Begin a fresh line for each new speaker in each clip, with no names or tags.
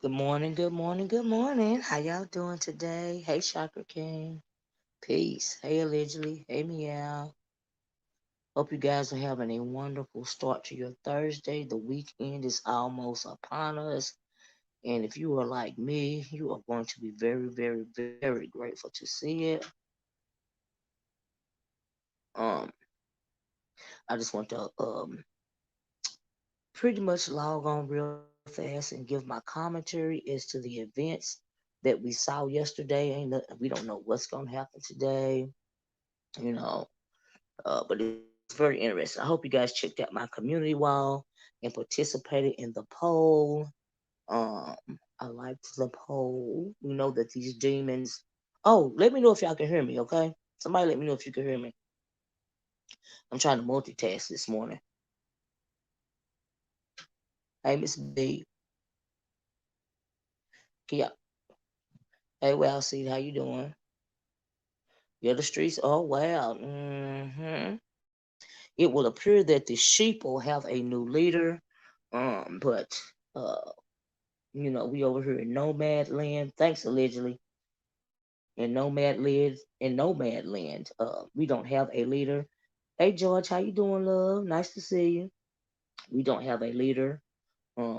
Good morning, good morning, good morning. How y'all doing today? Hey, Chakra King. Peace. Hey, allegedly. Hey, meow. Hope you guys are having a wonderful start to your Thursday. The weekend is almost upon us. And if you are like me, you are going to be very, very, very grateful to see it. Um, I just want to pretty much log on real fast and give my commentary as to the events that we saw yesterday. We don't know what's gonna happen today, you know. But it's very interesting. I hope you guys checked out my community wall and participated in the poll. Um, I liked the poll. We know that these demons. Oh, let me know if y'all can hear me, okay? Somebody let me know if you can hear me. I'm trying to multitask this morning. Hey, Miss B. Yeah. Hey, well, see how you doing? Yeah, the streets. Oh, wow. It will appear that the sheep will have a new leader. But uh, we over here in Nomad land. Thanks, allegedly. In Nomad land, we don't have a leader. Hey George, how you doing, love? Nice to see you. We don't have a leader,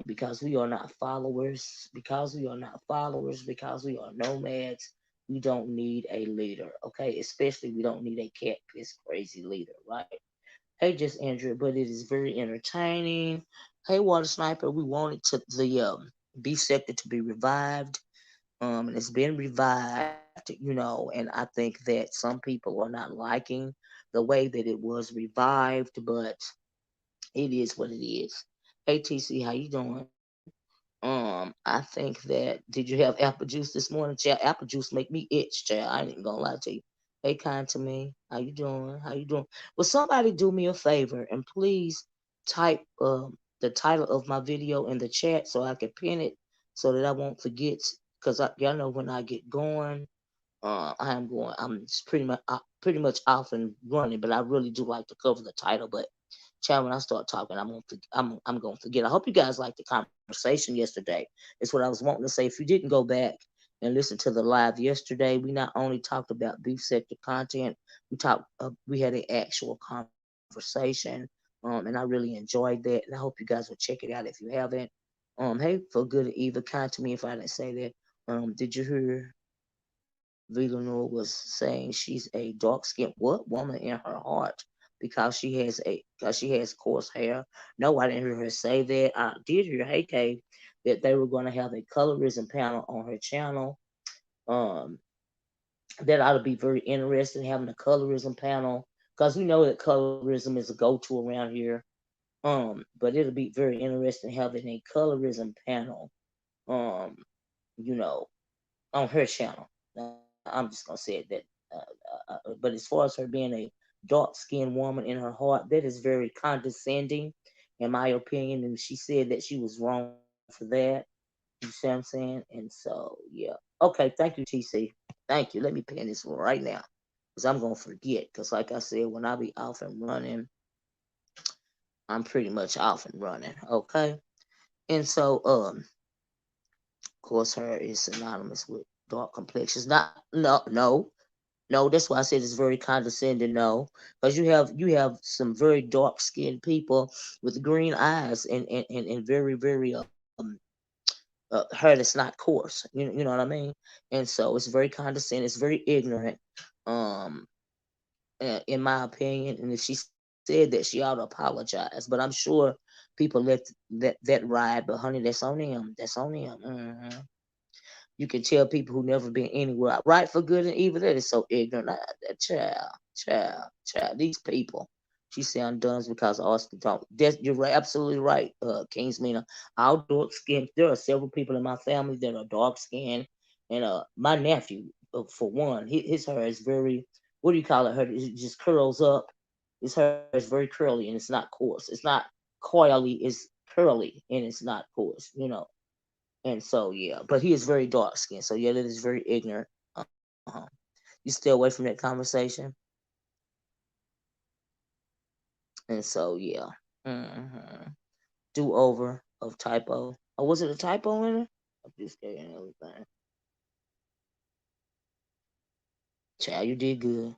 because we are not followers. Because we are not followers. Because we are nomads. We don't need a leader, okay? Especially we don't need a cat piss crazy leader, right? Hey, just Andrew, but it is very entertaining. Hey, Water Sniper, we wanted to the beef sector to be revived. And it's been revived, and I think that some people are not liking the way that it was revived, but it is what it is. Hey TC, how you doing? I think that did you have apple juice this morning? Child, apple juice make me itch, child. I ain't even gonna lie to you. Hey, kind to me. How you doing? How you doing? Will somebody do me a favor and please type the title of my video in the chat so I can pin it so that I won't forget. Cause y'all know when I get going, I'm going. I'm just pretty much off and running. But I really do like to cover the title. But child, when I start talking, I'm gonna forget. I hope you guys liked the conversation yesterday. It's what I was wanting to say. If you didn't go back and listen to the live yesterday, we not only talked about beef sector content, we had an actual conversation, and I really enjoyed that. And I hope you guys will check it out if you haven't. Hey, for good or evil, kind to me if I didn't say that. Did you hear Villanova was saying she's a dark skinned what woman in her heart because she has coarse hair. No, I didn't hear her say that. I did hear Hey Kay that they were going to have a colorism panel on her channel. Um, that ought to be very interesting having a colorism panel because we know that colorism is a go-to around here. But it'll be very interesting having a colorism panel. Um, you know, on her channel. I'm just gonna say it that. But as far as her being a dark skinned woman in her heart, that is very condescending, in my opinion. And she said that she was wrong for that. You see what I'm saying? And so, yeah. Okay, thank you, TC. Thank you. Let me pin this one right now, because I'm gonna forget. Because like I said, when I be off and running, I'm pretty much off and running. Okay. And so, of course, her is synonymous with dark complexions. Not, no, no, no. That's why I said it's very condescending. No, because you have some very dark skinned people with green eyes and very very hair that's not coarse. You know what I mean? And so it's very condescending. It's very ignorant. Um, in my opinion. And if she said that, she ought to apologize. But I'm sure people let that ride. But honey, that's on them. That's on them. You can tell people who never been anywhere, right for good and evil. That is so ignorant. That child. These people. She said I'm done because of Austin talk. You're right, absolutely right, Kingsmina. Our dark skin. There are several people in my family that are dark skinned, and my nephew, for one, his hair is very. What do you call it? Her it just curls up. His hair is very curly and it's not coarse. It's not coily. It's curly and it's not coarse. And so yeah, but he is very dark skinned. So yeah, that is very ignorant. Uh-huh. You stay away from that conversation. And so yeah, hmm do over of typo. Oh, was it a typo in it? this guy and everything. Child, you did good.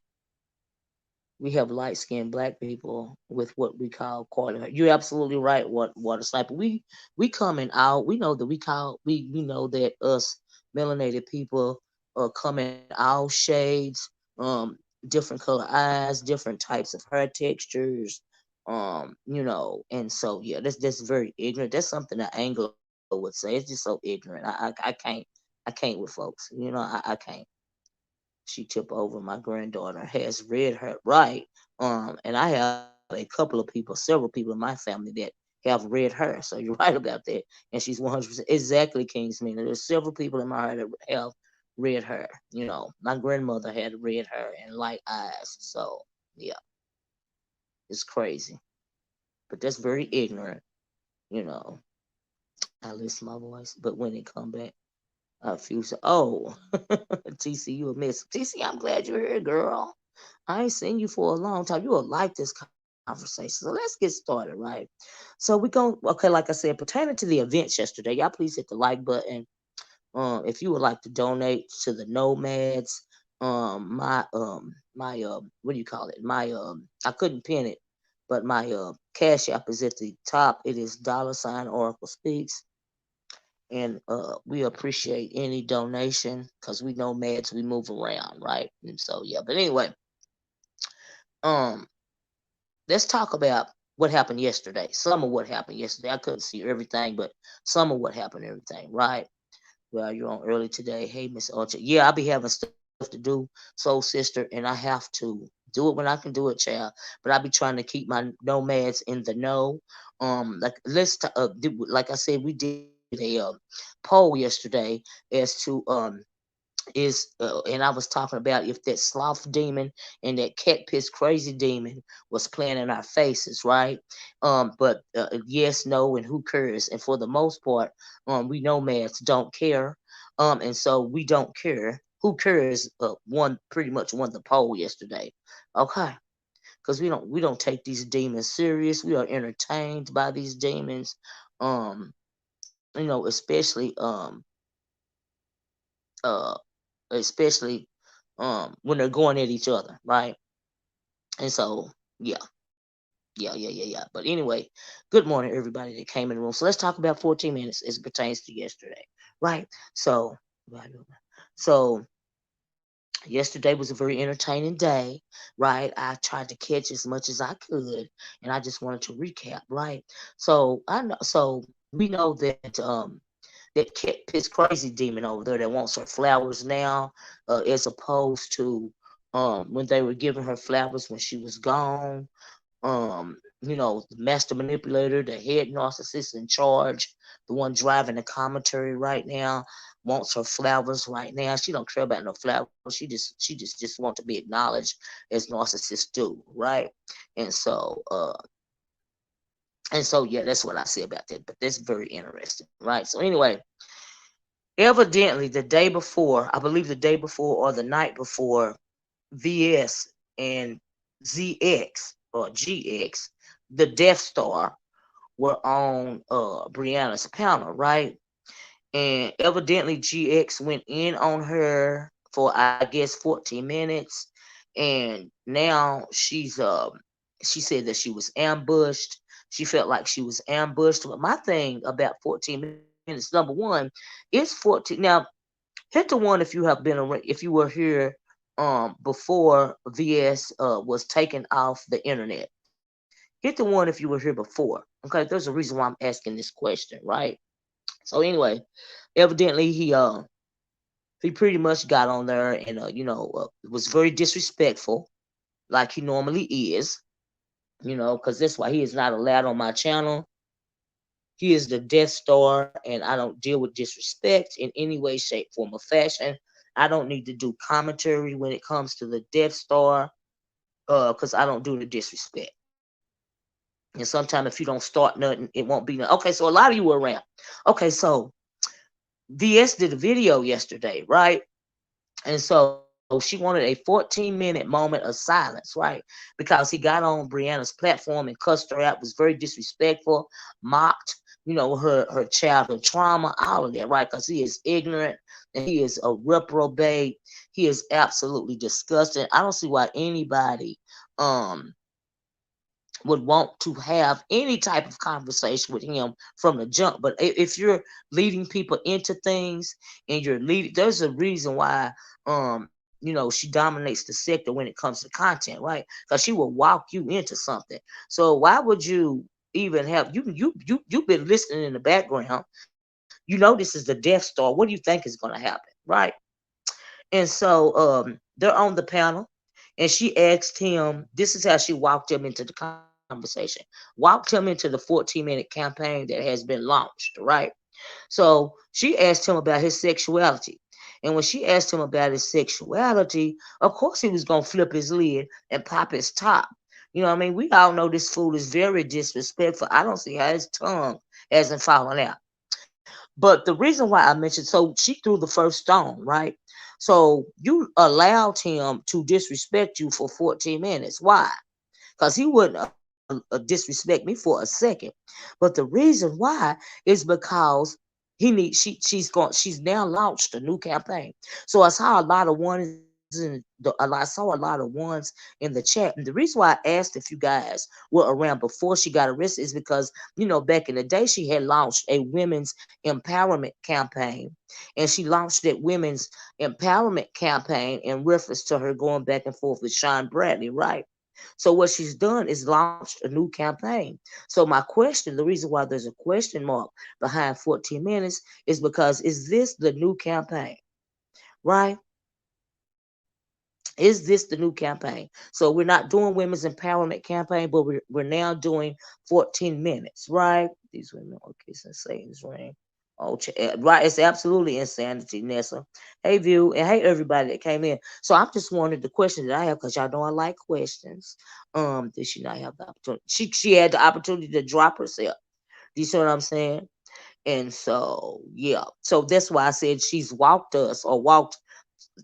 We have light skinned black people with what we call quarter. You're absolutely right, water sniper. We coming out. We know that we know that us melanated people come in all shades, um, different color eyes, different types of hair textures. And so yeah, that's very ignorant. That's something that Anglo would say. It's just so ignorant. I can't with folks. I can't. She tipped over. My granddaughter has read her right. And I have a couple of people, several people in my family that have read her. So you're right about that. And she's 100% exactly King's Meaning. There's several people in my heart that have read her. My grandmother had read her and light eyes. So yeah, it's crazy. But that's very ignorant. You know, I listen to my voice, but when it come back, I feel so. Oh, TC, you a miss. TC, I'm glad you're here, girl. I ain't seen you for a long time. You will like this conversation. So let's get started, right? So we go, okay, like I said, pertaining to the events yesterday, y'all please hit the like button. If you would like to donate to the Nomads, what do you call it? I couldn't pin it, but my Cash App is at the top. It is $OracleSpeaks. And we appreciate any donation because we nomads, we move around, right? And so yeah, but anyway, um let's talk about what happened yesterday. Some of what happened yesterday. I couldn't see everything, but some of what happened, everything, right? Well, you're on early today. Hey, Miss Ultra. Yeah, I'll be having stuff to do, soul sister, and I have to do it when I can do it, child. But I'll be trying to keep my nomads in the know. Like like I said, we did a poll yesterday as to and I was talking about if that sloth demon and that cat piss crazy demon was playing in our faces, right? But yes, no, and who cares? And for the most part, we nomads don't care, and so we don't care. Who cares? One pretty much won the poll yesterday, okay? Because we don't take these demons serious. We are entertained by these demons, um, especially uh especially when they're going at each other, right? And so yeah, yeah. But anyway, good morning everybody that came in the room. So let's talk about 14 minutes as it pertains to yesterday, right? So so yesterday was a very entertaining day, right? I tried to catch as much as I could, and I just wanted to recap, right? So we know that cat piss crazy demon over there that wants her flowers now, as opposed to when they were giving her flowers when she was gone. The master manipulator, the head narcissist in charge, the one driving the commentary right now, wants her flowers right now. She don't care about no flowers. She just want to be acknowledged as narcissists do, right? And so yeah, that's what I say about that. But that's very interesting, right? So anyway, evidently the day before, I believe the day before or the night before, VS and ZX or GX, the Death Star, were on Brianna's panel, right? And evidently GX went in on her for I guess 14 minutes, and now she said that she was ambushed. She felt like she was ambushed. But my thing about 14 minutes, number one, is 14. Now hit the one if you have been if you were here before VS was taken off the internet. Hit the one if you were here before. Okay, there's a reason why I'm asking this question, right? So anyway, evidently he pretty much got on there and was very disrespectful, like he normally is. Because that's why he is not allowed on my channel. He is the Death Star, and I don't deal with disrespect in any way, shape, form, or fashion. I don't need to do commentary when it comes to the Death Star, because I don't do the disrespect. And sometimes if you don't start nothing, it won't be nothing. Okay, so a lot of you were around. Okay, so VS did a video yesterday, right? And so she wanted a 14-minute moment of silence, right? Because he got on Brianna's platform and cussed her out, was very disrespectful, mocked. her childhood trauma, all of that, right? Because he is ignorant and he is a reprobate. He is absolutely disgusting. I don't see why anybody um would want to have any type of conversation with him from the jump. But if you're leading people into things and you're leading, there's a reason why she dominates the sector when it comes to content, right? Because she will walk you into something. So why would you even have you've been listening in the background? You know this is the Death Star. What do you think is going to happen, right? And so they're on the panel, and she asked him, this is how she walked him into the conversation, walked him into the 14-minute campaign that has been launched, right? So she asked him about his sexuality. And when she asked him about his sexuality, of course he was going to flip his lid and pop his top. You know what I mean? We all know this fool is very disrespectful. I don't see how his tongue hasn't fallen out. But the reason why I mentioned, so she threw the first stone, right? So you allowed him to disrespect you for 14 minutes. Why? Because he wouldn't disrespect me for a second. But the reason why is because she's now launched a new campaign. So I saw a lot of ones I saw a lot of ones in the chat. And the reason why I asked if you guys were around before she got arrested is because back in the day she had launched a women's empowerment campaign, and she launched that women's empowerment campaign in reference to her going back and forth with Sean Bradley, right? So what she's done is launched a new campaign. So my question, the reason why there's a question mark behind 14 minutes is because is this the new campaign? Right? Is this the new campaign? So we're not doing women's empowerment campaign, but we're now doing 14 minutes, right? These women are kissing Satan's ring. Oh, right. It's absolutely insanity, Nessa. Hey, View, and hey, everybody that came in. So I'm just wondering the question that I have, because y'all know I like questions. Did she not have the opportunity? She had the opportunity to drop herself. Do you see what I'm saying? And so, yeah. So that's why I said she's walked us, or walked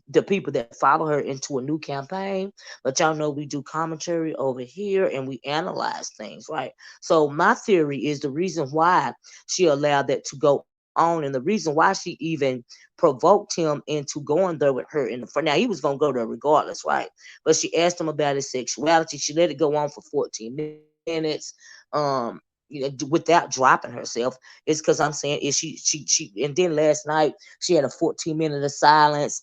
the people that follow her into a new campaign. But y'all know we do commentary over here and we analyze things, right? So my theory is the reason why she allowed that to go on, and the reason why she even provoked him into going there with her in the front. Now he was gonna go there regardless, right? But she asked him about his sexuality. She let it go on for 14 minutes. Without dropping herself. It's because I'm saying is she and then last night she had a 14-minute of silence.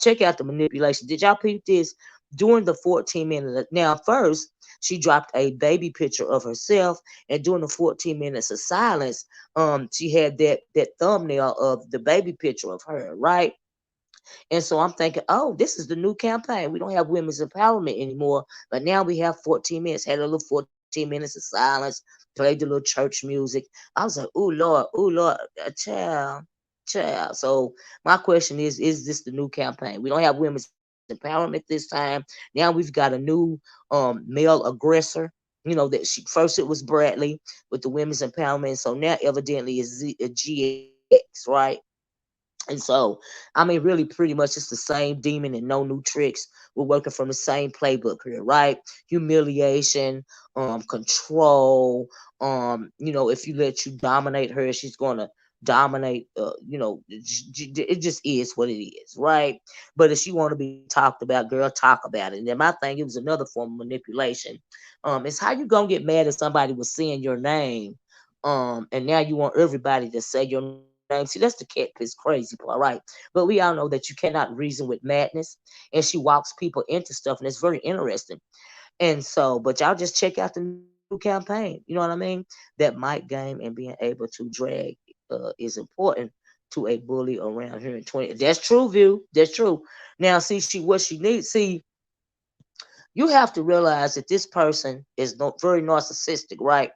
Check out the manipulation. Did y'all peep this? During the 14 minutes, now first she dropped a baby picture of herself, and during the 14 minutes of silence, she had that thumbnail of the baby picture of her, right? And so I'm thinking, oh, this is the new campaign. We don't have women's empowerment anymore, but now we have 14 minutes. Had a little 14 minutes of silence, played the little church music. I was like, oh Lord, child, child. So my question is this the new campaign? We don't have women's empowerment this time. Now we've got a new male aggressor. That she first it was Bradley with the women's empowerment. So now evidently is GX, right? And so, I mean, really, pretty much it's the same demon and no new tricks. We're working from the same playbook here, right? Humiliation, control. If you let you dominate her, she's gonna dominate. It just is what it is, right? But if she want to be talked about, girl, talk about it. And then my thing, it was another form of manipulation. It's how you gonna get mad if somebody was saying your name, and now you want everybody to say your name. See, that's the cat piss crazy part, right? But we all know that you cannot reason with madness, and she walks people into stuff, and it's very interesting. And so, but y'all just check out the new campaign. You know what I mean? That mic game and being able to drag is important to a bully around here in 20. That's true, View. That's true. Now, see, what she needs. See, you have to realize that this person is very narcissistic, right?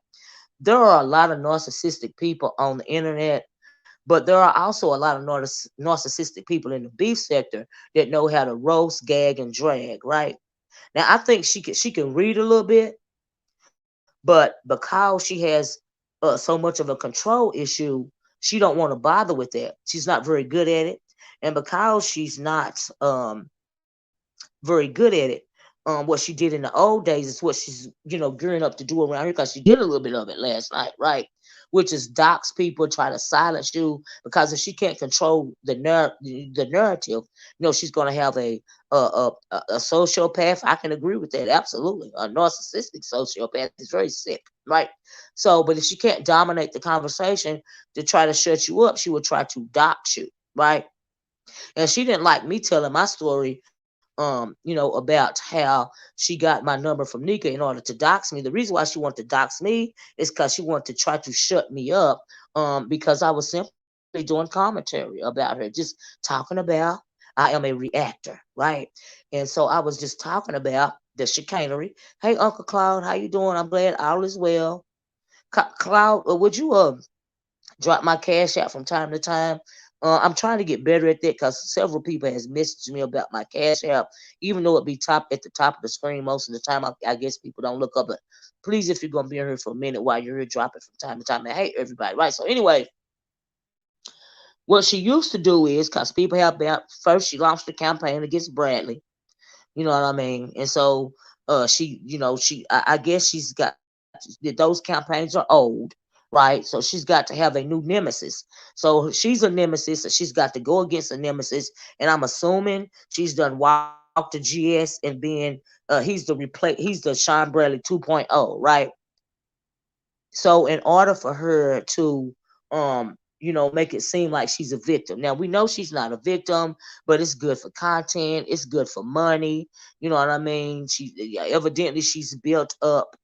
There are a lot of narcissistic people on the internet, but there are also a lot of narcissistic people in the beef sector that know how to roast, gag, and drag, right? Now I think she can read a little bit, but because she has so much of a control issue, she don't want to bother with that. She's not very good at it, and because she's not very good at it, what she did in the old days is what she's gearing up to do around here, because she did a little bit of it last night, right? which is dox people, try to silence you, because if she can't control the narrative, she's going to have a sociopath. I can agree with that, absolutely. A narcissistic sociopath is very sick, right? So, but if she can't dominate the conversation to try to shut you up, she will try to dox you, right? And she didn't like me telling my story, about how she got my number from Nika in order to dox me. The reason why she wanted to dox me is because she wanted to try to shut me up, because I was simply doing commentary about her, just talking about I am a reactor, right? And so I was just talking about the chicanery. Hey, Uncle Cloud, how you doing? I'm glad all is well. Cloud, would you drop my cash out from time to time? I'm trying to get better at that because several people has messaged me about my cash app, even though it be top at the top of the screen most of the time. I guess people don't look up, but please, if you're gonna be in here for a minute while you're here, drop it from time to time. And hey, everybody, right? So anyway, what she used to do is, because people have been first, she launched a campaign against Bradley. You know what I mean? And so she, I guess she's got those campaigns are old, right? So she's got to have a new nemesis. So she's a nemesis, and she's got to go against a nemesis. And I'm assuming she's done walk to GS and being he's the Sean Bradley 2.0, right? So in order for her to make it seem like she's a victim. Now we know she's not a victim, but it's good for content, it's good for money. You know what I mean? She yeah, evidently she's built up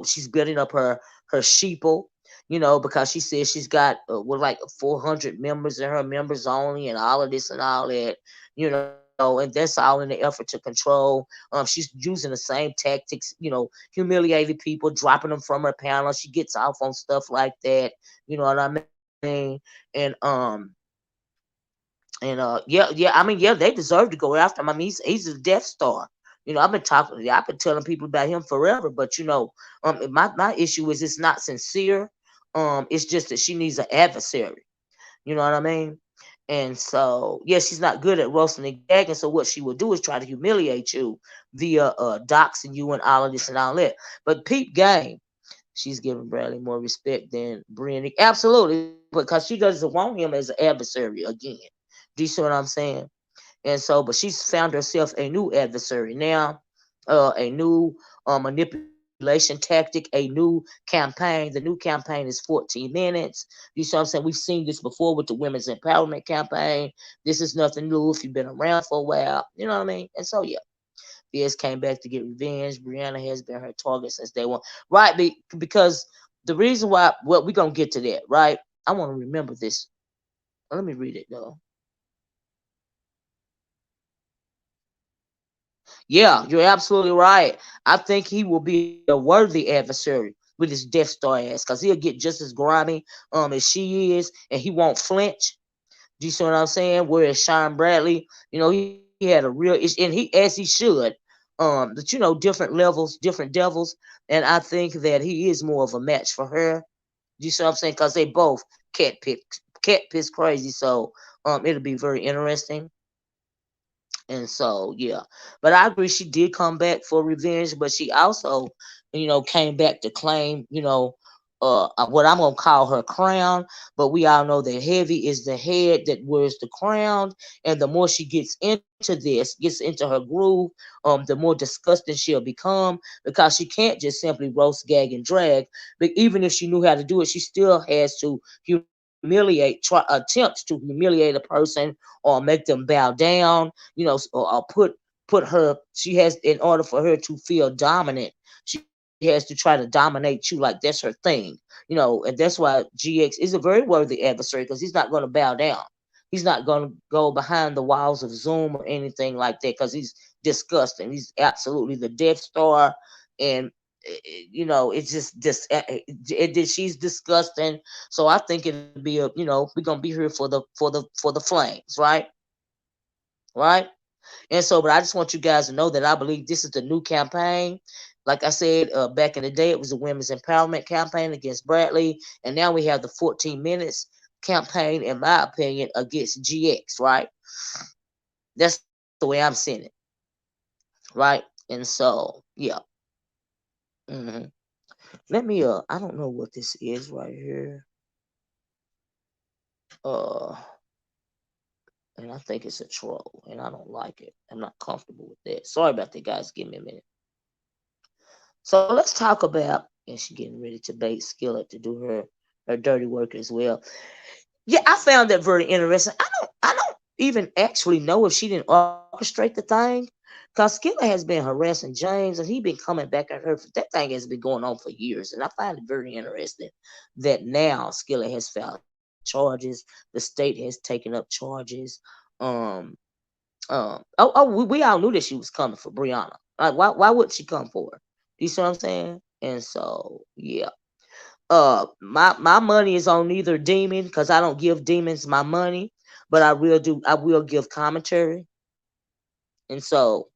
she's building up her sheeple, because she says she's got with like 400 members in her members only and all of this and all that, and that's all in the effort to control. She's using the same tactics, humiliating people, dropping them from her panel. She gets off on stuff like that. You know what I mean? And yeah, I mean, yeah, they deserve to go after him. I mean, he's a Death Star. I've been telling people about him forever, but my issue is it's not sincere. It's just that she needs an adversary. You know what I mean? And so, yeah, she's not good at roasting and gagging. So what she will do is try to humiliate you via doxing you and all of this and all that. But peep game, she's giving Bradley more respect than Brienne. Absolutely, because she doesn't want him as an adversary again. Do you see what I'm saying? And so, but she's found herself a new adversary now, a new manipulation tactic, a new campaign. The new campaign is 14 minutes. You see what I'm saying? We've seen this before with the women's empowerment campaign. This is nothing new if you've been around for a while. You know what I mean? And so, yeah. Fierce came back to get revenge. Brianna has been her target since day one. Right, because the reason why, well, we're going to get to that, right? I want to remember this. Let me read it, though. Yeah, you're absolutely right. I think he will be a worthy adversary with his Death Star ass, because he'll get just as grimy as she is, and he won't flinch. Do you see what I'm saying? Whereas Sean Bradley, he had a real and he as he should. But different levels, different devils, and I think that he is more of a match for her. Do you see what I'm saying? Because they both cat piss crazy. So it'll be very interesting. And so, yeah. But I agree, she did come back for revenge, but she also, came back to claim, what I'm gonna call her crown. But we all know that Heavy is the head that wears the crown, and the more she gets into this, gets into her groove, the more disgusting she'll become, because she can't just simply roast, gag, and drag. But even if she knew how to do it, she still has to attempt to humiliate a person or make them bow down, or put her. She has, in order for her to feel dominant, she has to try to dominate you like that's her thing, and that's why GX is a very worthy adversary, because he's not going to bow down. He's not going to go behind the walls of Zoom or anything like that, because he's disgusting. He's absolutely the Death Star, and it's she's disgusting. So I think it'll be we're gonna be here for the flames, right? Right. And so, but I just want you guys to know that I believe this is the new campaign. Like I said, back in the day, it was a women's empowerment campaign against Bradley, and now we have the 14 minutes campaign, in my opinion, against GX. Right? That's the way I'm seeing it. Right? And so, yeah. hmm Let me I don't know what this is right here. Uh and I think it's a troll, and I don't like it. I'm not comfortable with that. Sorry about that, guys. Give me a minute. So let's talk about, and she getting ready to bait Skillet to do her dirty work as well. Yeah, I found that very interesting. I don't even actually know if she didn't orchestrate the thing, because Skillet has been harassing James, and he been coming back at her. That thing has been going on for years, and I find it very interesting that now Skillet has filed charges. The state has taken up charges. Um, we all knew that she was coming for Brianna. Like, why would she come for her? You see what I'm saying? And so, yeah. My money is on neither demon, because I don't give demons my money, but I will give commentary. And so,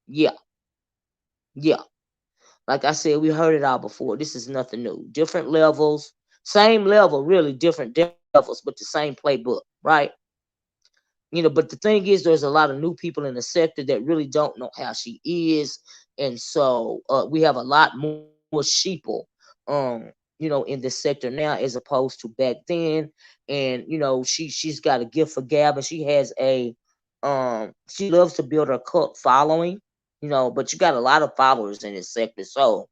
yeah, yeah. Like I said, we heard it all before. This is nothing new. Different levels, same level, really different levels, but the same playbook, right? But the thing is, there's a lot of new people in the sector that really don't know how she is, and so we have a lot more sheeple, um, in this sector now as opposed to back then. And she's got a gift for gab, and she has she loves to build her cult following, but you got a lot of followers in this sector, so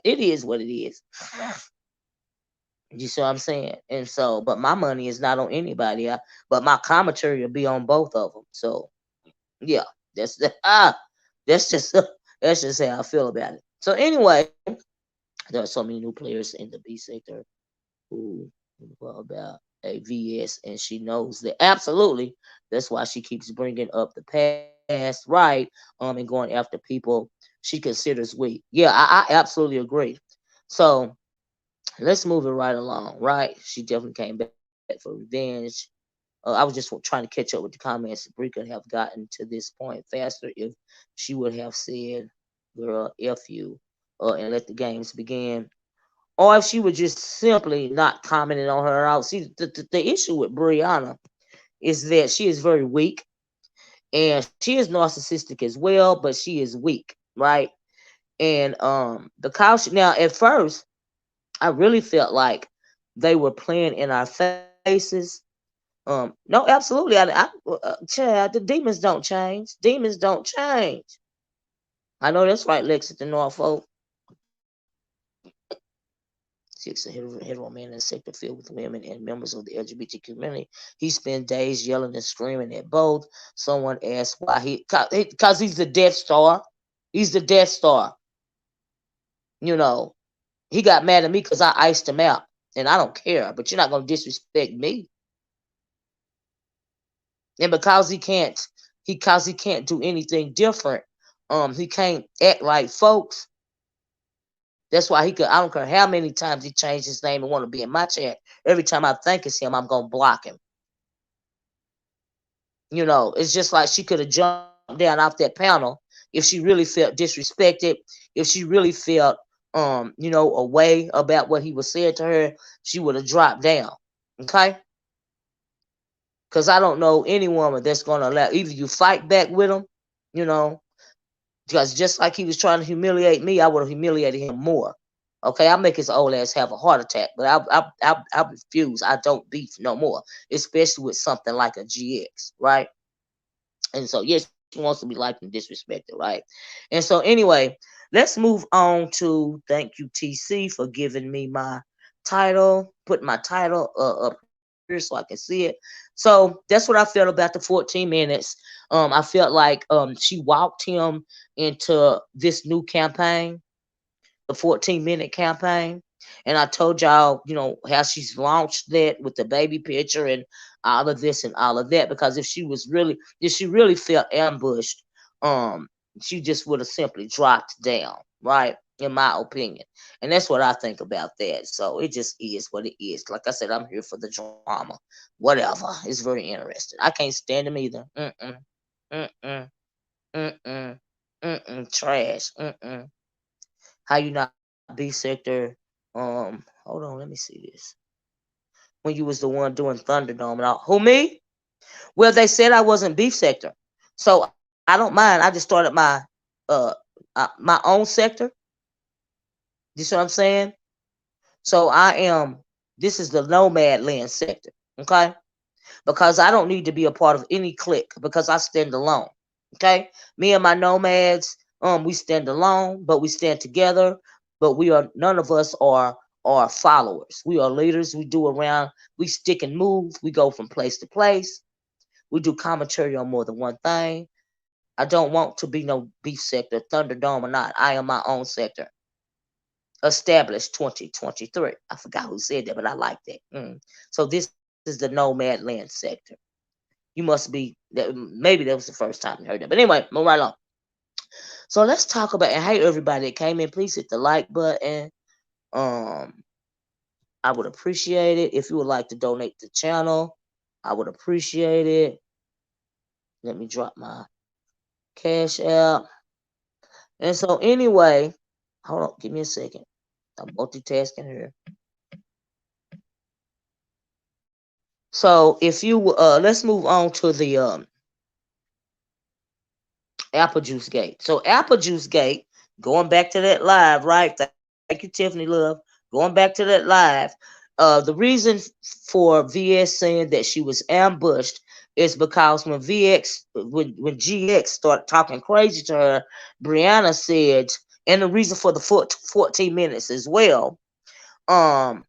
it is what it is. You see what I'm saying? And so, but my money is not on anybody. But my commentary will be on both of them. So yeah, that's the that's just that's just how I feel about it. So anyway, there are so many new players in the B sector who know about a VS, and she knows that absolutely. That's why she keeps bringing up the past, right? And going after people she considers weak. Yeah, I absolutely agree. So let's move it right along, right? She definitely came back for revenge. I was just trying to catch up with the comments. Brie could have gotten to this point faster if she would have said, "Girl, f you," and let the games begin, or if she would just simply not commenting on her out. See, the issue with Brianna is that she is very weak, and she is narcissistic as well, but she is weak, right? And the caution now at first I really felt like they were playing in our faces. No, absolutely. Child, the demons don't change. Demons don't change. I know that's right, Lexington, Norfolk. Six, a hetero man in a sector filled with women and members of the LGBT community. He spent days yelling and screaming at both. Someone asked why because he's the Death Star. He's the Death Star. You know, he got mad at me because I iced him out, and I don't care. But you're not gonna disrespect me. And because he can't do anything different, he can't act like folks. That's why he could. I don't care how many times he changed his name and want to be in my chat. Every time I think it's him, I'm gonna block him. It's just like she could have jumped down off that panel if she really felt disrespected, if she really felt a way about what he was saying to her, she would have dropped down. Okay? Because I don't know any woman that's gonna allow either you fight back with him, you know, because just like he was trying to humiliate me, I would have humiliated him more. Okay, I'll make his old ass have a heart attack, but I refuse. I don't beef no more, especially with something like a GX, right? And so, yes, she wants to be liked and disrespected, right? And so, anyway, let's move on to thank you, TC, for giving me my title, putting my title up here so I can see it. So that's what I felt about the 14 minutes. I felt like she walked him into this new campaign, the 14-minute campaign. And I told y'all, how she's launched that with the baby picture and all of this and all of that. Because if she really felt ambushed, um, she just would have simply dropped down, right? In my opinion. And that's what I think about that. So it just is what it is. Like I said, I'm here for the drama. Whatever. It's very interesting. I can't stand them either. Mm-mm. Mm-mm. Mm-mm. Mm-mm. Trash. Mm-mm. How you not B sector? Hold on, let me see this. When you was the one doing Thunderdome and all. Who, me? Well, they said I wasn't beef sector, so I don't mind. I just started uh my own sector. You see what I'm saying? So this is the nomad land sector. Okay. Because I don't need to be a part of any clique because I stand alone. Okay. Me and my nomads, we stand alone, but we stand together. But none of us are followers. We are leaders. We stick and move. We go from place to place. We do commentary on more than one thing. I don't want to be no beef sector, Thunderdome or not. I am my own sector. Established 2023. I forgot who said that, but I like that. So this is the nomad land sector. You must be maybe that was the first time you heard that. But anyway, move right along. So let's talk about, and hey everybody that came in, please hit the like button. Um, I would appreciate it if you would like to donate to the channel. I would appreciate it. Let me drop my cash app. And so anyway, hold on, give me a second. I'm multitasking here. So if you let's move on to the Apple Juice Gate. So Apple Juice Gate, going back to that live, right? Thank you, Tiffany Love. Going back to that live. The reason for VS saying that she was ambushed is because when GX started talking crazy to her, Brianna said, and the reason for the 14 minutes as well. We're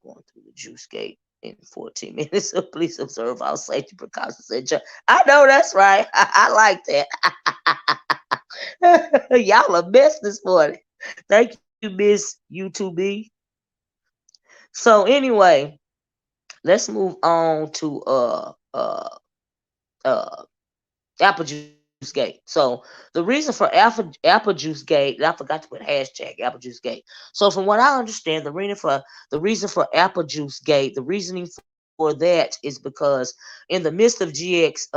going through the Juice Gate in 14 minutes. So please observe our safety precautions. I know that's right. I like that. Y'all are best this morning. Thank you, Miss U2B. So anyway, let's move on to uh Apple Juice Gate. So the reason for Apple Juice Gate, and I forgot to put hashtag Apple Juice Gate. So from what I understand, the reason for Apple Juice Gate, the reasoning for that is because in the midst of GX,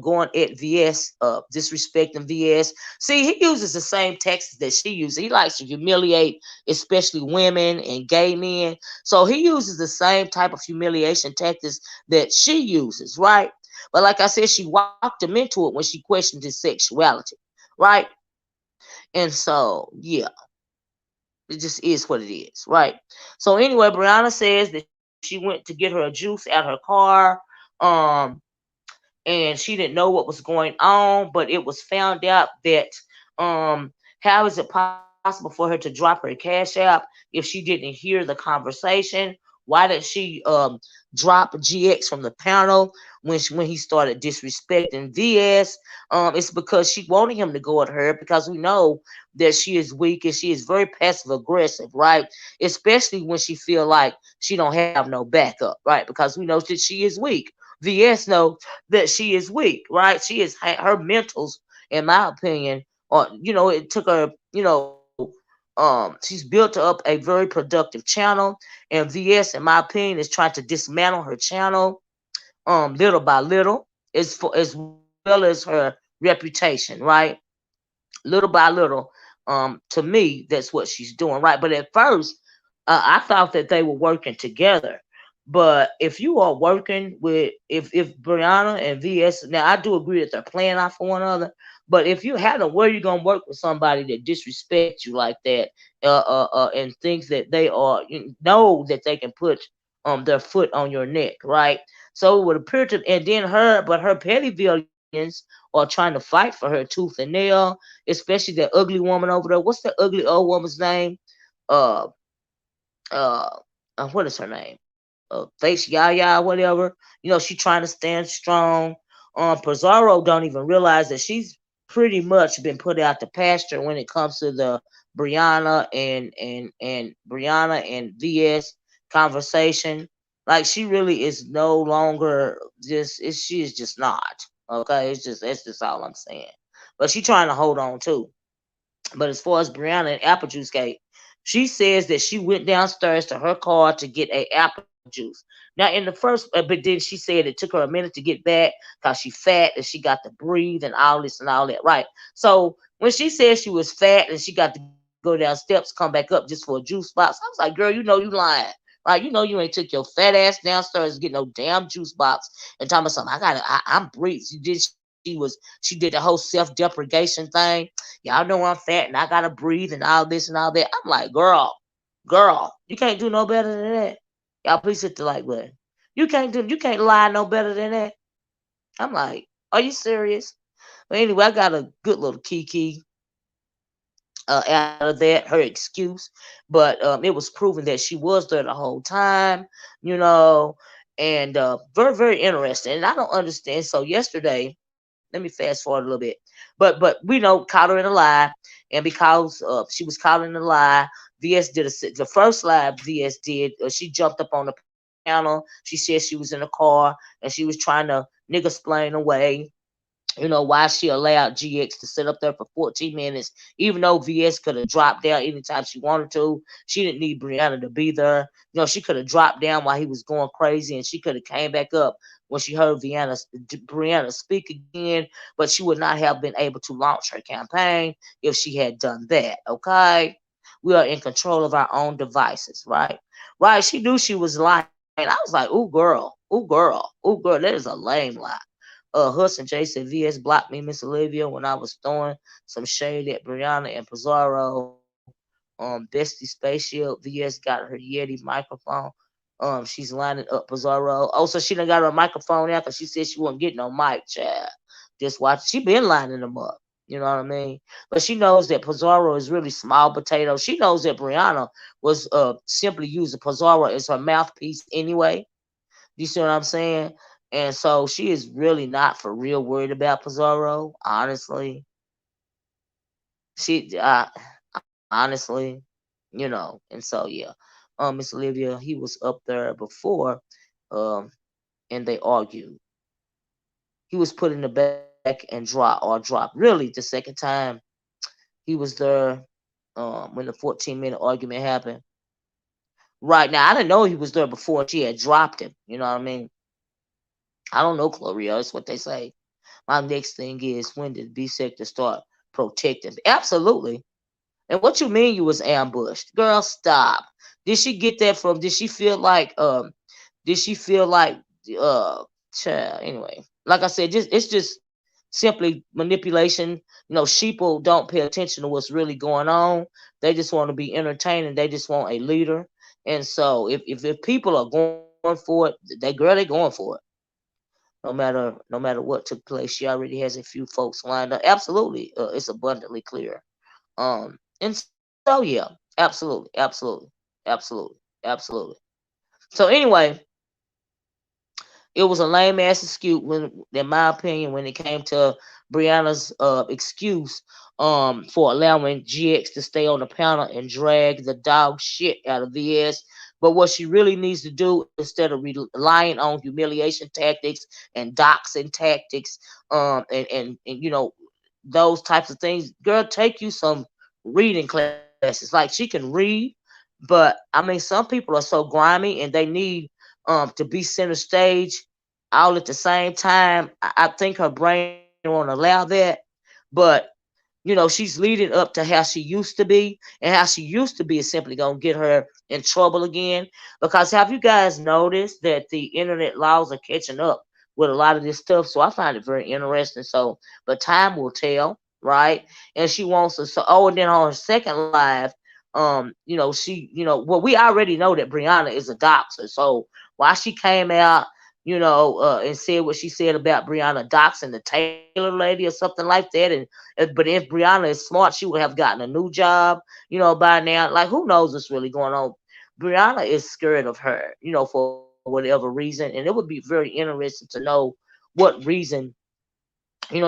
going at VS, disrespecting VS. See, he uses the same tactics that she uses. He likes to humiliate, especially women and gay men. So he uses the same type of humiliation tactics that she uses, right? But like I said, she walked him into it when she questioned his sexuality, right? And so, yeah, it just is what it is, right? So anyway, Brianna says that she went to get her a juice out her car, um, and she didn't know what was going on, but it was found out that how is it possible for her to drop her cash app if she didn't hear the conversation? Why did she drop GX from the panel when he started disrespecting VS? It's because she wanted him to go at her because we know that she is weak and she is very passive aggressive, right? Especially when she feel like she don't have no backup, right? Because we know that she is weak. VS know that she is weak, right? She is her mentals, in my opinion, or it took her, she's built up a very productive channel, and VS, in my opinion, is trying to dismantle her channel, little by little, as well as her reputation, right? Little by little. To me, that's what she's doing, right? But at first, I thought that they were working together. But if you are working with, if Brianna and VS, now I do agree that they're playing off for one another. But if you have them, where you gonna work with somebody that disrespects you like that, and thinks that they are, know that they can put their foot on your neck, right? So it would appear to, and then her petty villains are trying to fight for her tooth and nail, especially that ugly woman over there. What's the ugly old woman's name? Uh, uh, what is her name? Face Yaya, whatever. She trying to stand strong. Pizarro don't even realize that she's pretty much been put out the pasture when it comes to the Brianna and VS conversation. Like she really is no longer she is just not. Okay, that's just all I'm saying. But she trying to hold on too. But as far as Brianna and Apple Juice Gate, she says that she went downstairs to her car to get a apple juice. Now, in the first, but then she said it took her a minute to get back because she fat and she got to breathe and all this and all that, right? So when she said she was fat and she got to go down steps, come back up just for a juice box, I was like, girl, you lying. Right, you ain't took your fat ass downstairs to get no damn juice box and talking about something. I'm breathe. She did the whole self-deprecation thing. Y'all know I'm fat and I gotta breathe and all this and all that. I'm like, girl. Girl, you can't do no better than that. Y'all please hit the like button. You can't lie no better than that. I'm like, are you serious? But anyway, I got a good little kiki out of that, her excuse. But it was proven that she was there the whole time, you know, and very, very interesting. And I don't understand. So yesterday, let me fast forward a little bit. But we know caught her in a lie, and because she was caught in a lie, VS did the first live VS did. She jumped up on the panel. She said she was in a car and she was trying to nigga explain away, why she allowed GX to sit up there for 14 minutes, even though VS could have dropped down anytime she wanted to. She didn't need Brianna to be there. She could have dropped down while he was going crazy, and she could have came back up when she heard Brianna speak again, but she would not have been able to launch her campaign if she had done that, okay? We are in control of our own devices, right? Right, she knew she was lying. I was like, ooh, girl, ooh, girl, ooh, girl, that is a lame lie. Hudson J said VS blocked me, Miss Olivia, when I was throwing some shade at Brianna and Pizarro. Bestie Spaceship, VS got her Yeti microphone. She's lining up Pizarro. Oh, so she done got her microphone out because she said she wouldn't get no mic, child. Just watch. She been lining them up. You know what I mean? But she knows that Pizarro is really small potato. She knows that Brianna was simply using Pizarro as her mouthpiece anyway. You see what I'm saying? And so she is really not for real worried about Pizarro, honestly. She honestly, and so yeah. Miss Olivia, he was up there before, um, and they argued. He was put in the back and dropped. Really the second time he was there, when the 14-minute argument happened. Right now, I didn't know he was there before she had dropped him. You know what I mean? I don't know, Gloria. That's what they say. My next thing is, when did B sector start protecting? Absolutely. And what you mean you was ambushed? Girl, stop. Did she get that from did she feel like uh child, anyway. Like I said, just it's just simply manipulation. Sheeple don't pay attention to what's really going on. They just want to be entertaining. They just want a leader. And so if people are going for it, they going for it. No matter what took place. She already has a few folks lined up. Absolutely, it's abundantly clear. And so yeah, absolutely, absolutely, absolutely, absolutely. So anyway, it was a lame ass excuse in my opinion, when it came to Brianna's excuse for allowing GX to stay on the panel and drag the dog shit out of VS. But what she really needs to do, instead of relying on humiliation tactics and doxing tactics, and those types of things, girl, take you some reading classes. Like, she can read, but I mean, some people are so grimy and they need to be center stage all at the same time. I think her brain won't allow that, but she's leading up to how she used to be, and how she used to be is simply gonna get her in trouble again. Because have you guys noticed that the internet laws are catching up with a lot of this stuff? So I find it very interesting. So, but time will tell, right? And she wants to. So, oh, and then on her second live, she, well, we already know that Brianna is a doxer. So why she came out, and said what she said about Brianna doxing the Taylor lady or something like that. But if Brianna is smart, she would have gotten a new job, by now. Like, who knows what's really going on? Brianna is scared of her, for whatever reason, and it would be very interesting to know what reason.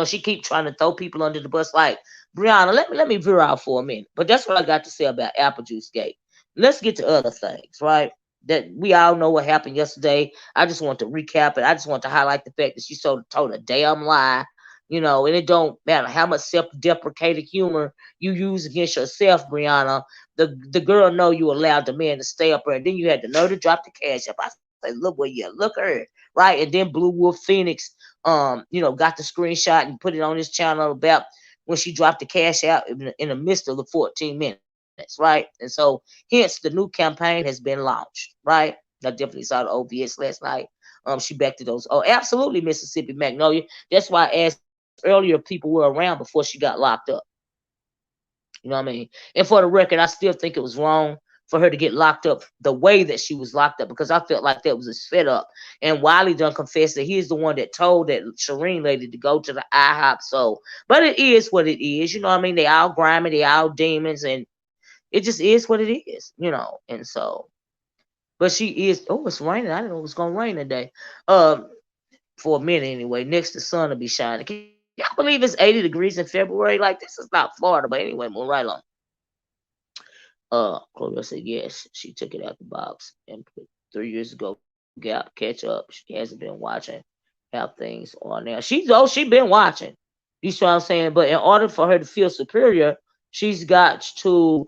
She keep trying to throw people under the bus. Like, Brianna, let me veer out for a minute. But that's what I got to say about Apple Juice Gate. Let's get to other things, right? That we all know what happened yesterday. I just want to recap it. I just want to highlight the fact that she told a damn lie. And it don't matter how much self-deprecating humor you use against yourself, Brianna. The girl know you allowed the man to stay up there, and then you had the nerve to drop the cash up. I said, look where you look her, right? And then Blue Wolf Phoenix, got the screenshot and put it on his channel about when she dropped the cash out in the midst of the 14 minutes, right? And so, hence, the new campaign has been launched, right? I definitely saw the OBS last night. She backed to those. Oh, absolutely, Mississippi Magnolia. That's why I asked earlier if people were around before she got locked up. You know what I mean? And for the record, I still think it was wrong for her to get locked up the way that she was locked up, because I felt like that was a setup. And Wiley done confessed that he's the one that told that Shireen lady to go to the IHOP. So, but it is what it is. You know what I mean? They all grimy, they all demons, and it just is what it is, you know. And so, but she is. Oh, it's raining. I didn't know it was gonna rain today. For a minute anyway. Next, the sun will be shining. Can y'all believe it's 80 degrees in February? Like, this is not Florida, but anyway, move right along. Chloe said yes. She took it out the box and put 3 years ago. Gap, catch up. She hasn't been watching how things are now. She been watching. You see what I'm saying? But in order for her to feel superior, she's got to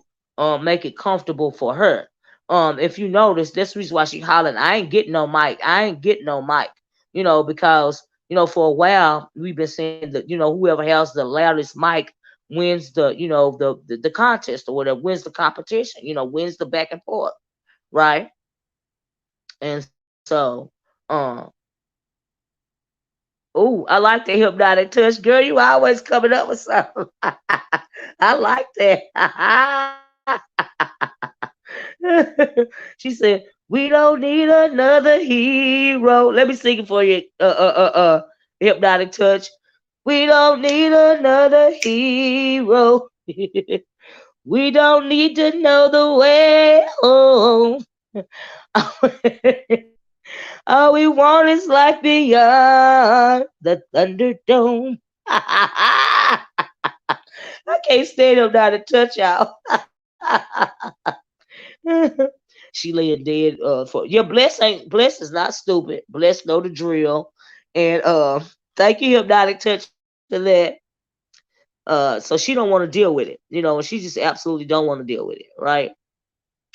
make it comfortable for her. If you notice, that's the reason why she hollering, I ain't getting no mic. I ain't getting no mic. You know, because for a while we've been saying that whoever has the loudest mic wins the contest or whatever, wins the competition, wins the back and forth, right? And so, oh, I like the hypnotic touch, girl. You always coming up with something. I like that. She said, "We don't need another hero." Let me sing it for you. Hypnotic touch. We don't need another hero. We don't need to know the way home. All we want is life beyond the Thunderdome. I can't stand up now to touch y'all. She laying dead for yeah. Bless is not stupid. Bless know the drill, and thank you, hypnotic touch, for that. So she don't want to deal with it, she just absolutely don't want to deal with it, right?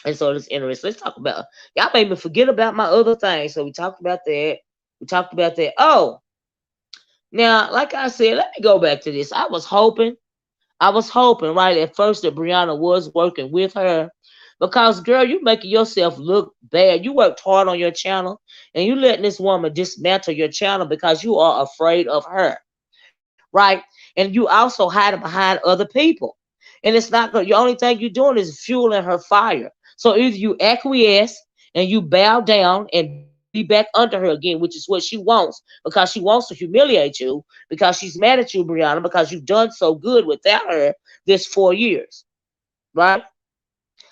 And so it's interesting. Let's talk about y'all made me forget about my other thing. So we talked about that. We talked about that. Oh, now, like I said, let me go back to this. I was hoping, right, at first that Brianna was working with her. Because girl, you making yourself look bad. You worked hard on your channel and you letting this woman dismantle your channel because you are afraid of her. Right? And you also hiding behind other people. And it's not good. The only thing you're doing is fueling her fire. So either you acquiesce and you bow down and be back under her again, which is what she wants, because she wants to humiliate you, because she's mad at you, Brianna, because you've done so good without her this 4 years. Right?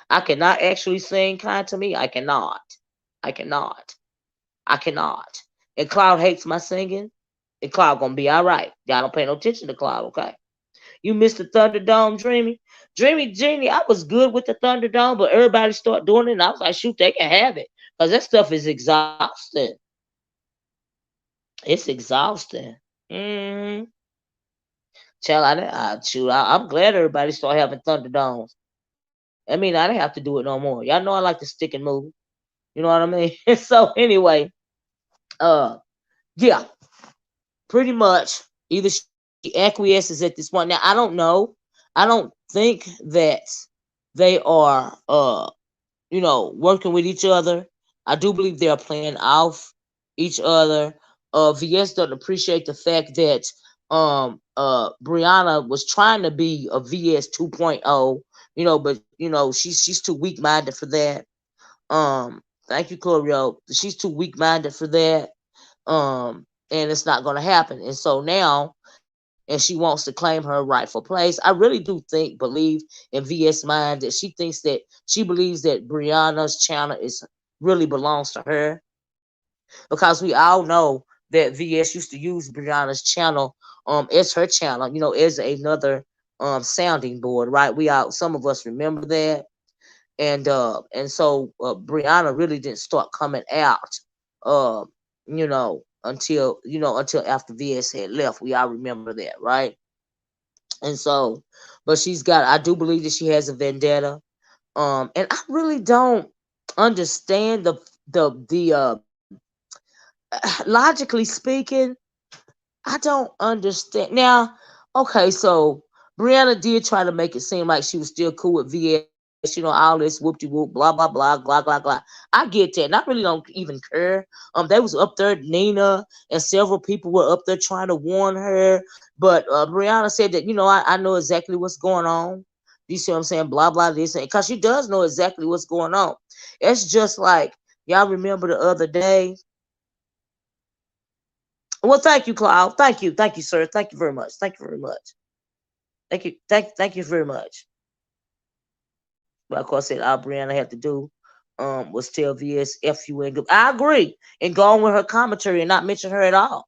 I cannot actually sing kind to me. I cannot. I cannot. I cannot. And Cloud hates my singing. And Cloud gonna be all right. Y'all don't pay no attention to Cloud, okay? You missed the Thunderdome, Dreamy. Dreamy Genie, I was good with the Thunderdome, but everybody started doing it, and I was like, shoot, they can have it. Because that stuff is exhausting. It's exhausting. Mm. Child, I'm glad everybody started having Thunderdomes. I mean, I didn't have to do it no more. Y'all know I like to stick and move. You know what I mean? So anyway, uh, yeah, pretty much either she acquiesces at this point. Now I don't know. I don't think that they are working with each other. I do believe they are playing off each other. VS doesn't appreciate the fact that Brianna was trying to be a VS 2.0, but she's too weak minded for that. Thank you, Chlorio. She's too weak minded for that. And it's not gonna happen. And so now, and she wants to claim her rightful place. I really do believe in VS mind that she believes that Brianna's channel is really belongs to her, because we all know that VS used to use Brianna's channel as her channel, as another sounding board, right? Some of us remember that. And so Brianna really didn't start coming out uh until after VS had left. We all remember that, right? And so, but I do believe that she has a vendetta. And I really don't understand the logically speaking, I don't understand. Now, okay, so Brianna did try to make it seem like she was still cool with VS, all this whoop de whoop, blah blah blah, blah blah blah. I get that, and I really don't even care. They was up there, Nina and several people were up there trying to warn her, but Brianna said that I know exactly what's going on. You see what I'm saying? Blah blah this, because she does know exactly what's going on. It's just like y'all remember the other day. Well, thank you, Cloud. Thank you, sir. Thank you very much. Thank you very much. Thank you very much. But of course, said all Brianna had to do was tell VS F you and I agree, and go on with her commentary and not mention her at all.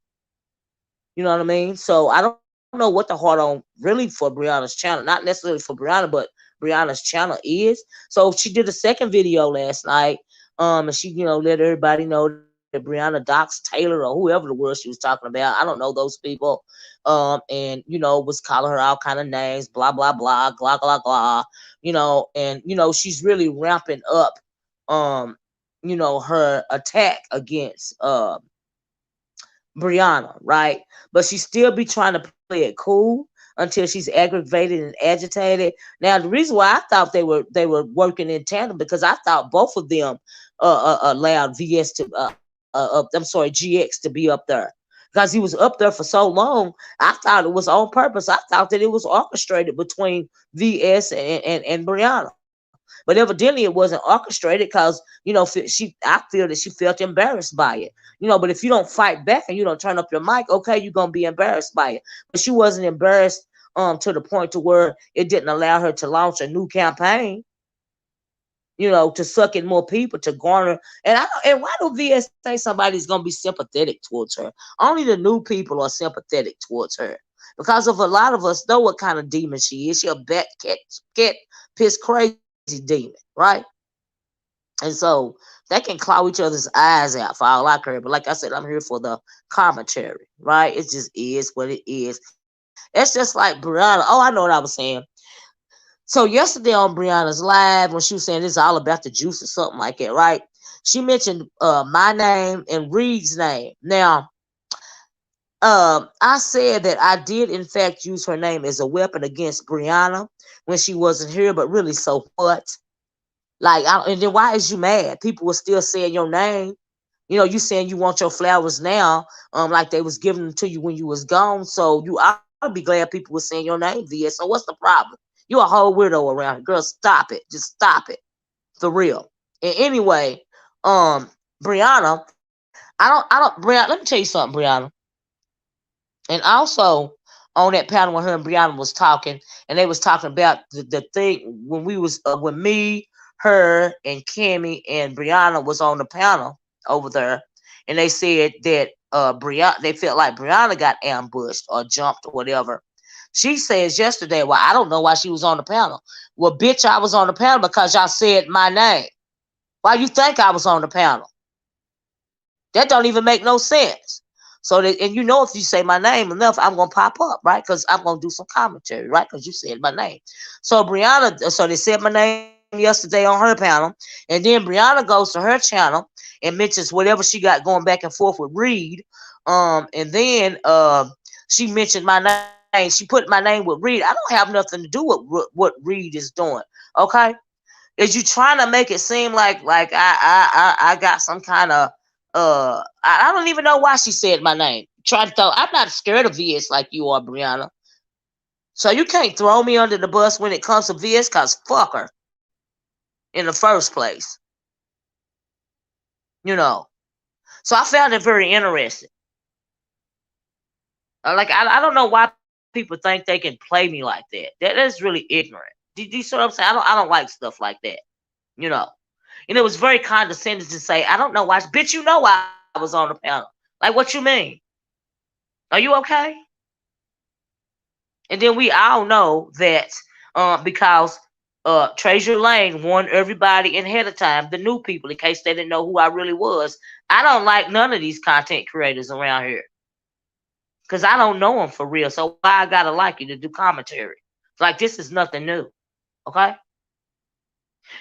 You know what I mean? So I don't know what the heart on really for Brianna's channel, not necessarily for Brianna, but Brianna's channel is. So she did a second video last night. And she, let everybody know that Brianna docs Taylor or whoever the word she was talking about. I don't know those people. And was calling her all kind of names, blah blah blah, blah blah blah. And she's really ramping up her attack against Brianna, right? But she still be trying to play it cool until she's aggravated and agitated. Now, the reason why I thought they were working in tandem, because I thought both of them allowed VS to I'm sorry, GX to be up there, because he was up there for so long. I thought it was on purpose. I thought that it was orchestrated between VS and Brianna. But evidently it wasn't orchestrated, because I feel that she felt embarrassed by it. But if you don't fight back and you don't turn up your mic, okay, you're gonna be embarrassed by it. But she wasn't embarrassed to the point to where it didn't allow her to launch a new campaign, to suck in more people, to garner. And why do VS think somebody's gonna be sympathetic towards her? Only the new people are sympathetic towards her, because of a lot of us know what kind of demon she is. She a bat cat piss crazy demon, right? And so they can claw each other's eyes out for all I care. But like I said, I'm here for the commentary, right? It just is what it is. It's just like Brianna. Oh, I know what I was saying. So yesterday on Brianna's live, when she was saying it's all about the juice or something like that, right? She mentioned my name and Reed's name. Now, I said that I did in fact use her name as a weapon against Brianna when she wasn't here, but really, so what? Like, and then why is you mad? People were still saying your name. You saying you want your flowers now, like they was giving them to you when you was gone. So you ought to be glad people were saying your name, VS. So what's the problem? You a whole weirdo around here, girl. Stop it. Just stop it, for real. And anyway, Brianna, I don't, Brianna. Let me tell you something, Brianna. And also on that panel when her and Brianna was talking, and they was talking about the thing when we was when me, her, and Kimmy and Brianna was on the panel over there, and they said that Brianna, they felt like Brianna got ambushed or jumped or whatever. She says yesterday, well, I don't know why she was on the panel. Well, bitch, I was on the panel because y'all said my name. Why you think I was on the panel? That don't even make no sense. So that, and if you say my name enough, I'm gonna pop up, right? Because I'm gonna do some commentary, right? Because you said my name. So Brianna, so they said my name yesterday on her panel, and then Brianna goes to her channel and mentions whatever she got going back and forth with Reed. And then she mentioned my name. She put my name with Reed. I don't have nothing to do with what Reed is doing. Okay, is you trying to make it seem like I got some kind of I don't even know why she said my name. Try to throw. I'm not scared of VS like you are, Brianna. So you can't throw me under the bus when it comes to VS, cause fuck her in the first place. You know. So I found it very interesting. Like I don't know why people think they can play me like that. That is really ignorant. Do you see what I'm saying? I don't like stuff like that. You know. And it was very condescending to say, I don't know why. Bitch, you know I was on the panel. Like, what you mean? Are you okay? And then we all know that because Treasure Lane warned everybody ahead of time, the new people, in case they didn't know who I really was. I don't like none of these content creators around here because I don't know them for real. So why I gotta like you to do commentary? Like, this is nothing new. Okay?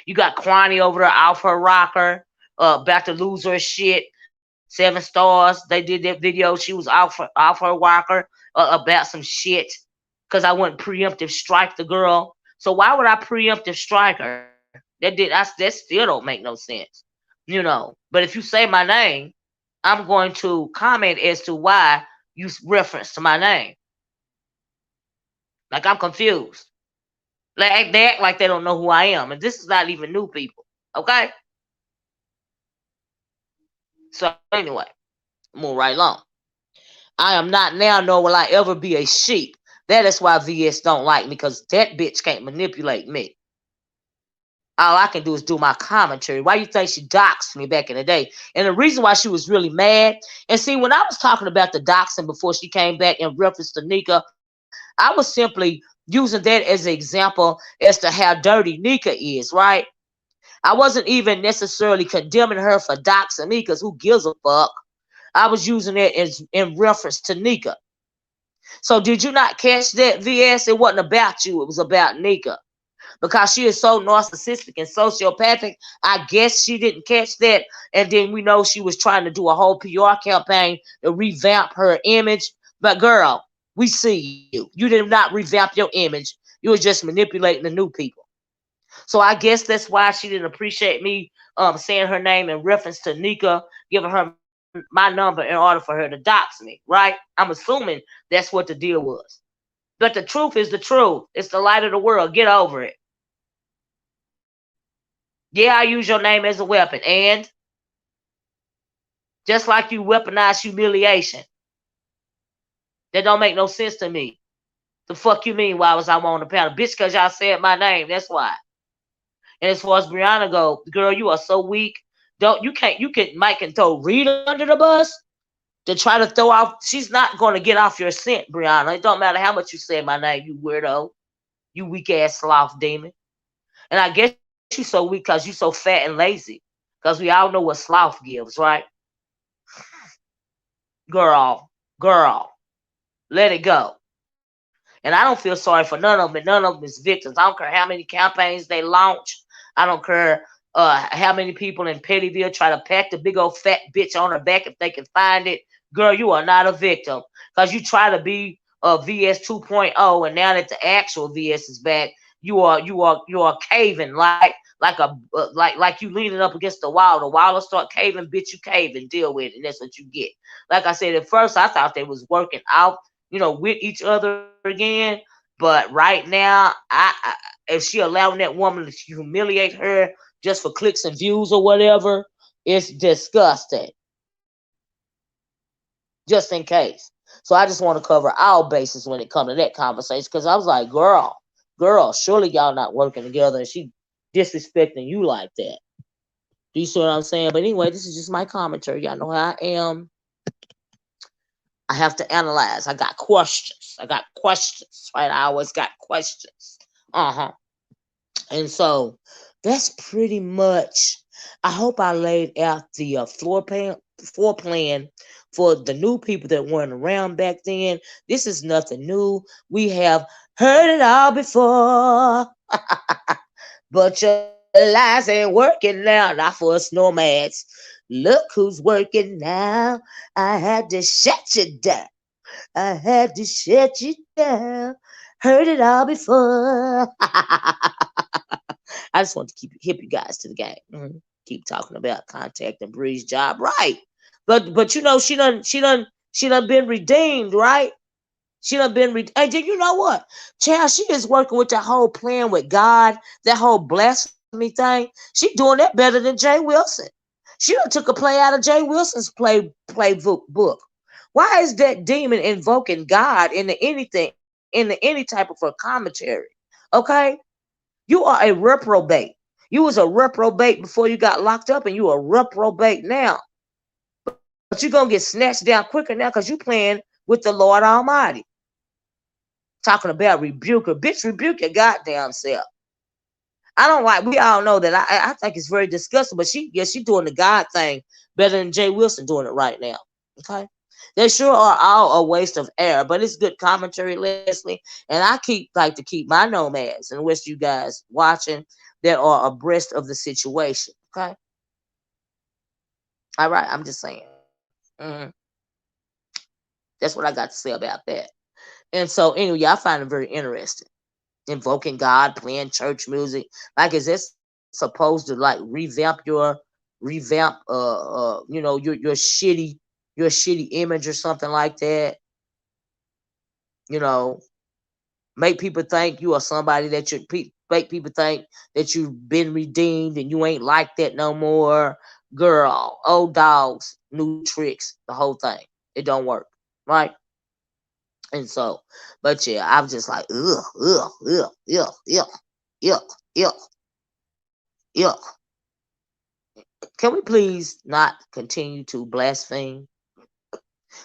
You got Kwani over there, Alpha Rocker, about to lose her shit. 7 stars. They did that video. She was off her walker about some shit because I wouldn't preemptive strike the girl. So why would I preemptive strike her? That still don't make no sense. But if you say my name, I'm going to comment as to why you reference to my name. Like, I'm confused. They act like they don't know who I am, and this is not even new people. Okay. So anyway, move right along. I am not now, nor will I ever be a sheep. That is why VS don't like me, because that bitch can't manipulate me. All I can do is do my commentary. Why you think she doxed me back in the day? And the reason why she was really mad, and see, when I was talking about the doxing before she came back in reference to Nika, I was simply using that as an example as to how dirty Nika is, right? I wasn't even necessarily condemning her for doxing me, because who gives a fuck? I was using it as in reference to Nika. So did you not catch that, VS? It wasn't about you. It was about Nika. Because she is so narcissistic and sociopathic, I guess she didn't catch that. And then we know she was trying to do a whole PR campaign to revamp her image. But girl, we see you. You did not revamp your image. You were just manipulating the new people. So I guess that's why she didn't appreciate me saying her name in reference to Nika, giving her my number in order for her to dox me, right? I'm assuming that's what the deal was. But the truth is the truth. It's the light of the world. Get over it. Yeah, I use your name as a weapon. And just like you weaponize humiliation, that don't make no sense to me. The fuck you mean, why was I on the panel? Bitch, because y'all said my name. That's why. And as far as Brianna go, girl, you are so weak. Don't you can Mike can throw Reed under the bus to try to throw off. She's not going to get off your scent, Brianna. It don't matter how much you say my name, you weirdo. You weak ass sloth demon. And I guess you so weak because you so fat and lazy. Because we all know what sloth gives, right? Girl, let it go. And I don't feel sorry for none of them. And none of them is victims. I don't care how many campaigns they launch. I don't care how many people in Pettyville try to pat the big old fat bitch on her back if they can find it. Girl, you are not a victim. Because you try to be a VS 2.0, and now that the actual VS is back, you are caving like you leaning up against the wall. The wall will start caving, bitch. You cave and deal with it, and that's what you get. Like I said, at first I thought they was working out, with each other again. But right now, if she allowing that woman to humiliate her just for clicks and views or whatever, it's disgusting. Just in case. So I just want to cover all bases when it comes to that conversation, because I was like, girl, surely y'all not working together, and she disrespecting you like that. Do you see what I'm saying? But anyway, this is just my commentary. Y'all know how I am. I have to analyze. I got questions. Right? I always got questions. Uh-huh. And so that's pretty much. I hope I laid out the floor plan for the new people that weren't around back then. This is nothing new. We have heard it all before. But your lies ain't working now. Not for us nomads. Look who's working now. I had to shut you down. I had to shut you down. Heard it all before. I just want to keep hip you guys to the game. Keep talking about contact and Bree's job, right? But she done been redeemed, right? She done been Hey, did you know what? Child, she is working with the whole plan with God, that whole blasphemy thing. She doing that better than Jay Wilson. She done took a play out of Jay Wilson's playbook book. Why is that demon invoking God into any type of a commentary? Okay? You are a reprobate. You was a reprobate before you got locked up, and you a reprobate now. But you're gonna get snatched down quicker now because you playing with the Lord Almighty. Talking about rebuke her. Bitch, rebuke your goddamn self. I don't like, we all know that I think it's very disgusting, but she doing the God thing better than Jay Wilson doing it right now. Okay? They sure are all a waste of air, but it's good commentary, Leslie. And I like to keep my nomads and wish you guys watching that are abreast of the situation. Okay? All right, I'm just saying. That's what I got to say about that. And so anyway, I find it very interesting. Invoking God, playing church music. Like, is this supposed to like revamp your shitty image or something like that? You know, Make people think you are somebody that make people think that you've been redeemed and you ain't like that no more. Girl, old dogs, new tricks, the whole thing. It don't work, right? And so, but yeah, I was just like, ugh, ugh, ugh, ugh, ugh, ugh, ugh, ugh. Can we please not continue to blaspheme?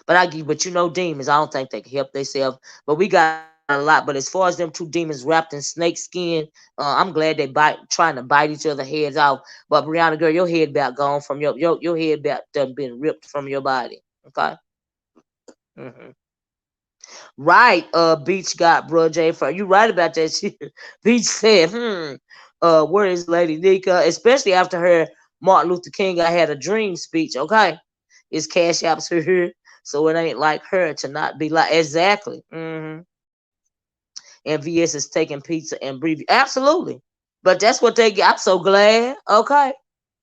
But you know, demons, I don't think they can help themselves. But we got a lot. But as far as them two demons wrapped in snake skin, I'm glad they trying to bite each other heads off. But Brianna, girl, your head about gone from your head about done been ripped from your body. Okay. hmm Right, Beach got bro J for you right about that shit. Beach said, where is Lady Nika? Especially after her Martin Luther King I had a dream speech, okay? It's cash apps here, so it ain't like her to not be like exactly. And VS is taking pizza and breathe. Absolutely. But that's what they get. I'm so glad. Okay.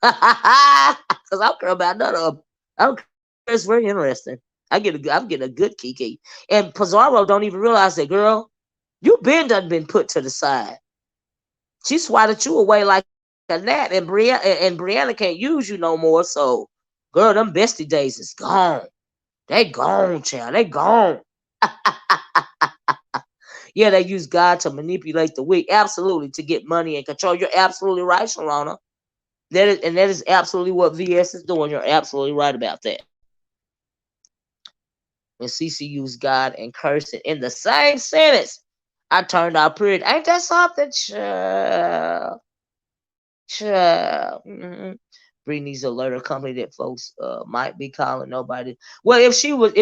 Because I don't care about none of them. I don't care. It's very interesting. I'm getting a good kiki. And Pizarro don't even realize that, girl, you done been put to the side. She swatted you away like a gnat, and Brianna can't use you no more. So, girl, them bestie days is gone. They gone, child. They gone. Yeah, they use God to manipulate the weak. Absolutely, to get money and control. You're absolutely right, Sharona. That is absolutely what VS is doing. You're absolutely right about that. When CC used God and cursing in the same sentence, I turned out period. Ain't that something? Child. Child. Brittany's alerter company that folks might be calling nobody. Well, if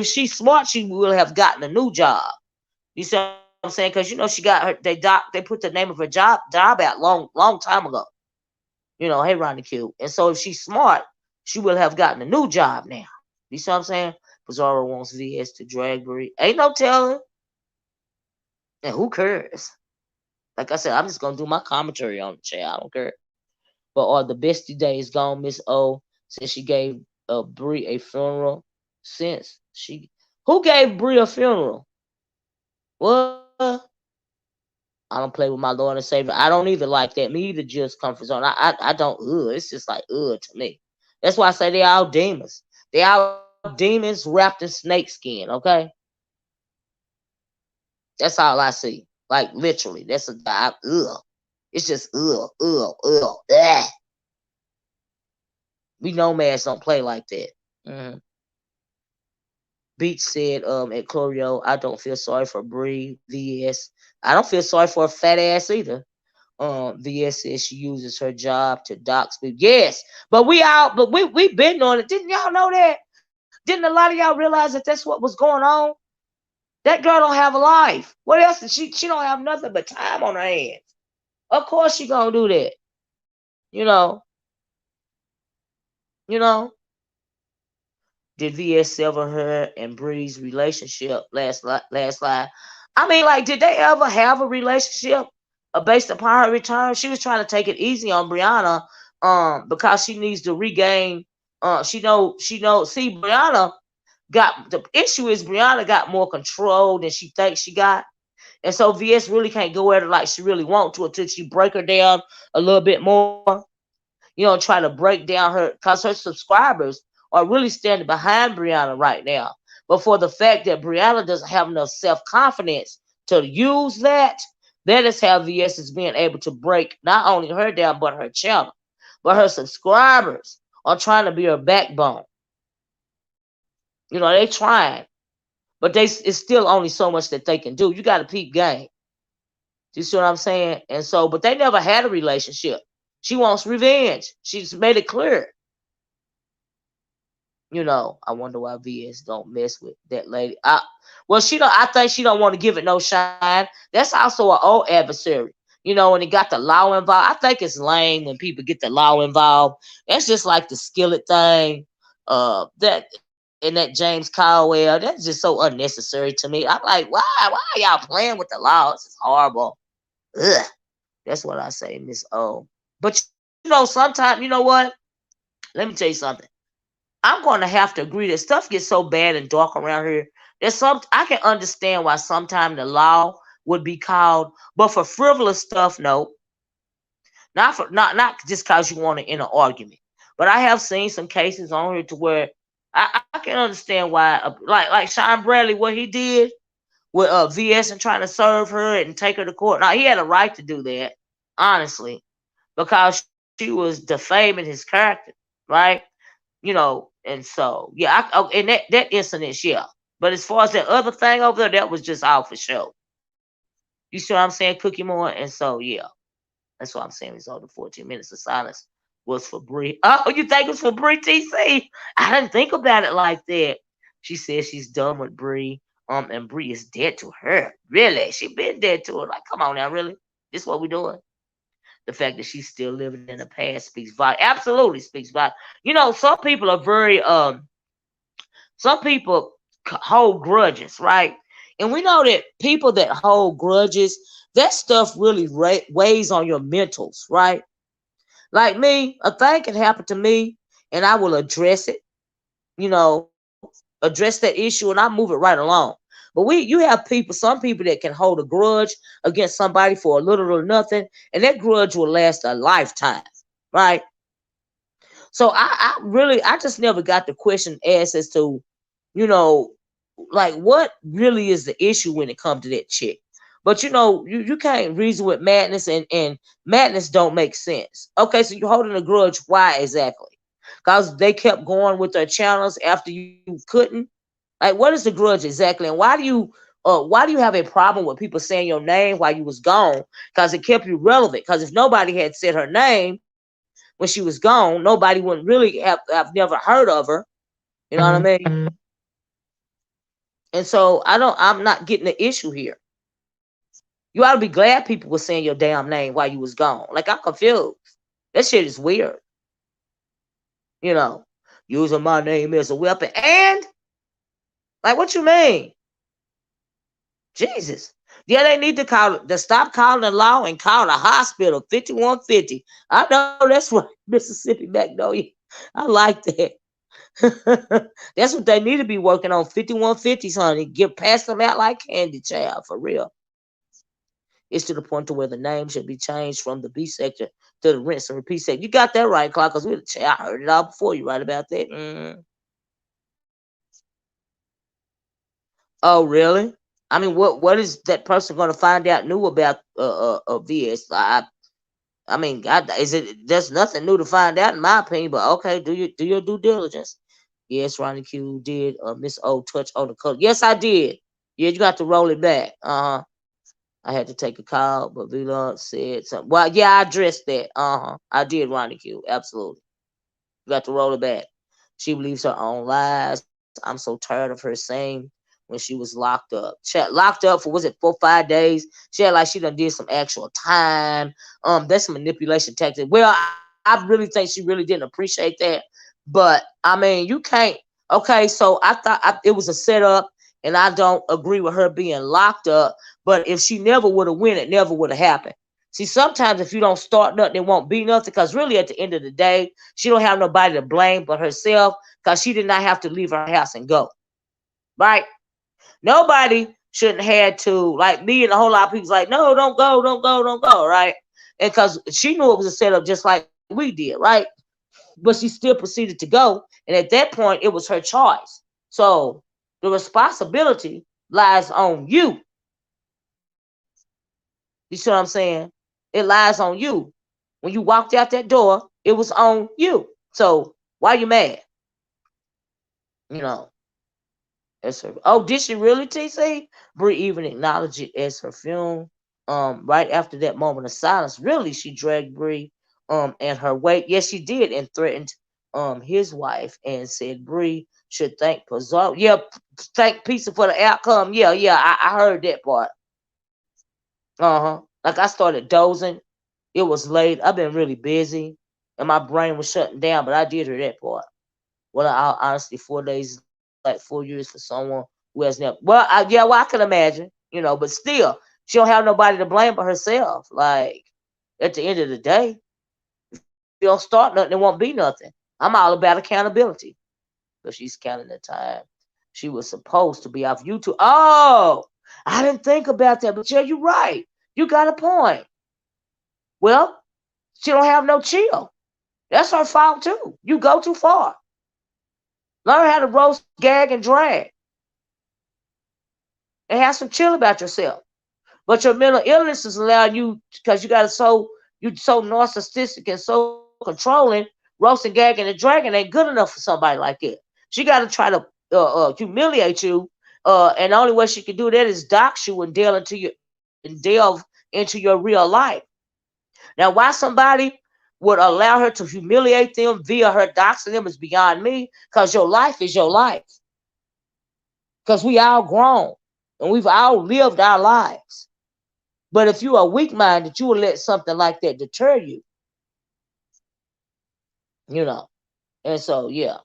she's smart, she will have gotten a new job. You see what I'm saying? Because you know she got her they put the name of her job out long time ago. Hey Ronnie Q. And so if she's smart, she will have gotten a new job now. You see what I'm saying? Pizarro wants VS to drag Bree. Ain't no telling. And who cares? Like I said, I'm just gonna do my commentary on the chat. I don't care. But are the bestie days gone, Miss O? Since she gave Bree a funeral. Since she who gave Bree a funeral? What? I don't play with my Lord and Savior. I don't either like that. Me either, just comfort zone. I don't. It's just like to me. That's why I say they all demons. They all demons wrapped in snake skin. Okay, that's all I see. Like literally, that's a ugh. It's just ugh, ugh, ugh. Ugh. We nomads don't play like that. Mm-hmm. Beach said, at Chlorio, I don't feel sorry for Bree. VS. I don't feel sorry for a fat ass either. VS says she uses her job to dox people. Yes, but we've been on it. Didn't y'all know that? Didn't a lot of y'all realize that that's what was going on? That girl don't have a life. What else? She don't have nothing but time on her hands. Of course she gonna do that. You know. You know. Did VS sever her and Bree's relationship last slide? I mean, like, did they ever have a relationship based upon her return? She was trying to take it easy on Brianna, because she needs to regain. She know. See, Brianna got the issue is Brianna got more control than she thinks she got, and so VS really can't go at her like she really want to until she break her down a little bit more. Try to break down her because her subscribers are really standing behind Brianna right now. But for the fact that Brianna doesn't have enough self confidence to use that is how VS is being able to break not only her down but her channel. But her subscribers are trying to be her backbone. They trying, but it's still only so much that they can do. You got to peep game. You see what I'm saying? And so, but they never had a relationship. She wants revenge. She's made it clear. I wonder why VS don't mess with that lady. Well, she don't. I think she don't want to give it no shine. That's also an old adversary. When it got the law involved. I think it's lame when people get the law involved. That's just like the skillet thing. That and that James Caldwell. That's just so unnecessary to me. I'm like, why? Why are y'all playing with the law? This is horrible. Ugh. That's what I say, Miss O. But sometimes, you know what? Let me tell you something. I'm going to have to agree that stuff gets so bad and dark around here. There's some I can understand why sometimes the law would be called. But for frivolous stuff, no. Not just because you want to end an argument. But I have seen some cases on here to where I can understand why, like Sean Bradley, what he did with VS and trying to serve her and take her to court. Now he had a right to do that, honestly, because she was defaming his character, right? And so yeah, in that incident, yeah. But as far as that other thing over there, that was just all for show. You see what I'm saying, Cookie Moore? And so yeah, that's what I'm saying. It's all the 14 minutes of silence was for Bree. Oh, you think it was for Bree TC? I didn't think about it like that. She says she's done with Bree. And Bree is dead to her. Really? She been dead to her. Like, come on now, really? This what we doing? The fact that she's still living in the past speaks volume. Absolutely speaks volume. Some people are very some people hold grudges, right? And we know that people that hold grudges, that stuff really weighs on your mentals, right? Like me, a thing can happen to me and I will address it, address that issue and I move it right along. But you have some people that can hold a grudge against somebody for a little or nothing, and that grudge will last a lifetime, right? So I just never got the question asked as to, you know, like what really is the issue when it comes to that chick. But you can't reason with madness, and madness don't make sense. Okay, so you're holding a grudge. Why exactly? Because they kept going with their channels after you couldn't. Like, what is the grudge exactly? And why do you have a problem with people saying your name while you was gone? Because it kept you relevant. Because if nobody had said her name when she was gone, nobody wouldn't really have never heard of her. You know what I mean? And so I'm not getting the issue here. You ought to be glad people were saying your damn name while you was gone. Like, I'm confused. That shit is weird. You know, using my name as a weapon. And like, what you mean? Jesus. Yeah, they need to stop calling the law and call the hospital 5150. I know that's right, Mississippi Magnolia. I like that. That's what they need to be working on. 5150s, honey. Pass them out like candy, child, for real. It's to the point to where the name should be changed from the B section to the rinse and repeat section. You got that right, Clark, because I heard it all before you, right about that. Oh, really? I mean, what is that person going to find out new about VS? I mean, there's nothing new to find out in my opinion, but okay, do your due diligence. Yes, Ronnie Q did Miss O touch on the color. Yes, I did. Yeah, you got to roll it back. I had to take a call, but Vila said something. Well, yeah, I addressed that. I did, Ronnie Q. Absolutely. You got to roll it back. She believes her own lies. I'm so tired of her saying when she was locked up. Locked up for, was it 4 5 days? She had like she done did some actual time. That's some manipulation tactic. Well, I really think she really didn't appreciate that. But I mean, you can't. Okay, so I thought it was a setup, and I don't agree with her being locked up. But if she never would have win, it never would have happened. See, sometimes if you don't start nothing, it won't be nothing. Because really, at the end of the day, she don't have nobody to blame but herself. Because she did not have to leave her house and go. Right? Nobody shouldn't have to, like me and a whole lot of people, like, no, don't go, don't go, don't go. Right? And because she knew it was a setup just like we did. Right? But she still proceeded to go. And at that point, it was her choice. So the responsibility lies on you. You see what I'm saying? It lies on you. When you walked out that door, it was on you. So why you mad? You know, as her. Oh, did she really, TC? Brie even acknowledged it as her film. Right after that moment of silence, really, she dragged Brie and her weight. Yes, she did, and threatened his wife and said Brie should thank Pizarro. Yeah, thank Pizza for the outcome. Yeah, yeah, I heard that part. Like I started dozing. It was late. I've been really busy, and my brain was shutting down. But I did hear that part. Well, honestly, 4 days is like 4 years for someone who has never. Well, yeah, well, I can imagine, but still, she don't have nobody to blame but herself. Like at the end of the day, if you don't start nothing, it won't be nothing. I'm all about accountability. So she's counting the time she was supposed to be off YouTube. Oh, I didn't think about that, but yeah, you're right. You got a point. Well, she don't have no chill. That's her fault too. You go too far. Learn how to roast, gag, and drag, and have some chill about yourself. But your mental illness is allowing you because you so narcissistic and so controlling. Roasting, gagging, and dragging ain't good enough for somebody like that. She got to try to humiliate you, and the only way she can do that is dox you and delve into your real life. Now, why somebody would allow her to humiliate them via her doxing them is beyond me. Because your life is your life. Because we all grown and we've all lived our lives. But if you are weak minded, you will let something like that deter you, you know. And so, yeah.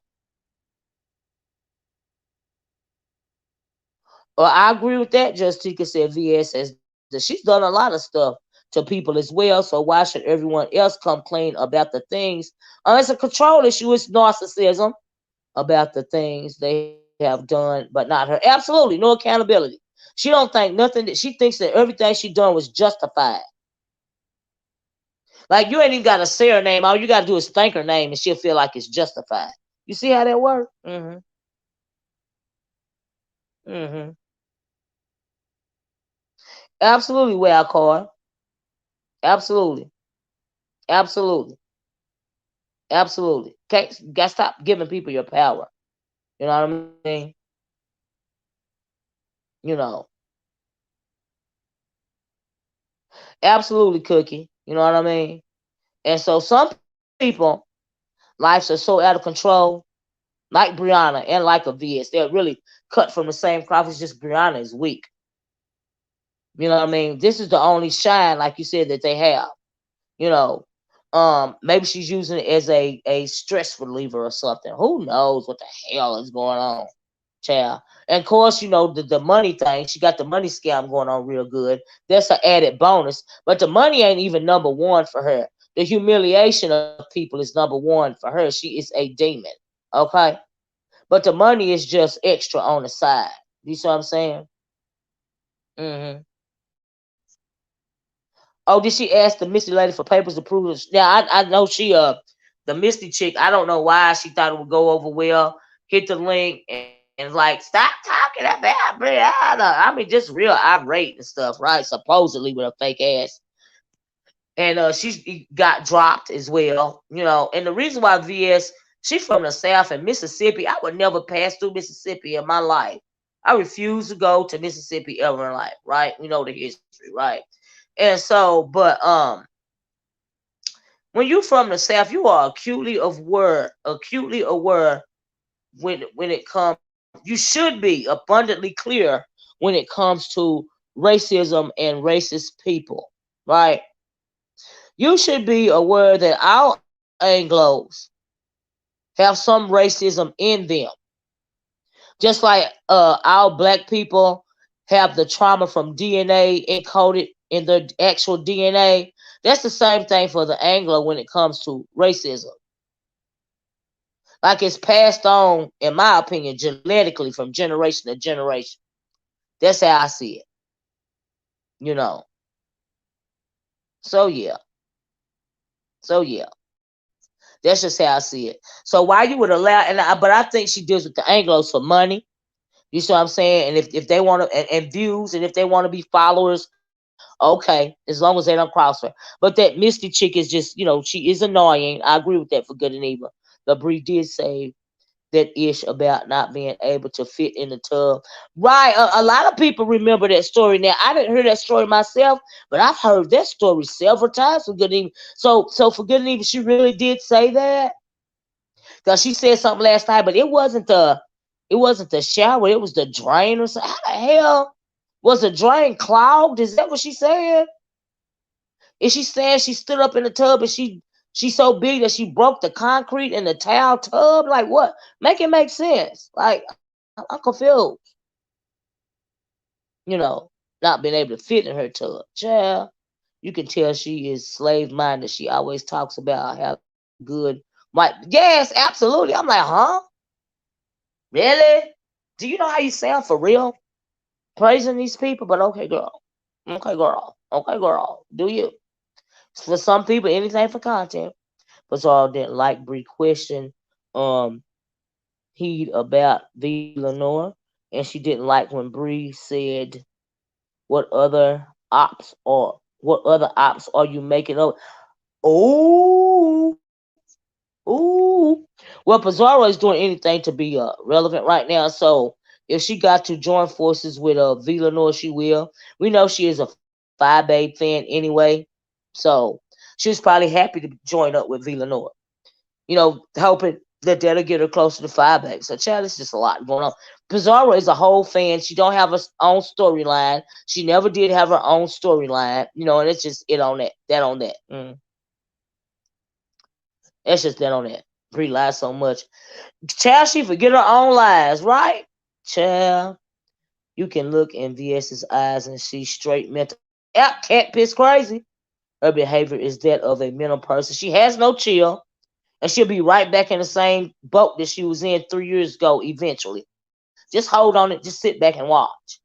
Well, I agree with that. Justica said VS says that she's done a lot of stuff to people as well. So why should everyone else come clean about the things? It's a control issue. It's narcissism about the things they have done, but not her. Absolutely, no accountability. She don't think nothing that she thinks that everything she done was justified. Like you ain't even got to say her name. All you got to do is thank her name, and she'll feel like it's justified. You see how that works? Mm-hmm. Mm-hmm. Absolutely, wild card. Absolutely. Absolutely. Absolutely. Can't got to stop giving people your power. You know what I mean? You know. Absolutely, Cookie. You know what I mean? And so some people, lives are so out of control, like Brianna and like a VS. They're really cut from the same cloth. It's just Brianna is weak. You know what I mean? This is the only shine, like you said, that they have. You know, maybe she's using it as a stress reliever or something. Who knows what the hell is going on, child? And of course, the money thing. She got the money scam going on real good. That's an added bonus. But the money ain't even number one for her. The humiliation of people is number one for her. She is a demon. Okay, but the money is just extra on the side. You see what I'm saying? Hmm. Oh, did she ask the Misty lady for papers to prove it? Yeah, I know the Misty chick. I don't know why she thought it would go over well. Hit the link and like stop talking about Brianna. I mean, just real irate and stuff, right? Supposedly with a fake ass, and she got dropped as well. And the reason why VS, she's from the South and Mississippi. I would never pass through Mississippi in my life. I refuse to go to Mississippi ever in life, right? We know the history, right? And so, but when you from the South, you are acutely aware when it comes. You should be abundantly clear when it comes to racism and racist people, right? You should be aware that our Anglos have some racism in them, just like our black people have the trauma from DNA encoded in their actual DNA. That's the same thing for the Anglo when it comes to racism. Like it's passed on, in my opinion, genetically from generation to generation. That's how I see it. You know. So yeah. So yeah. That's just how I see it. So why you would allow but I think she deals with the Anglos for money. You see what I'm saying? And if they want to and views and if they want to be followers, okay, as long as they don't cross her. But that Misty chick is just, she is annoying. I agree with that for good and evil. The Bree did say that ish about not being able to fit in the tub. Right. A lot of people remember that story. Now, I didn't hear that story myself, but I've heard that story several times for good and evil. So for good and evil, she really did say that because she said something last night, but it wasn't the shower. It was the drain or something. How the hell was the drain clogged? Is that what she said? Is she saying she stood up in the tub and she's so big that she broke the concrete in the towel tub? Like what? Make it make sense. Like I'm confused. Not being able to fit in her tub. Child, you can tell she is slave minded. She always talks about how good yes, absolutely. I'm like, huh? Really? Do you know how you sound for real? praising these people, but okay, girl. Okay, girl. Okay, girl. Do you? For some people, anything for content. But all didn't like Bree question heed about V Lenore, and she didn't like when Bree said, "What other what other ops are you making up?" Oh, ooh. Well, Pizarro is doing anything to be relevant right now. So if she got to join forces with V Lenore, she will. We know she is a Phi Babe fan anyway, so she was probably happy to join up with V Lenore. Hoping that that'll get her closer to Phi Babe. So, child, it's just a lot going on. Pizarro is a whole fan. She don't have her own storyline. She never did have her own storyline. And it's just it on that. That on that. It's just that on that. Brie lies so much. Child, she forget her own lies, right? Child, you can look in VS's eyes and see straight mental. Yep, cat piss crazy. Her behavior is that of a mental person. She has no chill, and she'll be right back in the same boat that she was in 3 years ago eventually. Just hold on it. Just sit back and watch.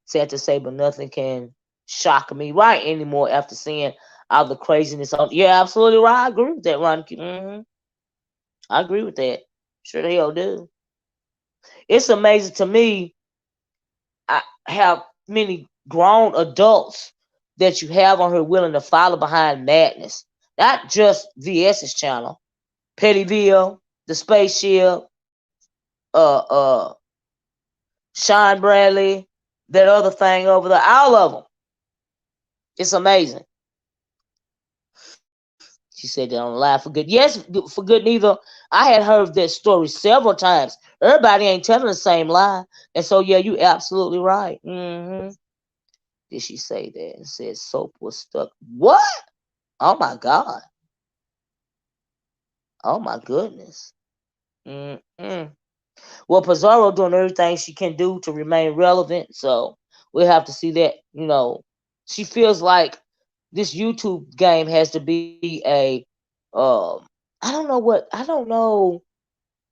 Sad to say, but nothing can shock me right anymore after seeing all the craziness on. Yeah, absolutely right. I agree with that, Ron. I agree with that. Sure the hell do. It's amazing to me how many grown adults that you have on here willing to follow behind madness. Not just VS's channel. Pettyville, the spaceship, uh Sean Bradley, that other thing over there, all of them. It's amazing. She said that on the live for good. Yes, for good neither. I had heard that story several times. Everybody ain't telling the same lie. And so, yeah, you absolutely right. Did she say that and said soap was stuck? What? Oh my God. Oh my goodness. Mm-mm. Well, Pizarro doing everything she can do to remain relevant. So we'll have to see that. She feels like this YouTube game has to be a I don't know I don't know,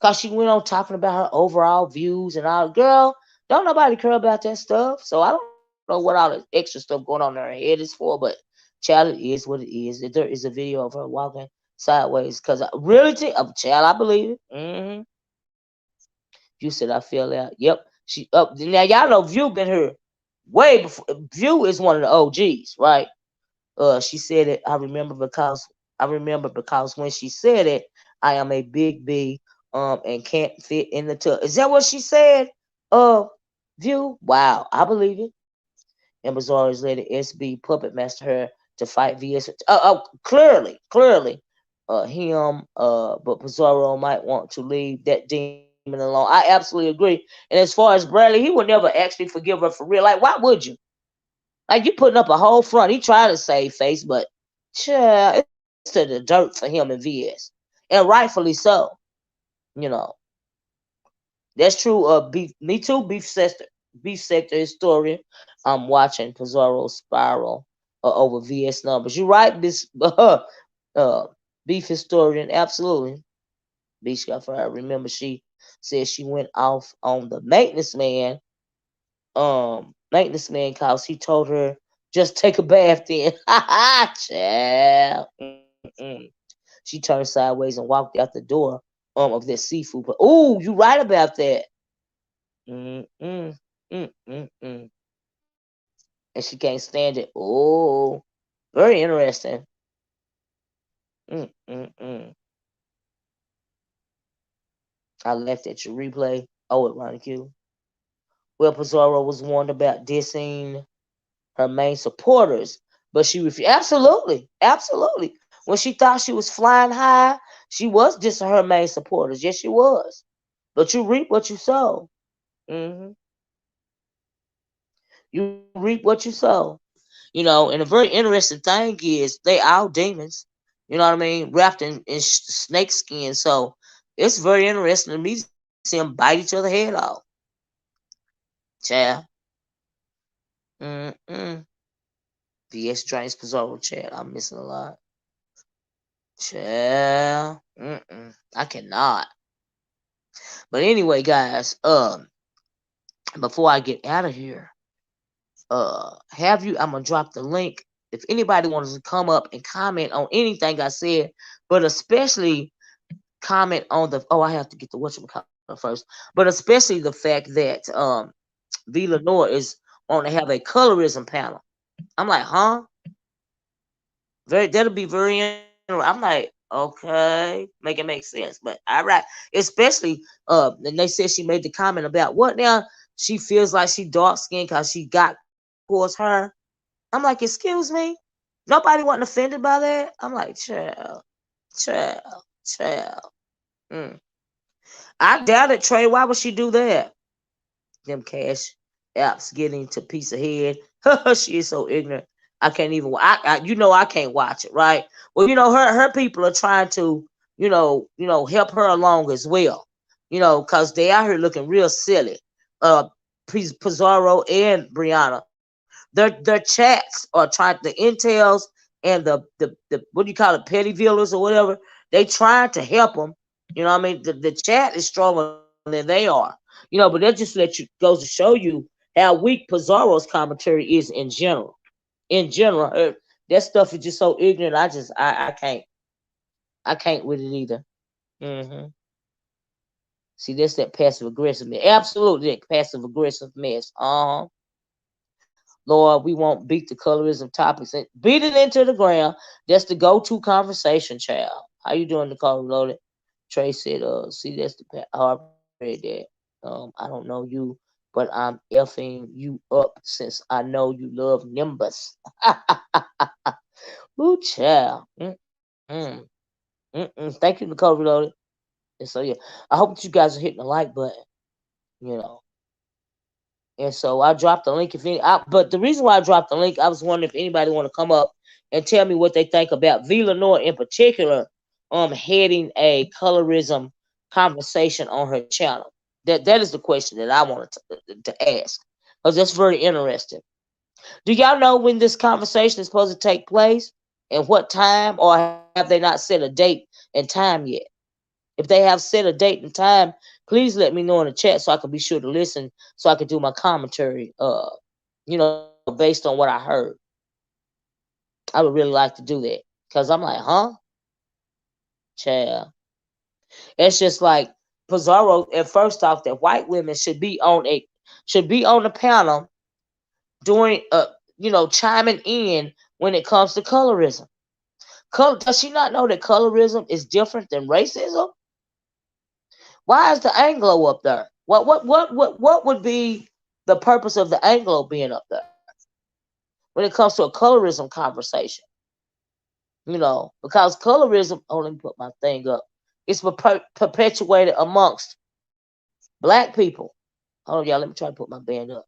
cause she went on talking about her overall views and all. Girl, don't nobody care about that stuff. So I don't know what all the extra stuff going on in her head is for, but child, it is what it is. If there is a video of her walking sideways, cause I really think, child, I believe it. You said I fell out. Yep. She up now. Y'all know View been here way before. View is one of the OGs, right? She said it. I remember because when she said it, I am a big B, and can't fit in the tub. Is that what she said? Uh, View. Wow, I believe it. And Bazaar's lady SB puppet master her to fight VS. Clearly, but Pizarro might want to leave that demon alone. I absolutely agree. And as far as Bradley, he would never actually forgive her for real. Like, why would you? Like, you putting up a whole front. He tried to save face, but child, it's to the dirt for him and VS. And rightfully so. You know. That's true. Beef Me Too, beef sector historian. I'm watching Pizarro spiral over VS numbers. You're right, this beef historian, absolutely. Beach got fired. Remember, she said she went off on the maintenance man, cause he told her just take a bath then. Child. She turned sideways and walked out the door of that seafood. But oh, you right about that. Mm mm mm mm mm. And she can't stand it. Oh, very interesting. Mm. I left at your replay. Oh, it Ronnie Q. Well, Pizarro was warned about dissing her main supporters, but she refused. Absolutely. When she thought she was flying high, she was dissing her main supporters. Yes, she was. But you reap what you sow. hmm You reap what you sow. And a very interesting thing is they all demons. You know what I mean? Wrapped in snake skin. So it's very interesting to me to see them bite each other head off. Child. Mm-mm. VS Drains Pizarro chat. I'm missing a lot. Child. I cannot. But anyway, guys, before I get out of here, have you? I'm gonna drop the link. If anybody wants to come up and comment on anything I said, but especially comment on the I have to get the whatchamacallit first, but especially the fact that V Lenore is want to have a colorism panel. I'm like, huh? That'll be very interesting. I'm like, okay, make it make sense. But all right, especially and they said she made the comment about what now? She feels like she dark skinned because she got towards her. I'm like, excuse me, nobody wasn't offended by that. I'm like, child, child, child. Mm. I doubt it, Trey. Why would she do that? Them cash apps getting to piece of head. She is so ignorant. I can't even. I can't watch it, right? Well, her people are trying to, help her along as well. Cause they out here looking real silly. Uh, Pizarro and Brianna, their chats are trying the intels and the what do you call it, petty villains or whatever. They trying to help them. You know what I mean? The chat is stronger than they are. But that just goes to show you how weak Pizarro's commentary is in general. In general, that stuff is just so ignorant. I can't with it either. hmm See, that's that passive aggressive mess. Absolutely, that passive aggressive mess. Lord, we won't beat the colorism topics and beat it into the ground. That's the go-to conversation, child. How you doing, Nicole Loaded? Trey said, see, that's the I read that. I don't know you, but I'm effing you up since I know you love Nimbus. Ooh, child. Mm-mm. Mm-mm. Thank you, Nicole Reloaded. And so, yeah, I hope that you guys are hitting the like button, you know. And so I dropped the link. But the reason why I dropped the link, I was wondering if anybody want to come up and tell me what they think about V Lenore in particular, heading a colorism conversation on her channel. That is the question that I wanted to ask, because that's very interesting. Do y'all know when this conversation is supposed to take place and what time, or have they not set a date and time yet? If they have set a date and time, please let me know in the chat so I can be sure to listen, so I can do my commentary. Based on what I heard, I would really like to do that because I'm like, huh, child. It's just like Pizarro at first thought that white women should be on the panel doing chiming in when it comes to colorism. Does she not know that colorism is different than racism? Why is the Anglo up there? What would be the purpose of the Anglo being up there when it comes to a colorism conversation? Because colorism. Oh, let me put my thing up. It's perpetuated amongst black people. Hold on, y'all. Let me try to put my band up.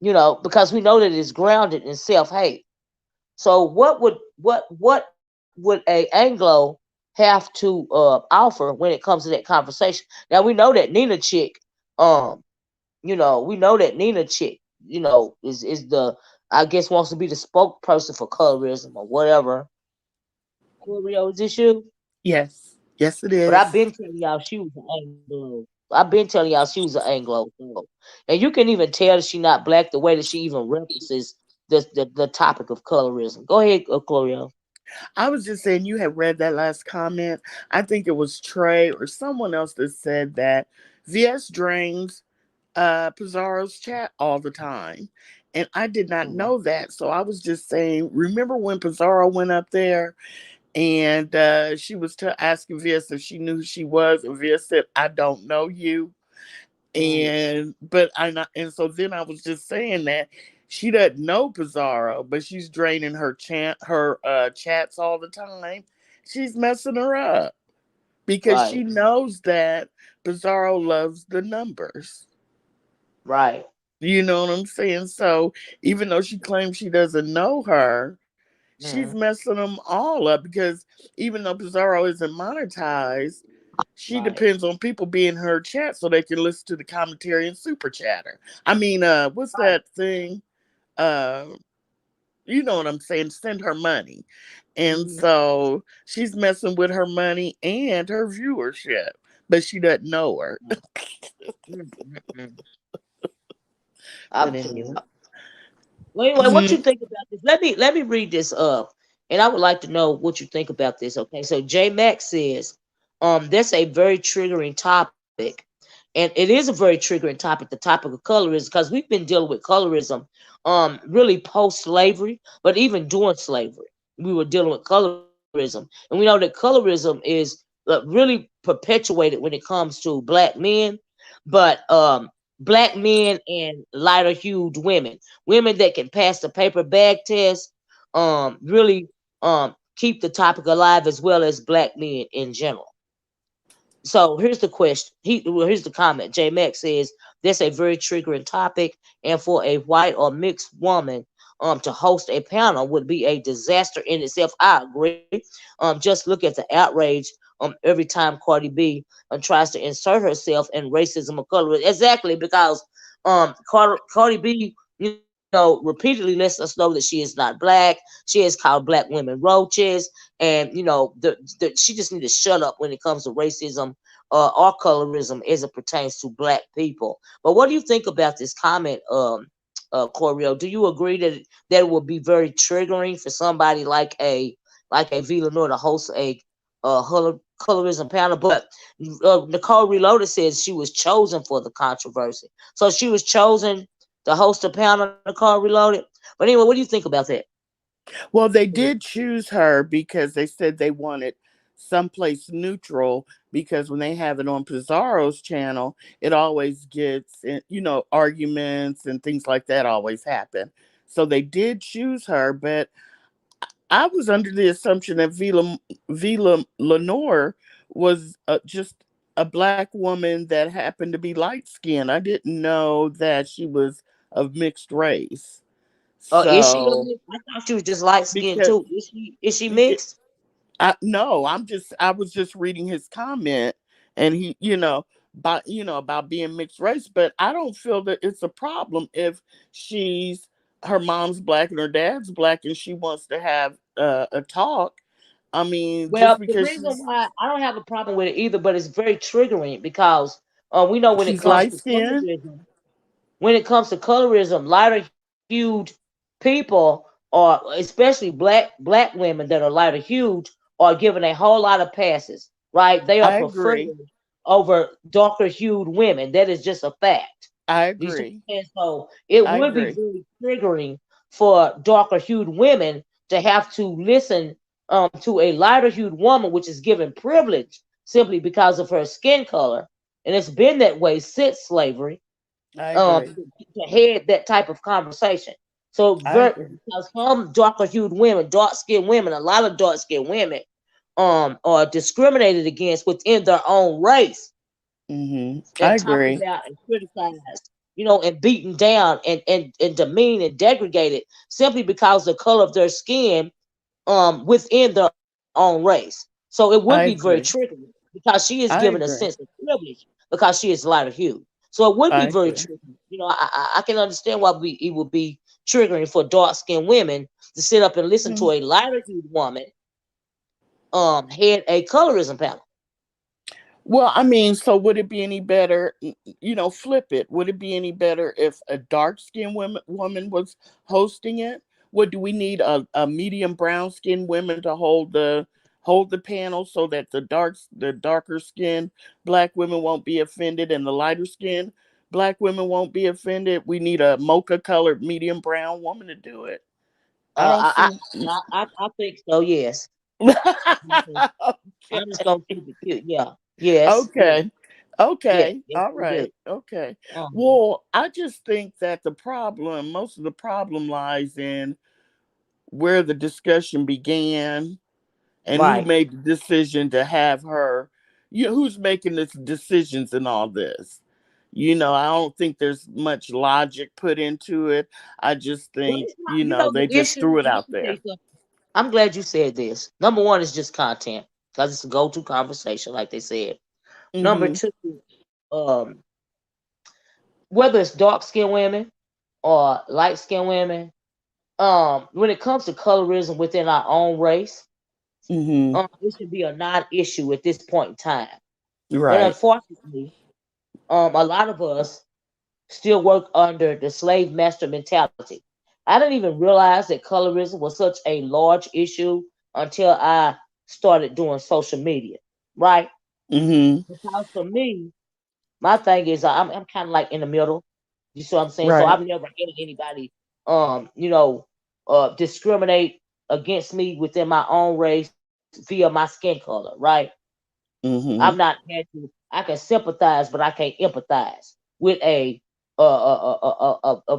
Because we know that it's grounded in self hate. So what would a Anglo have to offer when it comes to that conversation? Now we know that Nina Chick, we know that Nina Chick, is the, I guess, wants to be the spokesperson for colorism or whatever. Corio, is this you?
Yes. Yes, it
But I've
is.
been telling y'all she was an Anglo. I've been telling y'all she was an Anglo. And you can even tell that she not black the way that she even references the topic of colorism. Go ahead, Corio.
I was just saying, you had read that last comment. I think it was Trey or someone else that said that VS drains Pizarro's chat all the time. And I did not
Mhm.
know that. So I was just saying, remember when Pizarro went up there and she was asking Viz if she knew who she was, and Viz said, "I don't know you."
Mm,
And so then I was just saying that she doesn't know Pizarro, but she's draining her chats all the time. She's messing her up because
right,
she knows that Pizarro loves the numbers.
right.
You know what I'm saying? So even though she claims she doesn't know her, she's
Mm,
messing them all up because even though Pizarro isn't monetized, she
right,
depends on people being in her chat so they can listen to the commentary and super chatter. I mean, what's
right.
that thing? Uh, you know what I'm saying? Send her money. And
Mm-hmm.
so she's messing with her money and her viewership, but she doesn't know her.
Mm-hmm.
But
I'm telling
anyway.
you. Well, anyway, what you
Mhm.
think about this? Let me read this up, and I would like to know what you think about this. Okay, so J Max says, that's a very triggering topic, and it is a very triggering topic. The topic of colorism, because we've been dealing with colorism, really post slavery, but even during slavery, we were dealing with colorism, and we know that colorism is really perpetuated when it comes to black men, but black men and lighter hued women, women that can pass the paper bag test, really keep the topic alive, as well as black men in general. So here's the question. Here's the comment. J Max says that's a very triggering topic, and for a white or mixed woman to host a panel would be a disaster in itself. I agree. Just look at the outrage every time Cardi B tries to insert herself in racism or colorism. Exactly, because Cardi B, repeatedly lets us know that she is not black. She has called black women roaches, and she just need to shut up when it comes to racism or colorism as it pertains to black people. But what do you think about this comment, Corio? Do you agree that it would be very triggering for somebody like a Villanor to host a colorism panel? But Nicole Reloaded says she was chosen for the controversy, so she was chosen to host a panel. Nicole Reloaded. But anyway, what do you think about that?
Well, they did choose her because they said they wanted someplace neutral because when they have it on Pizarro's channel, it always gets, arguments and things like that always happen. So they did choose her, but I was under the assumption that Vila Lenore was just a black woman that happened to be light skinned. I didn't know that she was of mixed race.
Is she a
So
mix? I thought she was just light skinned
because
too. Is she mixed?
no, I was just reading his comment, and he, about being mixed race, but I don't feel that it's a problem if she's her mom's black and her dad's black and she wants to have a talk. I mean, just
Well, the
because
reason why I don't have a problem with it either, but it's very triggering because we know when it
she's
comes
light
to
skinned.
lighter hued people, or especially black women that are lighter hued, are given a whole lot of passes, right? They are
I
preferred
agree.
over darker hued women. That is just a fact.
I
You see
agree.
what I'm saying? So it
I
would be
agree.
very triggering for darker hued women to have to listen to a lighter hued woman, which is given privilege simply because of her skin color. And it's been that way since slavery,
I agree.
to head that type of conversation. So
I agree.
because some darker hued women, dark skinned women, a lot of dark skinned women are discriminated against within their own race,
I
and talked
agree.
about and criticized, and beaten down and demeaned and degraded simply because of the color of their skin within their own race. So it would be very
I agree.
triggering because she is given a
I
sense of
agree.
privilege because she is lighter hued. So it would be
I
very
agree.
triggering. I can understand why it would be triggering for dark skinned women to sit up and listen to a lighter hued woman head a colorism panel.
Well, I mean, so would it be any better? Flip it. Would it be any better if a dark skinned woman was hosting it? Would do we need a medium brown skinned woman to hold the panel so that the darker skinned black women won't be offended and the lighter skinned black women won't be offended? We need a mocha colored medium brown woman to do it. I don't
I,
see.
I think so. Yes. Mhm.
Okay.
I'm just gonna keep it cute. Yeah. Yes. Yes.
Okay.
Yes.
Okay.
Yes.
All
We do.
right. Okay.
Um,
Well, I just think that most of the problem lies in where the discussion began and who
right.
made the decision to have her. Who's making the decisions in all this? I don't think there's much logic put into it. I just
Well,
think,
it's not. The
they just
issue.
threw it
And let
out
me tell you
there.
something. I'm glad you said this. Number one is just content because it's a go-to conversation, like they said. Number
Mm-hmm.
two, um, whether it's dark-skinned women or light-skinned women, when it comes to colorism within our own race,
Mm-hmm.
it should be a non-issue at this point in time. And
Right.
unfortunately, a lot of us. still work under the slave master mentality. I didn't even realize that colorism was such a large issue until I started doing social media, right?
Mhm.
Because for me, my thing is I'm kind of like in the middle. You see what I'm saying? So
Right.
I've never had anybody, discriminate against me within my own race via my skin color, right? I've not
Mhm.
had to. I can sympathize, but I can't empathize with a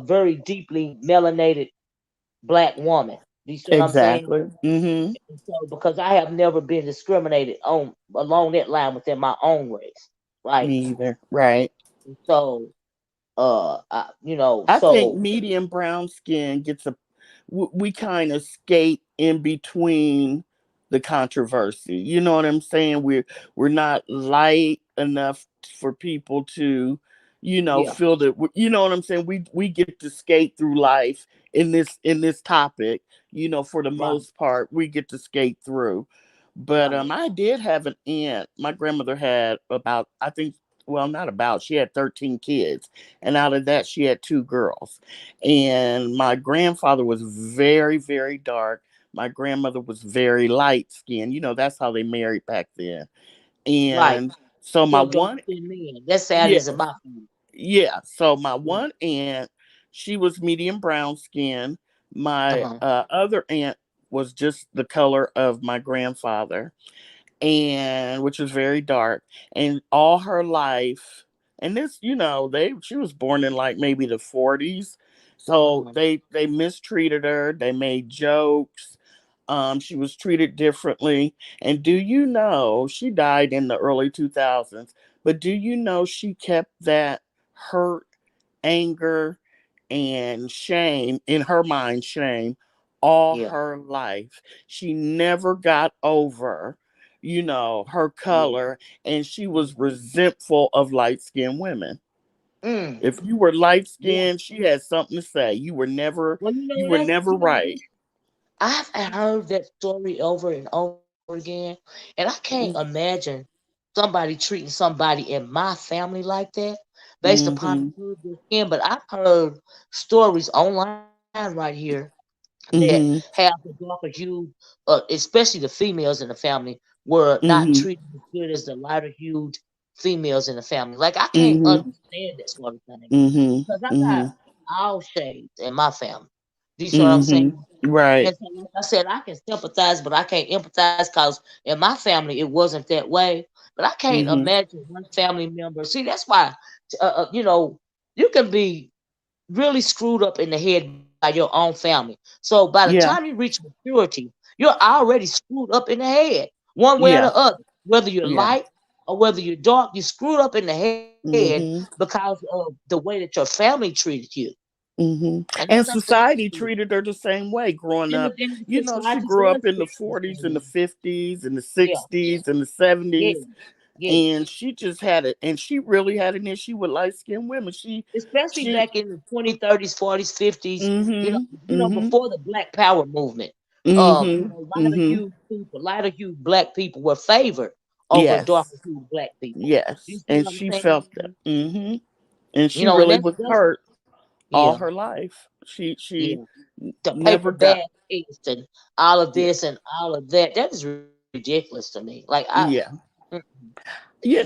very deeply melanated black woman. Do you see what I'm saying?
Exactly. Mhm.
And so because I have never been discriminated on along that line within my own race, right?
Me either. Right.
And so
I think
so
medium brown skin gets a we kind of skate in between the controversy. You know what I'm saying? We're not light enough for people to,
yeah,
feel that. You know what I'm saying? We get to skate through life in this topic. For the
right,
most part, we get to skate through. But
right,
I did have an aunt. My grandmother had about, I think, well, not about. She had 13 kids, and out of that, she had two girls. And my grandfather was very, very dark. My grandmother was very light skinned. That's how they married back then.
right.
And so my
Still dark
one,
skinned men. That's
yeah,
sadness in my family.
yeah. So my
Yeah.
one aunt, she was medium brown skin. My
Uh-huh.
other aunt was just the color of my grandfather, and which was very dark. And all her life, and this, she was born in like maybe the 40s, so
Uh-huh.
they mistreated her. They made jokes. She was treated differently. And do you know she died in the early 2000s? But do you know she kept that hurt, anger, and shame in her mind, shame, all
Yeah.
her life? She never got over, her
Yeah.
color, and she was
Mhm.
resentful of light skinned women.
Mm.
If you were light
Yeah.
skinned, she had something to say.
Well,
You were
that's
never right.
I've heard that story over and over again, and I can't imagine somebody treating somebody in my family like that based upon the
Mm-hmm.
color of their skin. But I've heard stories online right here that
Mm-hmm.
have the darker hue, especially the females in the family, were not
Mm-hmm.
treated as good as the lighter hued females in the family. Like I can't
Mm-hmm.
understand that sort of thing
Mm-hmm.
because I got
Mm-hmm.
all shades in my family. Do you see what I'm saying?
Mm-hmm. Right.
And so, like I said, I can sympathize, but I can't empathize because in my family it wasn't that way. But I can't
Mm-hmm.
imagine one family member. See, that's why, you can be really screwed up in the head by your own family. So by the time you
Yeah.
reach maturity, you're already screwed up in the head, one way or
Yeah.
the other. Whether you're
Yeah.
light or whether you're dark, you're screwed up in the head
Mm-hmm.
because of the way that your family treated you.
Mm-hmm.
And that's
And society
unfortunate.
treated her the same way growing
And the,
up.
and the
She
society
grew
does
up in the
treat you the
40s
same
and the
way.
50s and the
Yeah,
60s and the
yeah,
70s.
yeah.
And she just had it. And she really had an issue with light skinned women.
Especially
She,
back in the 20s, 30s, 40s, 50s,
mm-hmm, mm-hmm,
before the Black Power movement.
mm-hmm, mm-hmm.
Lighter hued black people were favored over
Yes,
darker hued black people. You
yes.
see
And
what I'm
she
saying?
felt that. Mm-hmm. And she
And
really was hurt all
yeah,
her life. She
yeah. The paper
never got,
bag case and all of
yeah,
this and all of that. That is ridiculous to me. Like
yeah.
mm, mm-mm.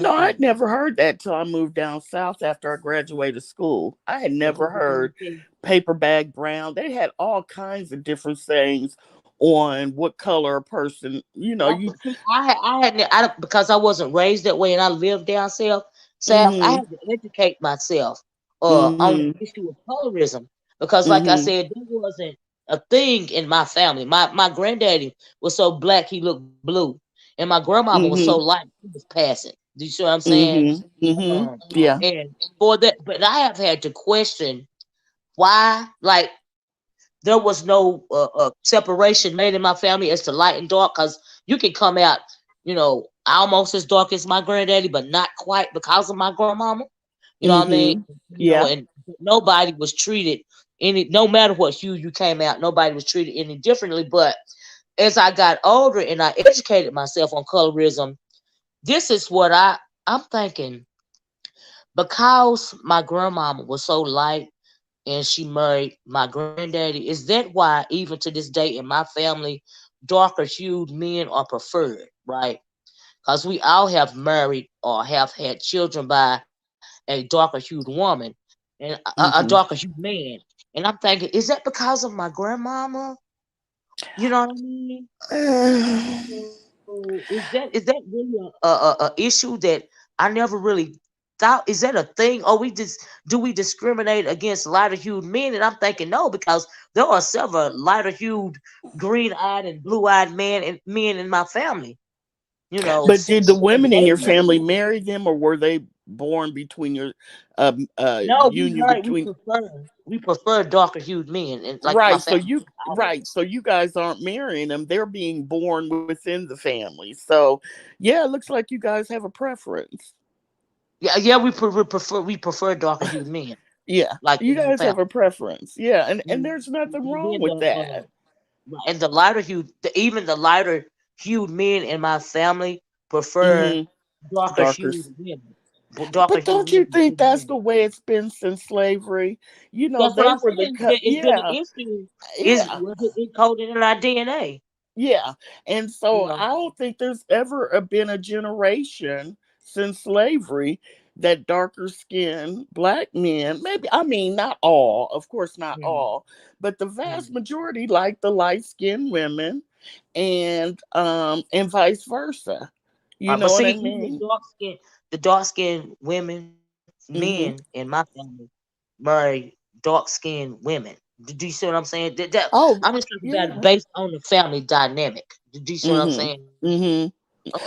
I'd never heard that till I moved down south after I graduated school. I had
The
never
paper
heard
bag
paper bag brown. They had all kinds of different sayings on what color a person, you.
See, I don't, because I wasn't raised that way and I lived down south. South, I
Mhm.
had to educate myself on the
Mhm.
issue of colorism because, like I
Mhm.
said, there wasn't a thing in my family. My granddaddy was so black he looked blue, and my grandmama was so
Mhm.
light he was passing. Do you see what I'm saying?
Mhm. Mhm.
Um,
Yeah.
and for that, but I have had to question why, like there was no separation made in my family as to light and dark because you can come out, almost as dark as my granddaddy, but not quite because of my grandmama. You know what I mean?
Mhm. Yeah.
And nobody was treated no matter what hue you came out, nobody was treated any differently. But as I got older and I educated myself on colorism, this is what I'm thinking because my grandmama was so light and she married my granddaddy, is that why even to this day in my family, darker hued men are preferred, right? Because we all have married or have had children by a darker hued woman and a darker
Hmm.
hued man. And I'm thinking, is that because of my grandmama? You know what I mean? So is that really a issue that I never really thought? Is that a thing? Or we just do we discriminate against lighter hued men? And I'm thinking no, because there are several lighter hued, green eyed and blue eyed men in my family.
But did the
Since
women in your
babies.
family marry them, or were they born between your
No,
union between?
we prefer darker hued men, and like my
Right. So
family.
you right. So you guys aren't marrying them; they're being born within the family. So yeah, it looks like you guys have a preference.
Yeah, yeah, we prefer darker hued men,
Yeah,
like
you
in my
guys have
family.
a preference. Yeah, and
Mhm.
there's nothing
And
wrong
then
with that.
and the lighter hued, even the lighter hued men in my family prefer
Hmm.
darker
Darker.
hued women. Darker
But
hued
don't you
women
think
than
that's
men.
the way it's been since slavery? You know,
That's what
they
I'm
were the
saying.
cut.
It's been an
Yeah,
issue. Is
yeah,
was it encoded in our DNA?
yeah. And
You
so
know.
I don't think there's ever been a generation since slavery that darker skinned black men, maybe, I mean, not all, of course, not
Mm,
all, but the vast
mm.
majority like the light skinned women and vice versa. You
But
know what
see,
I
even
mean?
the dark skinned women, men
Hmm.
in my family marry dark skinned women. Do you see what I'm saying?
Oh,
I'm just talking about it
yeah.
based on the family dynamic. Do you see what I'm
Hmm.
saying?
Hmm.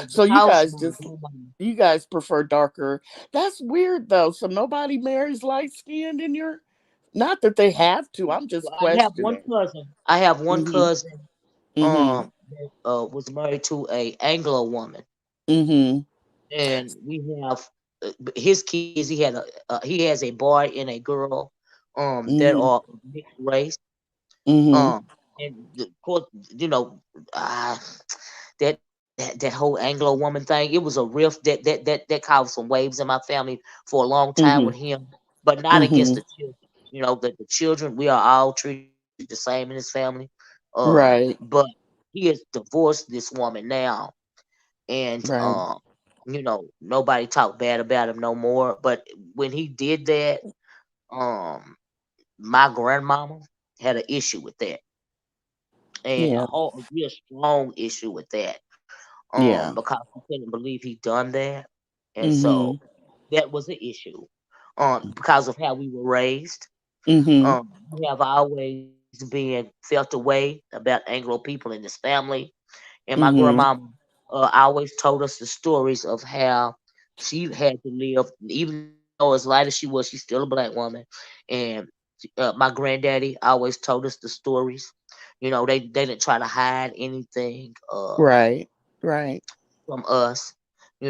So
Because my grandmama,
you guys prefer darker. That's weird though. So nobody marries light skinned in your, not that they have to. I'm just
well, I have one
questioning.
cousin. I have one
Mhm.
cousin
Mhm.
that was married to a Anglo woman,
Mhm.
and we have his kids. He has a boy and a girl that
Mhm.
are mixed race.
Mhm.
Um, and of course, you know, uh, that whole Anglo woman thing. It was a rift that caused some waves in my family for a long time with
Mhm.
him, but not against the
Mhm.
children. The children, we are all treated the same in his family.
Right.
But he has divorced this woman now, and
Right.
nobody talked bad about him no more. But when he did that, um, my grandmama had an issue with that, and
Yeah.
a real strong issue with that,
Yeah.
because he couldn't believe he done that, and so
Mhm.
that was an issue, because of how we were raised.
Mhm.
We have always been felt away about Anglo people in this family, and my
Mhm.
grandma always told us the stories of how she had to live, even though as light as she was, she's still a black woman, and my granddaddy always told us the stories. They didn't try to hide anything
Right. Right.
from us,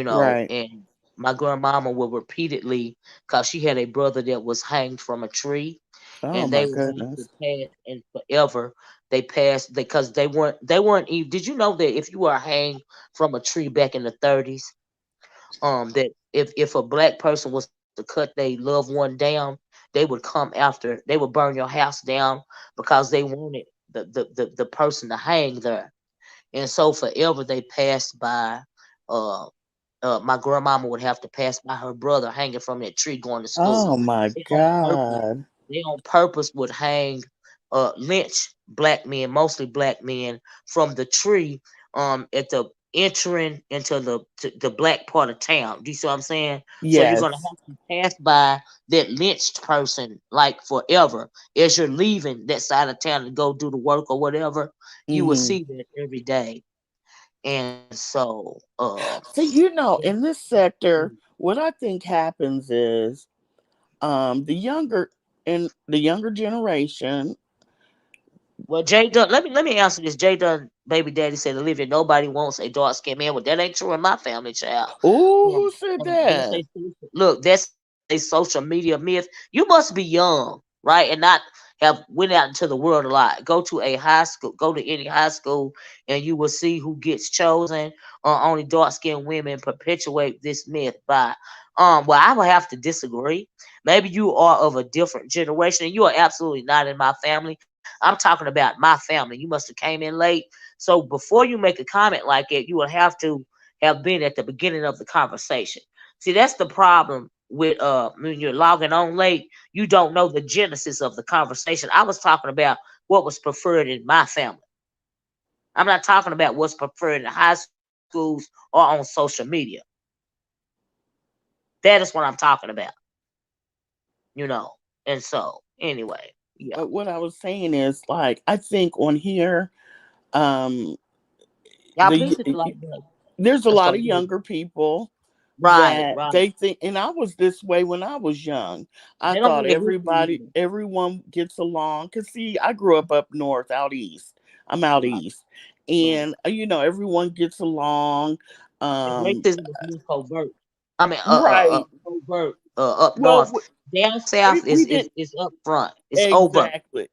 Right.
and my grandmama would repeatedly, because she had a brother that was hanged from a tree,
Oh
and
my
they would have to
goodness.
pass, and forever they passed because they weren't even. Did you know that if you were hanged from a tree back in the 30s, that if a black person was to cut their loved one down, they would come after, they would burn your house down because they wanted the person to hang there, and so forever they passed by. uh my grandmama would have to pass by her brother hanging from that tree going to school.
Oh my
They on purpose,
God.
they on purpose would hang, lynch black men, mostly black men, from the tree, at the entering into the black part of town. Do you see what I'm saying? So you're gonna
Yes.
have to pass by that lynched person like forever as you're leaving that side of town to go do the work or whatever. You will
Mhm.
see that every day, and so
See, in this sector, what I think happens is the younger generation.
well, Jay Dunn, let me answer this. Jay Dunn, baby daddy said, Olivia, nobody wants a dark skinned man. Well, that ain't true in my family, child.
Ooh, who
Um,
said that?
look, that's a social media myth. You must be young, right, and not have went out into the world a lot. Go to a high school, go to any high school, and you will see who gets chosen. Only dark skinned women perpetuate this myth by. Well, I would have to disagree. Maybe you are of a different generation, and you are absolutely not in my family. I'm talking about my family. You must have came in late. So before you make a comment like that, you will have to have been at the beginning of the conversation. See, that's the problem with when you're logging on late, you don't know the genesis of the conversation. I was talking about what was preferred in my family. I'm not talking about what's preferred in high schools or on social media. That is what I'm talking about, you know. And so, anyway, yeah.
But what I was saying is, like, I think on here, um,
Y'all, please hit the like button
there's a
and
lot
start
of
moving.
younger people
Right,
that
right.
they think, and I was this way when I was young. I
They don't
thought
want their history either.
everyone gets along. Cause see, I grew up north, out east. I'm out
Right,
east,
right.
and everyone gets along.
And
Um,
racism is more covert. I mean,
right.
covert up
Well,
north. Down
we
south
we didn't
is up front. It's overt.
exactly,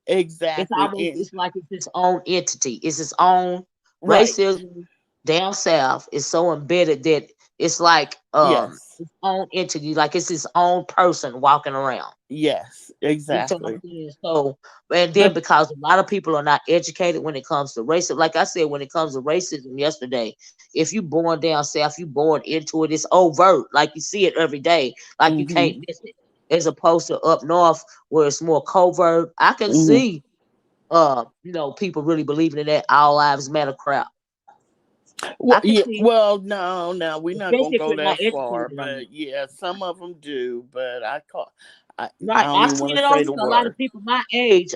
It's
exactly,
almost
and
it's like it's its own entity. It's its own
right.
racism. Down south is so embedded that it's like
Yes,
its own entity, like it's its own person walking around.
yes,
You see what I'm
exactly.
saying? So, and then
But
because a lot of people are not educated when it comes to racism, like I said, when it comes to racism yesterday, if you born down south, you born into it. It's overt, like you see it every day, like you
hmm
can't miss it. As opposed to up north, where it's more covert. I can
hmm
see, people really believing in that all lives matter crap.
Well,
I can
yeah,
see,
well, no, no, we're not gonna
especially if
go
you're not
that far.
educated on it.
But yeah, some of them do. But I
Right.
don't
I've
even want
seen
to
it on
say
here.
the
A lot of
word.
people my age,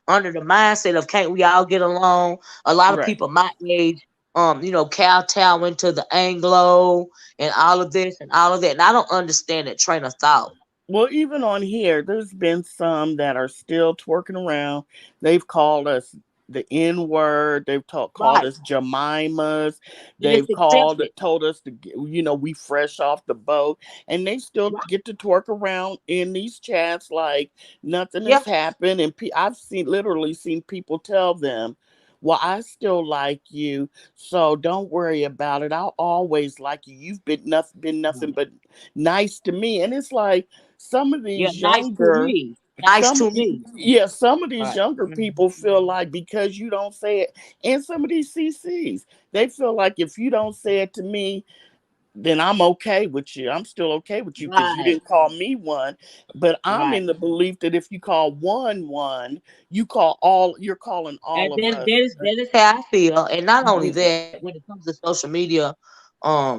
under the mindset of can't we all get along? A lot of
Right.
people my age, kowtow into the Anglo and all of this and all of that. And I don't understand that train of thought.
Well, even on here, there's been some that are still twerking around. They've called us the N word. Called
Right.
us Jemimas.
And it's
They've
accepted.
told us to, we fresh off the boat, and they still
Right.
get to twerk around in these chats like nothing has
Yeah.
happened. And I've literally seen people tell them, "Well, I still like you, so don't worry about it. I'll always like you. You've been nothing
Right.
but nice to me." And it's like some of
Yeah.
these
Nice to
younger
me. Nice to me.
some of these
Right.
younger people feel like because you don't say it, and some of these CCs, they feel like if you don't say it to me, then I'm okay with you. I'm still okay with you because you
Right.
didn't call me one. But I'm
Right.
in the belief that if you call one, you're calling
And
all of
then
us.
that is how I feel. And not only
Mhm.
that, when it comes to social media, um,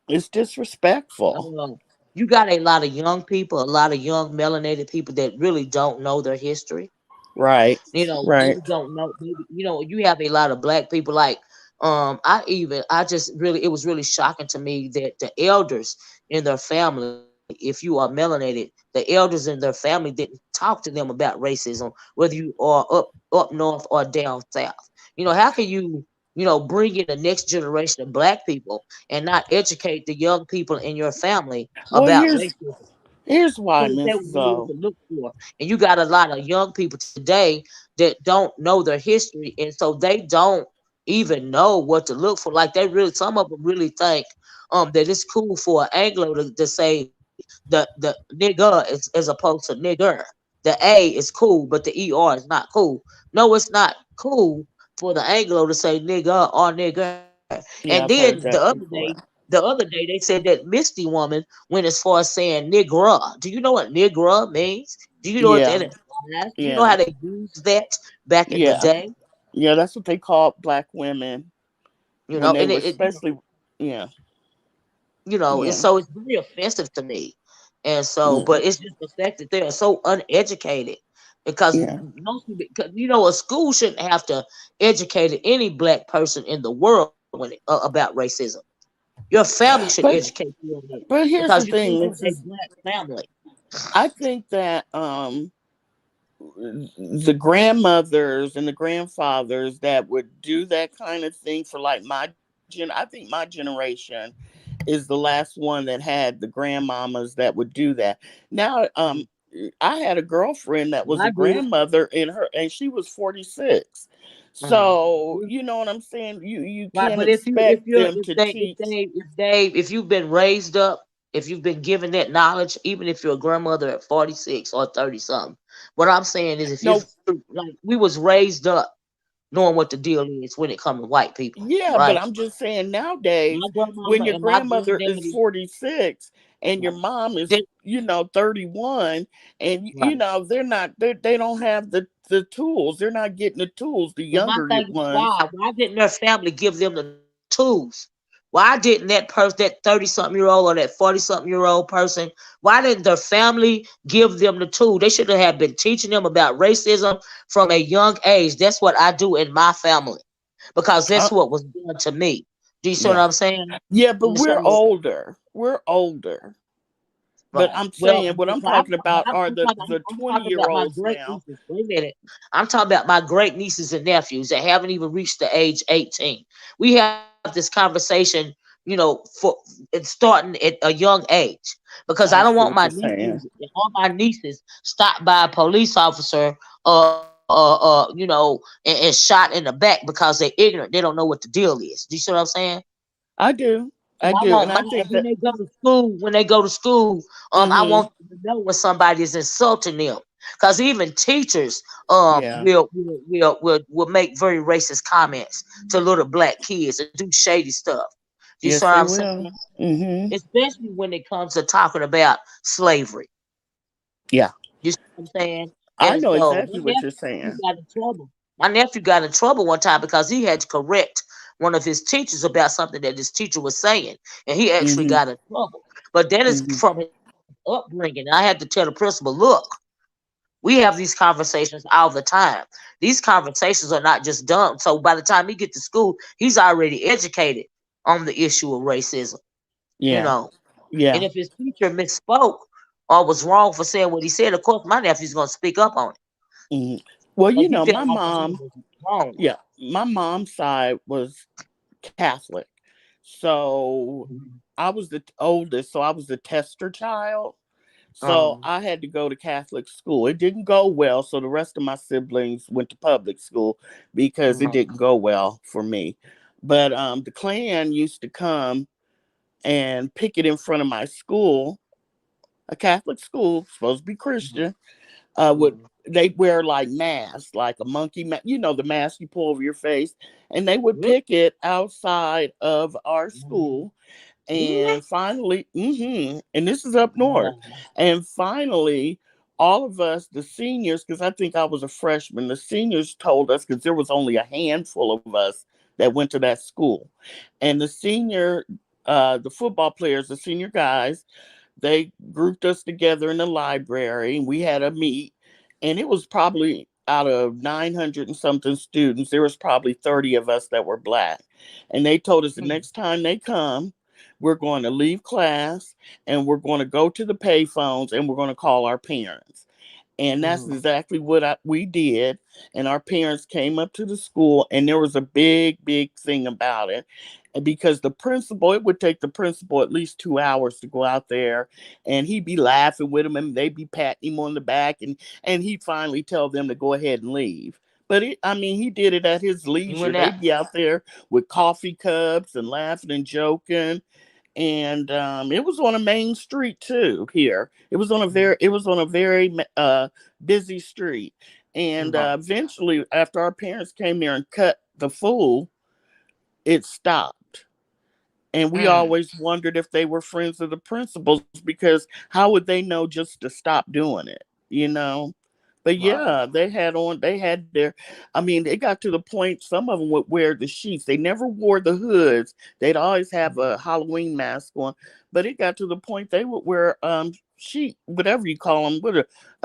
It's disrespectful.
uh, you got a lot of young people, a lot of young melanated people that really don't know their history.
Right.
They
Right.
don't know. Maybe you have a lot of black people. Like, I just really, it was really shocking to me that the elders in their family, if you are melanated, the elders in their family didn't talk to them about racism, whether you are up north or down south. How can you bring in the next generation of black people and not educate the young people in your family
Well,
about racism?
here's why,
So that they
Miss
would know what
Zoe.
to look for. And you got a lot of young people today that don't know their history, and so they don't even know what to look for. Like they really, some of them really think that it's cool for an Anglo to say the nigger as opposed to nigger. The A is cool, but the ER is not cool. No, it's not cool for the Anglo to say nigger or nigger. And
Yeah,
then
I've heard that before.
the other day they said that Misty woman went as far as saying nigger. Do you know what nigger means? Do you know what that
Yeah,
implies? Do you know
yeah,
how they used that back in the
yeah,
day?
yeah. That's what they call black women when they
And
were, especially. Yeah,
and
yeah,
so it's very offensive to me. And so,
yeah,
but it's just the fact that they are so uneducated because
yeah.
most people, because, a school shouldn't have to educate any black person in the world about racism. Your family should
But
educate you on it
here's
because
the
you're
thing.
dealing with
This
a
is
black family.
I think that the grandmothers and the grandfathers that would do that kind of thing for like I think my generation is the last one that had the grandmamas that would do that. Now,
Mhm.
I had a girlfriend that was
I
a
did.
grandmother in her, and she was 46.
Mm.
So you know what I'm saying. You
Right,
can't
but if
expect
you're
them to teach.
if you've been raised up, if you've been given that knowledge, even if you're a grandmother at 46 or 30 something, what I'm saying is if
No,
you're like we was raised up knowing what the deal is when it comes to white people,
yeah,
right?
but I'm just saying nowadays,
My
when
grandmama
your
and my
grandmother is
granddaddy,
46 and your
right?
mom is,
They,
31, and
right.
they're not, they don't have the tools. They're not getting the tools, the
But my
younger
thing is
ones.
why? Why didn't their family give them the tools? Why didn't that 30-something-year-old or that 40-something-year-old person, why didn't their family give them the tool? They should have been teaching them about racism from a young age. That's what I do in my family because
Uh,
that's what was done to me. Do you see what
yeah.
I'm saying?
Yeah, but
And
we're
so,
older. We're older. But
right.
I'm
Well,
saying what I'm
but
talking about are the
I'm
20
talking
year
about my
olds
great
now.
nieces. Wait a minute. I'm talking about my great nieces and nephews that haven't even reached the age 18. We have this conversation, for it's starting at a young age because I don't
I
want
see
my
what you're
nephews
saying.
and all my nieces stopped by a police officer, and shot in the back because they're ignorant. They don't know what the deal is. Do you see what I'm saying?
I do.
And
I
I
do.
want
And
my
I
and
think that,
when they go to school, I
hmm
want them to know when somebody is insulting them. Because even teachers
yeah.
will make very racist comments to little black kids and do shady stuff. You see what
Yes,
I'm
they
saying?
will. Hmm
Especially when it comes to talking about slavery.
Yeah.
You see what I'm saying?
I
And
know
so
exactly what you're saying.
got in trouble. My nephew got in trouble one time because he had to correct one of his teachers about something that his teacher was saying, and he actually
Hmm
got in trouble. But that is
hmm
from his upbringing. I had to tell the principal, look, we have these conversations all the time. These conversations are not just dumb. So by the time he get to school, he's already educated on the issue of racism. You
Yeah.
know, and
Yeah.
if his teacher misspoke or was wrong for saying what he said, of course my nephew's gonna speak up on it
hmm Well,
because he
my
felt like the leader
mom,
was wrong.
yeah, my mom's side was Catholic. So
Mhm.
I was the oldest, so I was the tester child. So
Um,
I had to go to Catholic school. It didn't go well, so the rest of my siblings went to public school because it
mhm,
didn't go well for me. But the Klan used to come and picket in front of my school, a Catholic school, supposed to be
mhm,
Christian. Would
mhm.
they wear like masks, like a monkey mask, the mask you pull over your face, and they would
Really?
picket outside of our
Mhm.
school.
Really?
And finally, and this is up north.
Wow.
And finally, all of us, the seniors, because I think I was a freshman, the seniors told us, because there was only a handful of us that went to that school. And the football players, the senior guys, they grouped us together in the library. We had a meet, and it was probably out of 900 and something students, there was probably 30 of us that were black. And they told us the
Mm,
next time they come, we're going to leave class and we're going to go to the payphones and we're going to call our parents. And that's
mhm,
exactly what we did. And our parents came up to the school, and there was a big, big thing about it. And because it would take the principal at least 2 hours to go out there, and he'd be laughing with them, and they'd be patting him on the back, and he'd finally tell them to go ahead and leave. But he did it at his
you went
leisure.
out.
They'd be out there with coffee cups and laughing and joking, and it was on a main street too. Here,
Mhm,
it was on a very busy street, and
right.
eventually, after our parents came there and cut the fool, it stopped. And we
Mm,
always wondered if they were friends of the principals, because how would they know just to stop doing it, you know? But
right.
yeah, they had their, it got to the point some of them would wear the sheets. They never wore the hoods. They'd always have
Mhm,
a Halloween mask on. But it got to the point they would wear sheet, whatever you call them,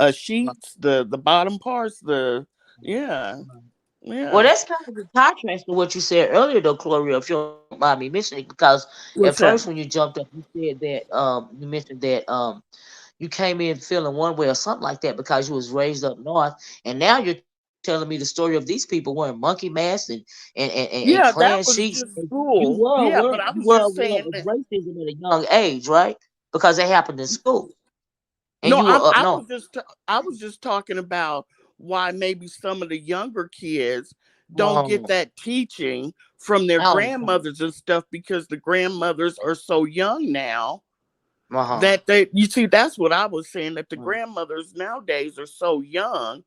right,
sheets, the bottom parts, yeah,
right. Well,
yeah.
that's kind of a contrast to what you said earlier, though, Gloria, if you don't mind me mentioning, because at
What's
first when
that?
you jumped up, you said that you mentioned that you came in feeling one way or something like that because you was raised up north, and now you're telling me the story of these people wearing monkey masks and
Yeah,
clan
that
sheets.
was just
You
school.
were
Yeah,
aware
but I
you
was
were
just
aware
saying
of
that.
racism at a young age, right? Because it happened in school. and
No,
you were up
I
north.
was I was just talking about why maybe some of the younger kids don't get
Um,
that teaching from their
I don't.
grandmothers and stuff because the grandmothers are so young now
Uh huh.
that you see, that's what I was saying, that the grandmothers nowadays are so young.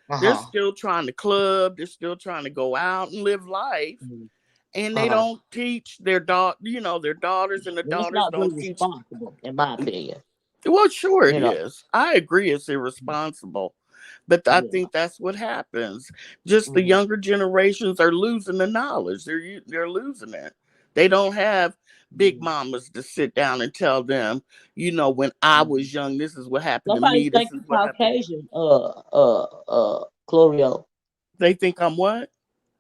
Uh
They're
huh.
still trying to club, they're still trying to go out and live life, and
Uh
they
huh.
don't teach their their daughters, and the
Well, it's
daughters
not very
don't teach.
responsible, in my opinion.
Well, sure it
You know.
is. I agree it's irresponsible. But I
Yeah.
think that's what happens. Just the
Mm-hmm.
younger generations are losing the knowledge. They're losing it. They don't have big mamas to sit down and tell them, when I
Mm-hmm.
was young, this is what happened to
Somebody
me. This
think
is
you
what happened.
Caucasian. Chlorio.
They think I'm what?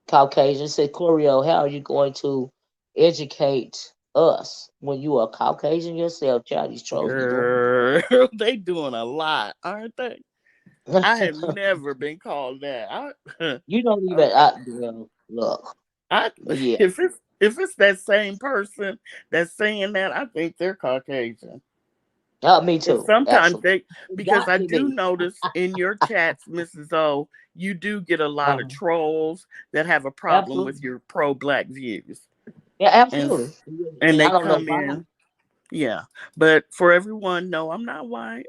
Caucasian said, Chlorio, how are you going to educate us when you are Caucasian yourself? Child, these trolls be doing
Girl, they doing a lot, aren't they?
it.
I have never been called that.
You don't even.
Okay.
Well, look.
I
Yeah.
if it's that same person that's saying that, I think they're Caucasian.
Me
But
too.
sometimes
Absolutely.
they,
It
because
got
I
to
do
be.
notice in your chats, Mrs. O, you do get a lot of
Uh-huh.
trolls that have a problem with
Absolutely.
your pro-black views,
Yeah,
and
absolutely.
and
And
they
I don't know
come
why.
in, yeah. But for everyone, no, I'm not white.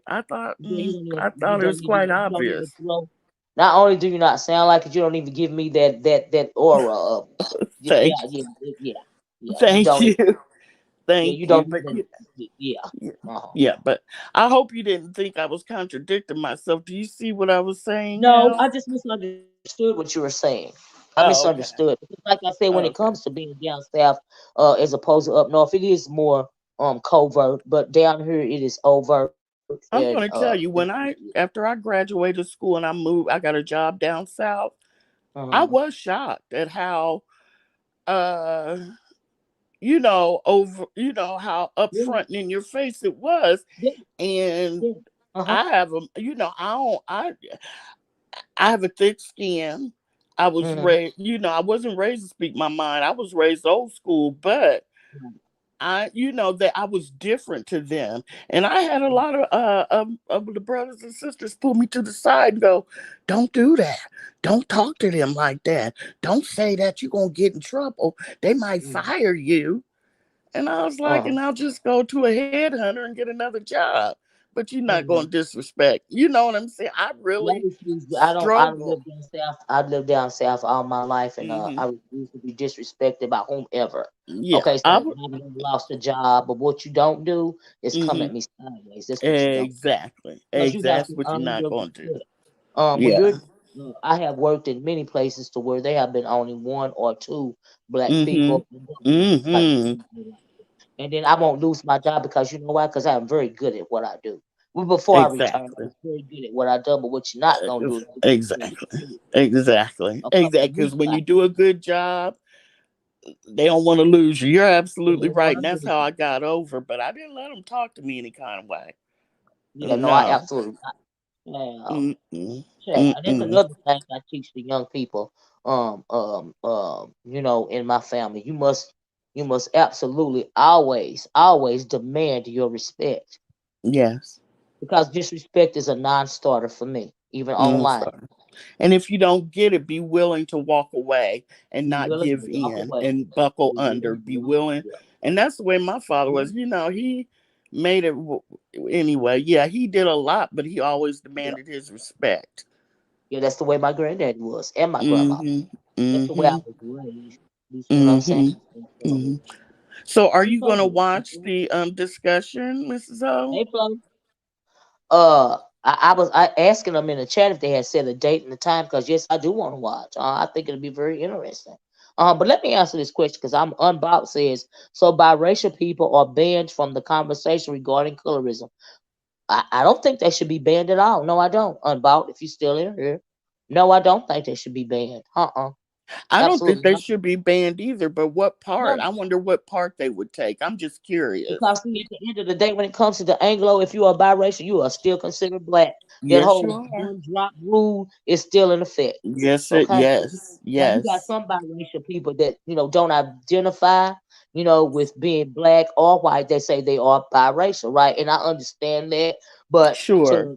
Yeah,
I
you
thought it
don't
was
even
quite
you don't even
obvious.
throw. Not only do you not sound like it, you don't even give me that aura of yeah,
Thank,
yeah, yeah, yeah, yeah. You
thank
don't.
you,
Yeah,
thank
you
you.
don't
But
even. Yeah.
yeah,
Uh-huh.
yeah, but I hope you didn't think I was contradicting myself. Do you see what I was saying
No,
now?
I just misunderstood what you were saying. I
Oh,
misunderstood.
okay,
Because like I said, when it comes
okay.
to being down south, as opposed to up north, it is more covert. But down here, it is overt. And
I'm going to tell you, after I graduated school and I got a job down south. I
uh-huh.
was shocked at how, uh, how
Yeah,
upfront and in your face it was.
yeah,
And
yeah. Uh-huh.
I have I have a thick skin. I was
Mm-hmm.
raised, I wasn't raised to speak my mind. I was raised old school, but that I was different to them, and I had a lot of the brothers and sisters pull me to the side and go, "Don't do that. Don't talk to them like that. Don't say that. You're gonna get in trouble. They might
Mm-hmm.
fire you." And I was like,
Uh-huh.
"And I'll just go to a headhunter and get another job." But you're not
Mm-hmm.
gonna disrespect. You know what I'm saying? I
Yeah, I
really
refuse. I don't
struggle.
live down south. I've lived down south all my life, and
Hmm.
I refuse to be disrespected by whomever.
Yeah,
Okay,
I
so
would.
I've never lost a job, but what you don't do is come
Hmm.
at me sideways. That's what you don't.
Exactly.
Because you got
Exactly
to
what you're
earn
not
your
going to do.
respect. When
Yeah.
you're, I have worked in many places to where they have been only one or two black
Hmm.
people, and like,
Hmm.
and then I won't lose my job because you know why? Because I'm very good at what I do. Well, before I retired, I
Exactly.
was very good at what I do. But what you're not gonna do is
Exactly.
disrespect
Exactly.
a couple
Exactly.
of
Because
weeks
when
back.
you do a good job, they don't want to lose you. You're
They
absolutely
don't
right.
want
And
to
that's
lose
how
you.
I got over. But I didn't let them talk to me any kind of way.
Yeah, no, I
No.
absolutely not. Yeah,
Mm-mm.
yeah, and that's
Mm-mm.
another thing I teach the young people. In my family, you must absolutely always demand your respect
Yes.
because disrespect is a non-starter for me, even
Mm,
online.
sorry. And if you don't get it, be willing to walk away and
Be
not
willing
give
to walk
in
away.
and buckle
Be
under.
willing to
Be
walk.
willing.
Yeah,
And that's the way my father
yeah,
was. He made it anyway. Yeah, he did a lot, but he always
yeah.
demanded his respect.
Yeah, that's the way my granddad was, and my grandma.
Mm-hmm.
That's the way I
Mm-hmm.
was raised. You see what I'm saying?
Mm-hmm.
And
Mm-hmm. So are
it's
you
so
gonna
good.
watch the discussion, Mrs. O?
Hey, Flo. I was asking them in the chat if they had set a date and a time because yes, I do want to watch. I think it'll be very interesting. But let me answer this question because I'm unbound says so biracial people are banned from the conversation regarding colorism. I don't think they should be banned at all. No, I don't. Unbound, if you're still in here. No, I don't think they should be banned.
I don't think
Absolutely
they
not.
should be banned either, but what part?
No.
I wonder what part they would take. I'm just
Because
curious.
see, at the end of the day, when it comes to the Anglo, if you are biracial, you are still considered black. That
Yes, you
whole
are.
one drop rule is still in effect.
Yes,
Okay.
yes,
Now you got
yes.
some biracial people that don't identify. with being black or white, they say they are biracial, right? And I understand that, but
Sure.
to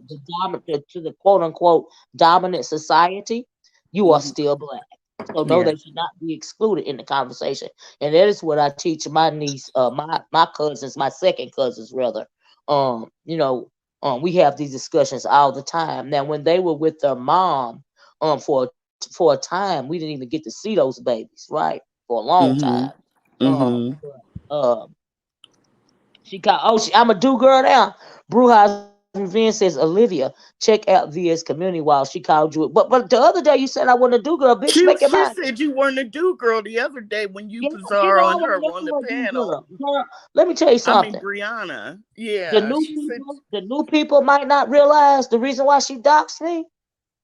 the quote unquote dominant society, you are
Hmm.
still black. So no,
Yeah.
they should not be excluded in the conversation. And that is what I teach my niece, my cousins, my second cousins rather. We have these discussions all the time. Now, when they were with their mom, for a time, we didn't even get to see those babies, right? For a long time.
Hmm. Hmm.
But she got I'm a do girl now. Brujas Revenge says Olivia, check out VS community while she called you. But the other day you said I wasn't a do girl, bitch. Make your
She
mind.
said you weren't a do girl the other day when you
Yeah, I
Pizarro and
was
her were on the
never a do
panel.
girl. Girl, let me tell you
I mean
something.
Brianna.
The
Yeah.
new
She said
people, the new people might not realize the reason why she doxed me.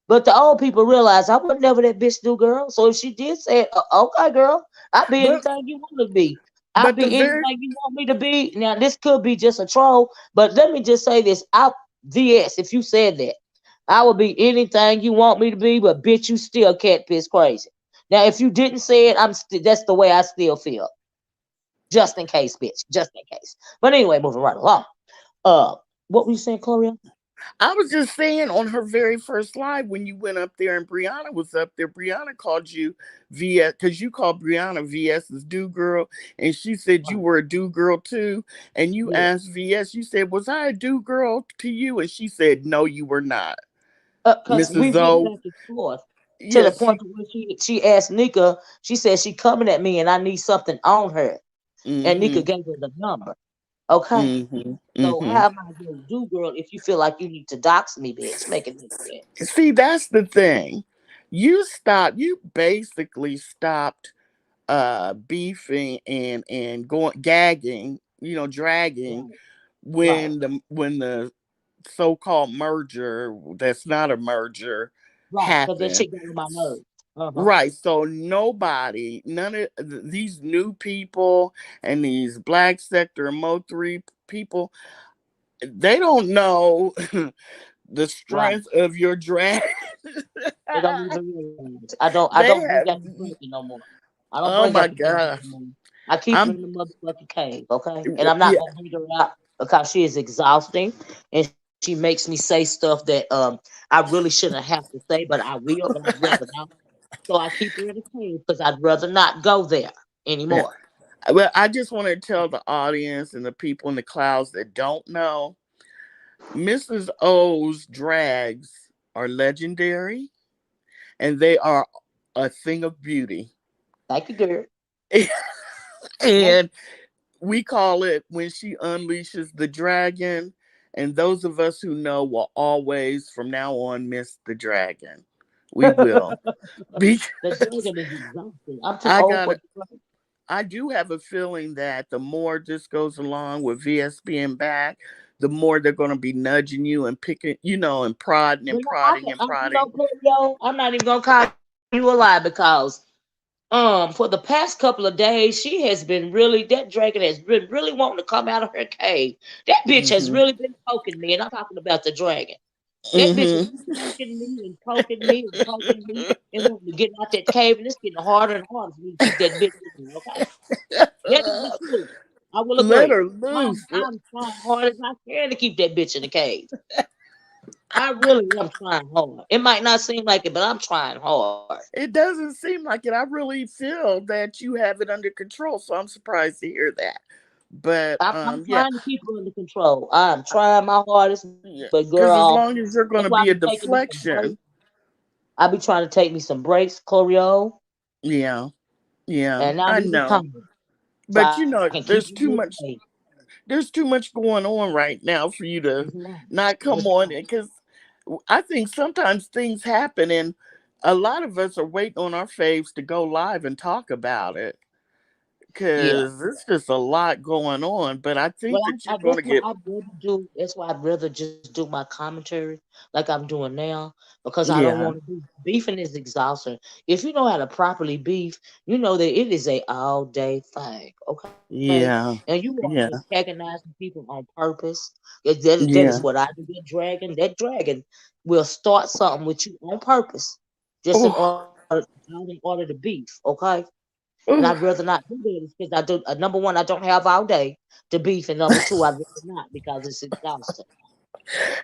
But the old people realize I was never that bitch do girl. So if she did say, okay, girl, I'll be
but
anything you want to be. I'll
but the
be
very
anything you want me to be. Now this could be just a troll, but let me just say this. I VS, if you said that, I would be anything you want me to be, but bitch, you still cat piss crazy. Now if you didn't say it, that's the way I still feel. Just in case, bitch. Just in case. But anyway, moving right along. Uh what were you saying, Chloe?
I was just saying on her very first live when you went up there and Brianna was up there, Brianna called you VS because you called Brianna VS's do girl, and she said you were a do girl too. And you
Yeah.
asked VS, you said, was I a do girl to you? And she said, no, you were not.
Because
Mrs.
we went
Zoe,
back and forth to the
yes,
point to where she asked Nika, she said she coming at me and I need something on her. And Nika
mm-hmm,
gave her the number. Okay.
mm-hmm,
So
mm-hmm.
how am I gonna do, girl, if you feel like you need to dox me, bitch? Make it make sense.
See, that's the thing. You basically stopped beefing and going gagging, dragging
Right. Right.
when the so-called merger that's not a merger
Right. Because that
happened.
shit got on my nerves. Uh-huh.
Right, so nobody, none of these new people and these black sector and Mo3 people, they don't know the
Right.
strength of your drag.
They don't even realize. I don't
They
bring
have,
out the drinking no more. I don't
oh
bring
my
out the drinking
gosh.
no more. I keep her
I'm
in the motherfucking cave, okay? And I'm not
yeah,
gonna bring her out because she is exhausting and she makes me say stuff that I really shouldn't have to say, but I will, but I'd rather not. So I keep her in the cave because I'd rather not go there
yeah.
anymore.
Well, I just want to tell the audience and the people in the clouds that don't know, Mrs. O's drags are legendary and they are a thing of beauty.
Thank you, girl. Thank
And we call it when she unleashes the dragon. And those of us who know will always, from now on, miss the dragon. We will.
The
Because
dragon is exhausting. I'm too
I
old
got
for
to
the dragon.
I do have a feeling that the more this goes along with VS being back, the more they're going to be nudging you and picking, and prodding and
You know, I
prodding
can,
and prodding.
Coolio, I'm not even gonna call you a lie because for the past couple of days, she has been really that dragon has been really wanting to come out of her cave. That bitch has
Hmm.
really been poking me, and I'm talking about the dragon. That bitch has
Hmm.
been poking me and poking me and poking me and wanting to get out that cave, and it's getting harder and harder for me to keep that bitch in there. Okay, that is the truth. I will
Let
agree.
her loose.
I'm trying hard as I can to keep that bitch in the cave. I really am trying hard. It might not seem like it, but I'm trying hard.
It doesn't seem like it. I really feel that you have it under control, so I'm surprised to hear that. But
I'm
yeah,
trying to keep her under control. I'm trying my hardest, but
yeah.
girl,
Because as long
that's
as
why
you're
I
going
be
to
taking
be a
me some breaks.
deflection,
I be trying to take me some breaks, Chlorio,
yeah,
and
yeah,
not
I
even
know.
coming, so I
But
can keep her in the cave.
there's too much going on right now for you
There's a
to
lot.
not
There's
come
a lot.
on it. Because I think sometimes things happen and a lot of us are waiting on our faves to go live and talk about it
Yeah.
because there's just a lot going on. But I
Well,
think that you're going
that's
to
what
get,
I'd rather do. That's why I'd rather just do my commentary like I'm doing now because I don't want
yeah,
to be beefing is exhausting. If you know how to properly beef, you know that it is a all day thing. Okay, and you
yeah,
are
yeah,
antagonizing people on purpose. That is what
yeah.
I do. That dragon will start something with you on purpose, just
Oh,
in order to beef. Okay, And
Ooh.
I'd rather not do that because I do. Number one, I don't have all day to beef, and number two, I'd rather not because it's exhausting.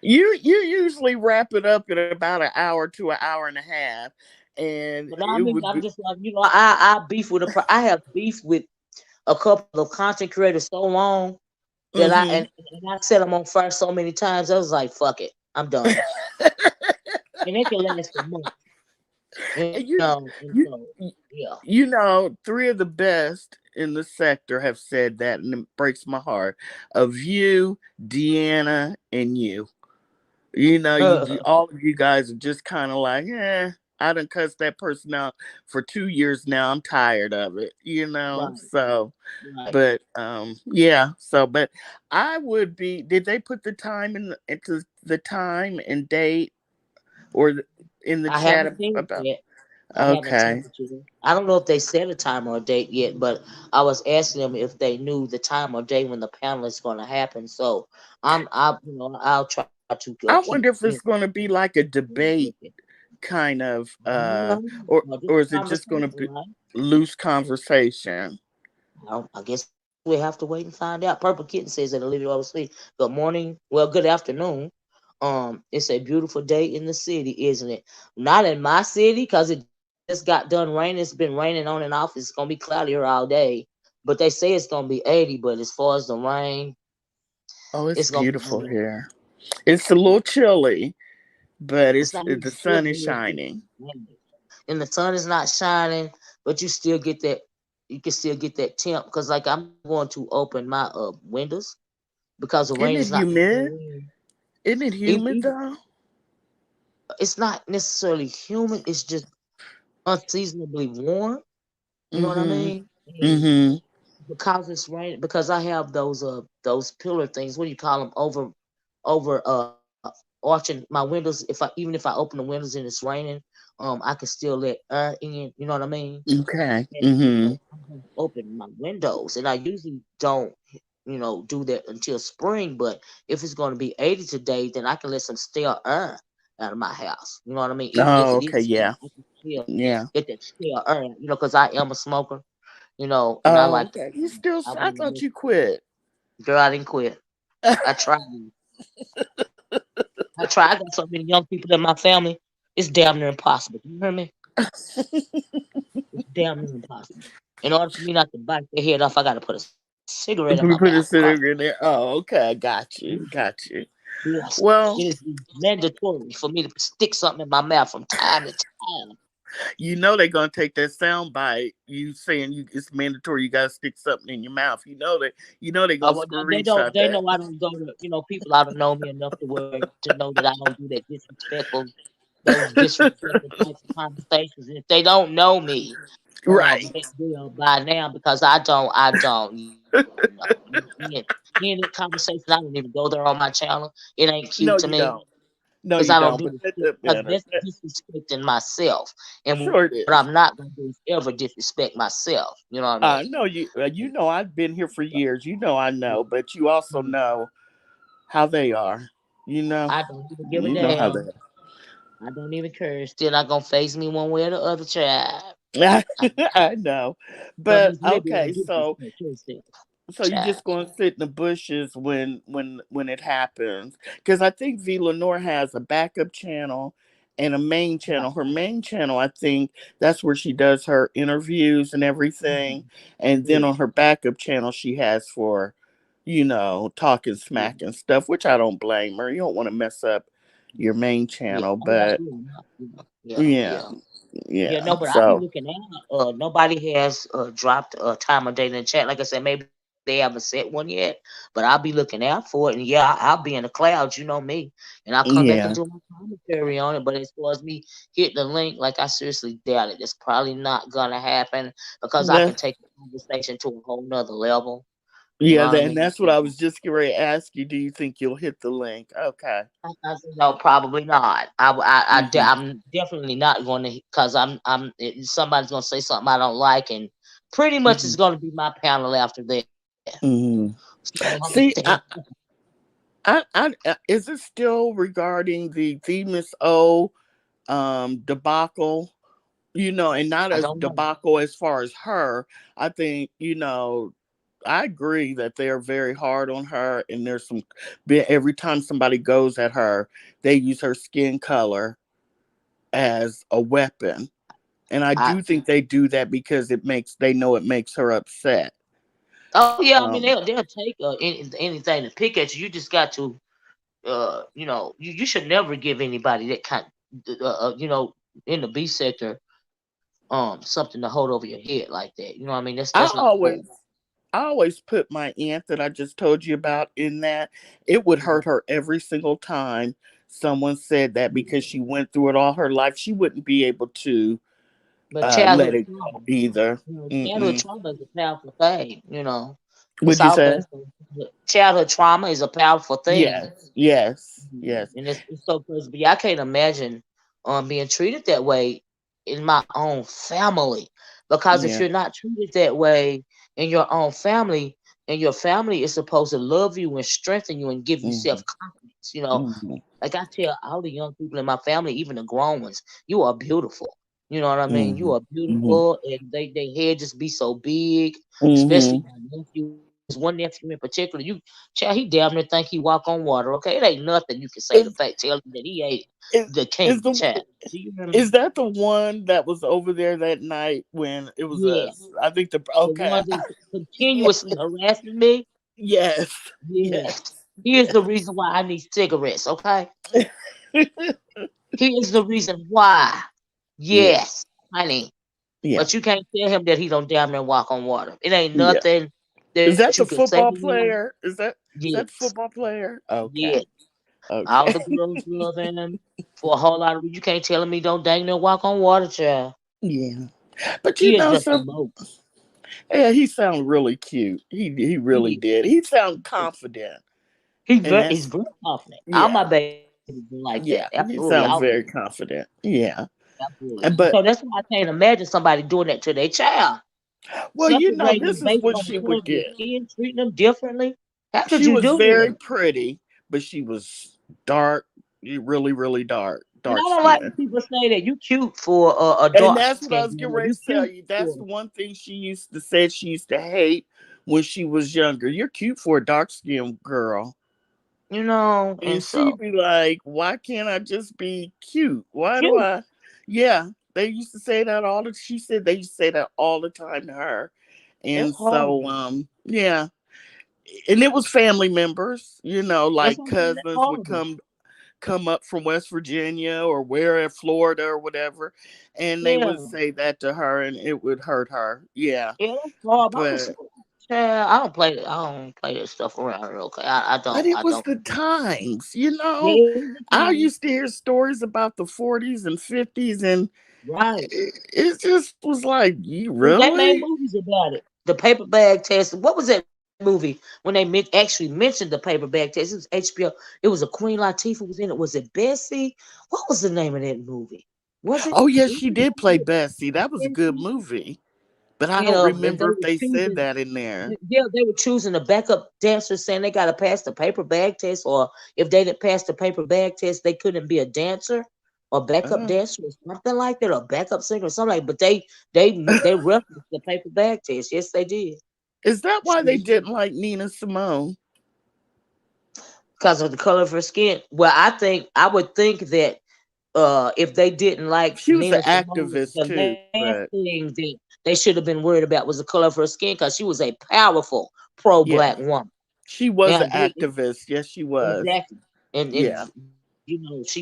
You usually wrap it up in about an hour to an hour and a half, and
But
it
I mean,
would
I'm
be.
just like I beef with I have beef with a couple of content creators so long that
Mm-hmm.
I set them on fire so many times. I was like, fuck it, I'm done, and it can last for months,
And
and
you
so yeah,
three of the best in the sector have said that, and it breaks my heart. Of you, Deanna, and you. All of you guys are just kind of like, I done cussed that person out for 2 years now. I'm tired of it,
right,
So,
right.
but yeah. So, but I would be. Did they put the time into the time and date or in the
I
chat
haven't seen it
about?
yet. I haven't
Okay.
talked to them. I don't know if they set a time or a date yet, but I was asking them if they knew the time or day when the panel is going to happen. So I'll try to
I
keep
wonder if it's going to be like a debate kind of,
no,
or
just
is
a
it just going to
conversation,
be
right?
loose conversation?
I guess we have to wait and find out. Purple Kitten says that Olivia oversleep. Good morning. Well, good afternoon. It's a beautiful day in the city, isn't it? Not in my city because it just got done raining. It's been raining on and off. It's gonna be cloudy here all day. But they say it's gonna be 80. But as far as the rain,
Oh, it's
it's gonna be
beautiful
90.
here. It's a little chilly, but
It's not even
the sun
chilly
is
here.
shining.
And the sun is not shining, but you still get that. You can still get that temp because, like, I'm going to open my windows because the rain is
Isn't
not
it
going to go
humid?
in.
Isn't it humid though?
It's not necessarily humid. It's just unseasonably warm. You know what I
Mm-hmm.
mean? And
Mm-hmm.
because it's raining, because I have those pillar things. What do you call them? Over arching my windows. Even if I open the windows and it's raining, I can still let air in. You know what I mean?
Okay.
And
Mm-hmm.
I'm gonna open my windows, and I usually don't, do that until spring. But if it's going to be 80 today, then I can let some stale air out of my house. You know what I mean? Even if
Oh,
it
okay.
is hot,
Yeah.
I can still
Yeah.
get that stale air. Because I am a smoker. And I
Oh,
like to.
okay. You still?
I
I
want to
thought
make.
you quit.
Girl, I didn't quit. I tried. I tried. I got so many young people in my family. It's damn near impossible. You hear me? It's damn near impossible. In order for me not to bite their head off, I got to put a cigarette in my mouth.
We put
Crack.
a cigarette in there. Oh, okay. I got you. Got you.
Yes,
Well,
it is mandatory for me to stick something in my mouth from time to time.
they're gonna take that sound bite. You saying it's mandatory. You gotta stick something in your mouth. They're gonna
Well, they
screenshot
don't. They
that.
know I don't go to. People I don't know me enough to know that I don't do those disrespectful types of conversations. And if they don't know me,
Right.
they will by now because I don't. I don't. No. Me and that conversation, I don't even go there on my channel. It ain't cute
No,
to
you
me.
don't. No,
Because
you
I don't
don't.
do
But
this
that
shit.
doesn't
Because
matter.
that's disrespecting myself. And what
Sure
I'm
it
not
is.
gonna do is ever disrespect myself. You know what I mean?
No, I've been here for years. I know, but you also
Mm.
know how they are. You know,
I don't even give a
you know how they
damn. I don't even care. Still not gonna face me one way or the other, child.
are.
I,
I know,
but
but
Miss Libby
okay.
don't
So,
disrespect yourself,
you
child.
just gonna sit in the bushes when it happens? Because I think V Lenore has a backup channel and a main
Right.
channel. Her main channel, I think that's where she does her interviews and everything.
Mhm.
And then
Yeah.
on her backup channel, she has for, talking
Yeah.
smack and stuff, which I don't blame her. You don't want to mess up your main
Yeah.
channel,
Oh,
but
absolutely not. Yeah. Yeah.
yeah,
Yeah. Yeah,
yeah.
no, but I'll be
So
looking at. Nobody has dropped a time or date in the chat. Like I said, maybe they haven't set one yet, but I'll be looking out for it. And yeah, I'll be in the clouds. You know me, and I'll come back and do my
yeah,
commentary on it. But as far as me hitting the link, like I seriously doubt it. It's probably not gonna happen because I can
that,
take the conversation to a whole nother level. You know
yeah,
what I
and
mean?
that's what I was just getting ready to ask you. Do you think you'll hit the link? Okay.
I said, no, probably not.
Hmm.
I'm definitely not going to because somebody's going to say something I don't like, and pretty much
Hmm.
it's going to be my panel after that.
Hmm.
So understand.
See, is it still regarding the Themis O debacle? And not
I
as
don't know.
debacle as far as her. I think, I agree that they're very hard on her, and there's every time somebody goes at her, they use her skin color as a weapon. And I
I
do think they do that because they know it makes her upset.
Oh yeah, I mean
Um,
they'll take anything to pick at you. You just got to you should never give anybody that kind in the B sector something to hold over your head like that. You know what I mean? That's
I
not cool.
always I always put my aunt that I just told you about in that. It would hurt her every single time someone said that, because she went through it all her life. She wouldn't be able to
But
let
childhood
it
trauma,
go either.
childhood
Mm-mm.
trauma is a powerful thing. It's
Would you
all
say?
based on childhood trauma is a powerful thing.
Yes, yes,
Mhm.
yes.
And it's so crazy. But yeah, I can't imagine being treated that way in my own family. Because if
Yeah.
you're not treated that way in your own family, and your family is supposed to love you and strengthen you and give you self
Hmm.
confidence,
Hmm.
like I tell all the young people in my family, even the grown ones, you are beautiful. You know what I mean? You
Hmm.
are
Hmm.
beautiful, and they head just be so big. Especially
Hmm.
my nephew. There's one nephew in particular. Child, he damn near think he walk on water. Okay, it ain't nothing you can say to
Is,
fact tell him that he ain't
is
the king
is
of the
the
child. Do you hear me?
is that the one that was over there that night when it was
Yeah,
us? I think the
the
okay.
ones that
Yes,
continuously harassing me.
yes,
Yes,
yes.
he is the reason why I need cigarettes. Okay, he is the reason why.
Yeah,
Yes, honey.
yeah,
But you can't tell him that he don't damn near walk on water. It ain't
yeah.
nothing that
Is
you
that
can
the
say to
football
him.
player? Is that the
Yes,
football player?
yes.
Okay,
All
okay.
the girls love him for a whole lot of. You can't tell him he don't dang near walk on water, child.
Yeah, but
He is just the
some.
most.
Yeah, he sounded really cute. He really
He
did. He sounded confident, and
he's
that's
very confident. All my
yeah,
babies are like that.
yeah.
Absolutely,
He
all of them.
sounds very confident. Yeah,
Absolutely. And so
but
that's why I can't imagine somebody doing that to their child.
well,
Separating them
this is
based
what
on the
she
color
would
of their
get.
skin, treating them differently. How could
She
you
was
do
very
that?
pretty, but she was dark, really, really dark,
And
dark
I don't like
skin.
when people say that you cute for a
And
dark
that's what I
skinned
was getting
girl.
ready
You
to tell
cute
you. That's
for
the one thing she used to say. She used to hate when she was younger. You're cute for a dark skinned girl. And
and
she'd
so
be like, why can't I just be cute? Why do
cute.
I? Yeah, they used to say that all the. She said they used to say that all the time to her.
That's
And so,
horrible.
yeah. And it was family members,
That's
like
what I'm saying. That's
cousins would
horrible.
come up from West Virginia or where, Florida or whatever, and they would
Yeah.
say that to her, and it would hurt her. Yeah,
Yeah, that's horrible. I was
but
child, I don't play that stuff around here, okay? I don't.
it
I
was
don't.
the times,
Yeah, it was the
I
time.
used to hear stories about the 40s and 50s, and
Right.
it just was like, you
They made
really?
movies about it. The paper bag test. What was that movie when they actually mentioned the paper bag test? It was HBO. It was a Queen Latifah was in it. Was it Bessie? What was the name of that movie? Was it?
Oh yeah,
Was
she did play Bessie. That was a
it
good movie, but I don't
yeah, and they
remember if
were
they said
choosing.
that in there.
Yeah, they were choosing a backup dancer, saying they got to pass the paper bag test, or if they didn't pass the paper bag test, they couldn't be a dancer or backup
Oh,
dancer or something like that, or backup singer or something like. But they referenced the paper bag test. Yes, they did.
is that why they didn't like Nina Simone?
Because of the color of her skin. Well, I would think that if they didn't like
She was an
Nina Simone,
activist
the
too,
last
but
thing that they should have been worried about was the color of her skin, because she was a powerful pro
yeah,
black woman.
she was
Yeah,
an activist. Yes, she was.
exactly. And
Yeah.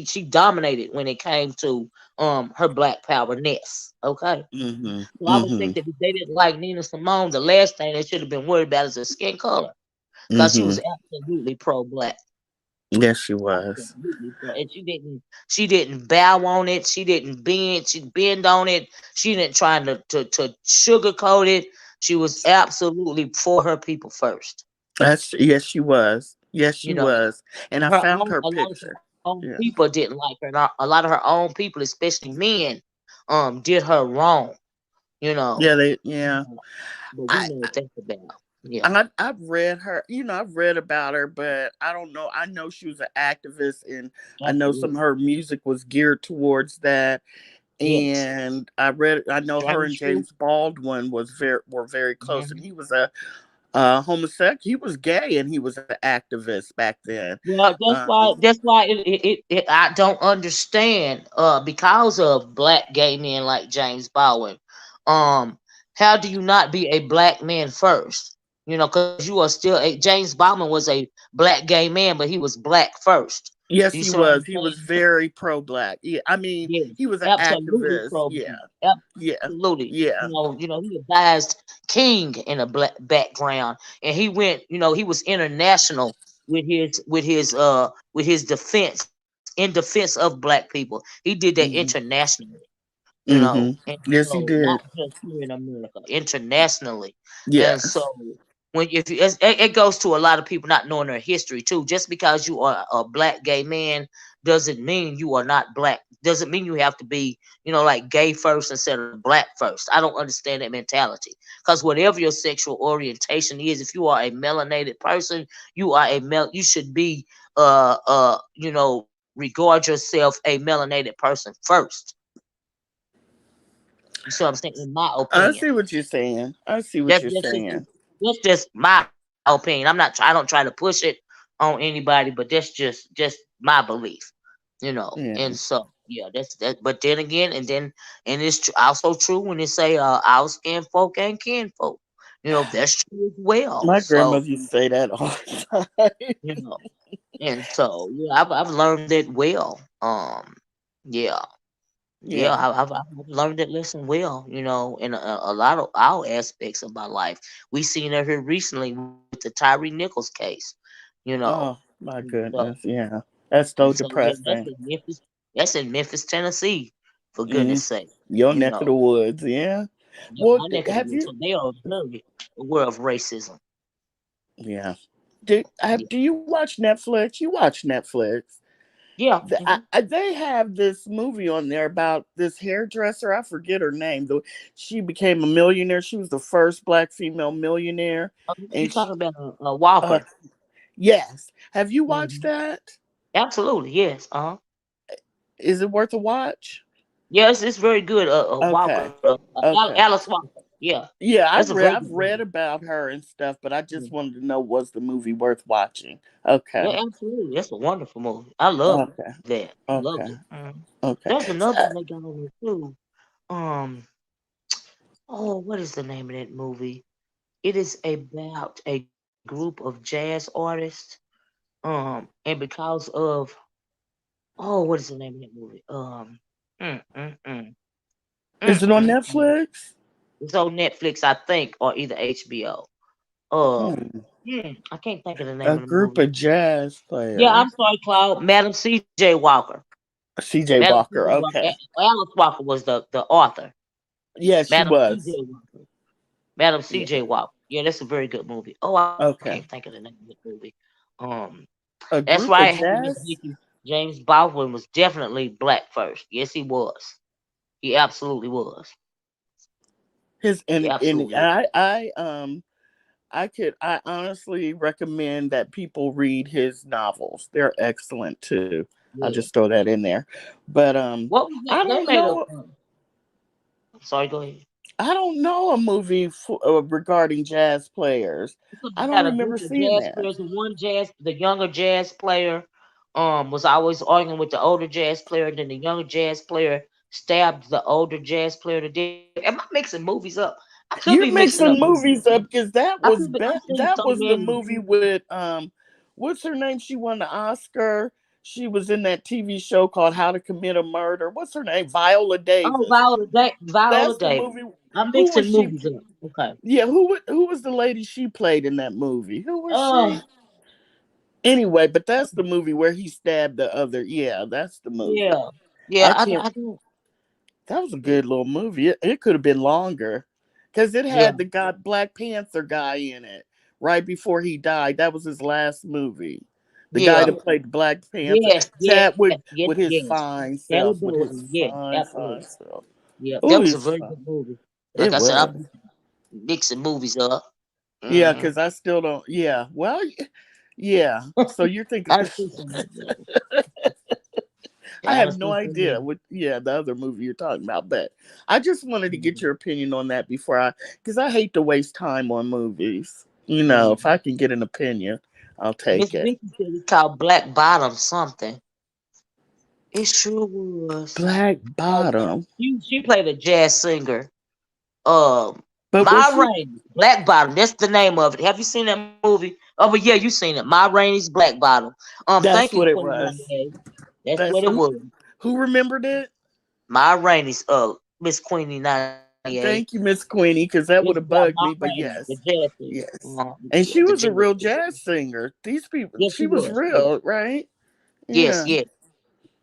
she dominated when it came to her black powerness. Okay.
Mhm.
So I would think
Mhm.
that if they didn't like Nina Simone, the last thing they should have been worried about is her skin color. Because she was
Mhm.
absolutely pro black.
Yes, she was.
Absolutely pro. And she didn't bow on it. She bend on it. She didn't try to sugarcoat it. She was absolutely for her people first.
That's yes, she was. Yes, she
You know,
was. And I
her
found
own
her
a lot of her
picture.
own
Yeah.
people didn't like her. And a lot of her own people, especially men, did her wrong. You know,
Yeah, yeah.
but we
I
know what that's about. Yeah,
I've read her, I've read about her, but I don't know. I know she was an activist, and I know some
absolutely.
of her music was geared towards that.
Yes.
and I know her and
Strange Fruit.
James Baldwin were very close, and
Hmm.
he was a homosexual. He was gay, and he was an activist back then.
Well, that's why I don't understand because of black gay men like James Bowen. Um, how do you not be a black man first? Because you are still James Bowman was a black gay man, but he was black first. You
Yes,
see
he
what I'm
was. He was
saying?
very pro-black. Yeah, I mean,
Yes,
he was an
absolutely
activist.
pro
Yeah,
black.
yeah,
Absolutely.
yeah.
He advised King in a black background, and he went. He was international with his defense in defense of black people. He did that
Hmm.
internationally.
Hmm.
And
Yes, he
so not
did.
just here in America, internationally. And so
Yes.
when if you, it goes to a lot of people not knowing their history too. Just because you are a black gay man doesn't mean you are not black. Doesn't mean you have to be, like gay first instead of black first. I don't understand that mentality. Because whatever your sexual orientation is, if you are a melanated person, you should be regard yourself a melanated person first. You see what I'm saying? In my
I
opinion,
see what you're saying. I see what
that's
you're
that's just
saying.
my opinion. I don't try to push it on anybody, but that's just my belief. And
Yeah.
so yeah, that's that. But then again, and it's also true when they say our skin folk and kin folk. That's true as well.
My
So
grandmother used to say that all the time.
you know, and so yeah, I've learned that well. Yeah. Yeah,
Yeah.
I've learned that lesson well, in a lot of our aspects of my life. We seen it here recently with the Tyree Nichols case, you know.
Oh my
And so,
goodness. Yeah. That's
and
so
so yeah,
depressing.
That's in Memphis, Tennessee, for goodness
Mm.
sake.
Your
You
neck of
know,
the woods. Yeah.
yeah,
Well,
my neck of the
have
woods.
you?
So they are very aware of racism.
Yeah.
Yeah,
Do you watch Netflix? You watch Netflix.
yeah. Hmm.
They have this movie on there about this hairdresser. I forget her name. Though she became a millionaire. She was the first black female millionaire,
You
and
talking
she,
about a
uh,
Walker?
yes. Have you watched
Hmm.
that?
Absolutely, yes.
Is it worth a watch?
Yes, it's very good.
Okay.
Walker,
Okay.
Alice Walker. Yeah,
Yeah,
that's a very
I've
good movie.
read about her and stuff, but I just
Mm.
wanted to know, was the movie worth watching? Okay.
Yeah, absolutely. That's a wonderful movie. I love
Okay.
that. Loved it.
Okay. Okay.
There's another one they got on there too. Um, what is the name of that movie? It is about a group of jazz artists. And because of what is the name of that movie? Mm, mm, mm,
Is it on
mm.
Netflix?
It's on Netflix, I think, or either HBO. Um,
Hmm.
I can't think of the name
A
of the
group
movie.
of jazz
Yeah, I'm
players.
sorry, Cloud. Madam C.J. Walker.
CJ
Madam
Walker.
C.J. Walker.
Okay.
Alice Walker was the author.
Yes, she
Madam C.J.
was.
Walker. Madam
Yeah.
C.J. Walker. Yeah, that's a very good movie. Oh, I can't think of
Okay.
the name of the movie. Um,
A
that's
group
right.
of
Hey, Miss
jazz.
Vicky. James Baldwin was definitely black first. Yes, he was. He absolutely was.
His
He absolutely
and
was.
I honestly recommend that people read his novels. They're excellent too. I'll
Yeah.
just throw that in there. But
What was that?
I
They
don't
made a.
know.
I'm sorry. Go ahead.
I don't know a movie regarding jazz players.
It's
I don't
about a
remember
group of
seeing
jazz
that.
players. The younger jazz player, was always arguing with the older jazz player. And then the younger jazz player stabbed the older jazz player to death. Am I mixing movies up? I could be
You're
mixing up
mixing
movies.
movies up because
I could be. I've seen so
that was the
many.
movie with what's her name? She won the Oscar. She was in that TV show called How to Commit a Murder. What's her name? Viola
Oh,
Davis.
Viola
That's the
Davis.
movie.
I'm
Who was
mixing
she?
movies up. Okay.
Yeah, who was the lady she played in that movie? Who was
Oh,
she? Anyway, but that's the movie where he stabbed the other. Yeah, that's the movie.
yeah, yeah.
I can't.
I don't.
That was a good little movie. It could have been longer because it
Yeah,
had the guy Black Panther guy in it right before he died. That was his last movie. The guy
yeah.
that played the Black Panther,
Yes, yes,
Chadwick,
yes,
with his
yes.
fine
Halle
self, with his
Berry. Yes,
fine
absolutely.
self.
Yeah,
Oh,
that was a
he's
very
fine.
good movie. Like
It
I said,
was.
I'm mixing movies up.
Yeah,
Hmm.
because I still don't. Yeah, well, yeah. So you're thinking.
I see some.
I have no
Dinosaur
idea
Jr.
what. Yeah, the other movie you're talking about, but I just wanted to get
Mhm.
your opinion on that before because I hate to waste time on movies. If
Mhm.
I can get an opinion, I'll
Miss
take it.
Vicky said it's called Black Bottom something. It sure was.
Black
Oh,
Bottom,
she played a jazz singer. Um,
but was
Ma
she?
Rainey, Black Bottom. That's the name of it. Have you seen that movie? Oh, but yeah, you seen it. Ma Rainey's Black Bottom. Thank
That's
you,
what it
Queen
was.
98. That's what
That's
it was.
who remembered it.
Ma Rainey's Miss Queenie 98.
Thank you, Miss Queenie,
It's
because
about
that
Ma
would have bugged
Rainey,
me.
the
But
jazz
yes,
singer.
yes,
Yeah,
and
the
she
jazz
was a real
singer.
jazz singer. These people,
Yes, she
she was
was. Yes,
real, right?
yes,
Yeah.
yes,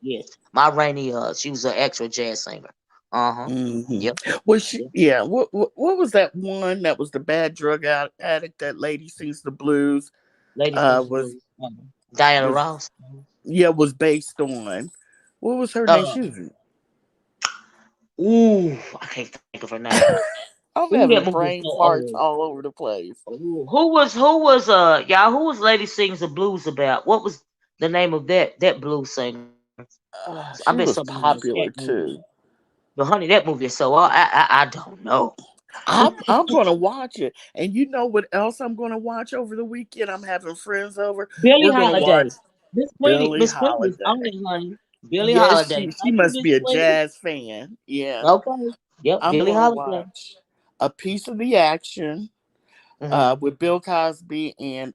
yes. Ma Rainey, she was an actual jazz singer. Uh-huh.
hmm
Yep.
Was she?
Yep.
Yeah. What was that one that was the bad drug addict? That lady sings the blues.
Lady Sings the
Was
Blues. Diana
was
Ross.
yeah, was based on. What was her name?
Uh,
She was.
I can't think of her name.
I'm
Ooh, that
having
movie is
brain
so
farts
old.
all over the place.
Ooh, y'all, who was Lady Sings the Blues about? What was the name of that blues singer? I bet
She
somebody in
was
the chat
popular
knows.
too.
But honey, that movie is so old. I don't know.
I'm gonna watch it, and you know what else I'm gonna watch over the weekend? I'm having friends over.
Billie
We're gonna watch
Holiday.
Billie
Miss Queenie is on
Holiday.
it, honey. Billie
Yes,
Holiday.
she
Thank you,
must
Miss
be a
Queenie.
jazz fan. Yeah,
Okay. Yep,
I'm
Billie
gonna
Holiday.
watch a piece of the action
Hmm.
with Bill Cosby and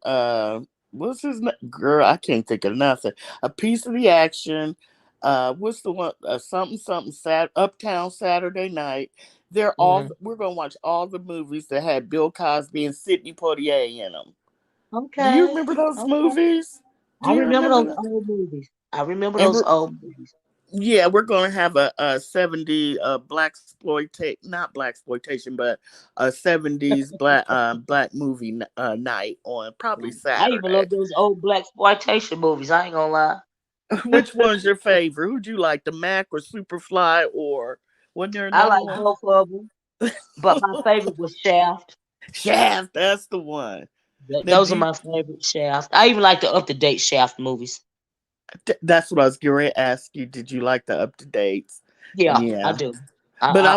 what's his name? Girl, I can't think of nothing. A piece of the action. What's the one? Something something Uptown Saturday Night. They're all.
Hmm.
We're gonna watch all the movies that had Bill Cosby and Sidney Poitier in them. Do you
Okay.
remember those
Okay.
movies? Do
I
you
remember
remember
those
them?
old movies. I remember
And
those old movies.
yeah, we're gonna have a 70 black exploitation, not black exploitation, but a 70s black movie night on probably
I even
Saturday.
love those old black exploitation movies. I ain't gonna lie.
Which one's your favorite? Who'd you like, the Mac or Superfly, or wasn't there
I
another
like
one?
both of them, but my favorite was Shaft.
Shaft, that's the one. Now,
Those are my favorite Shaft. I even like the up to date Shaft movies.
that's what I was going to ask you. Did you like the up to dates?
Yeah, I
Yeah,
do. I
but
I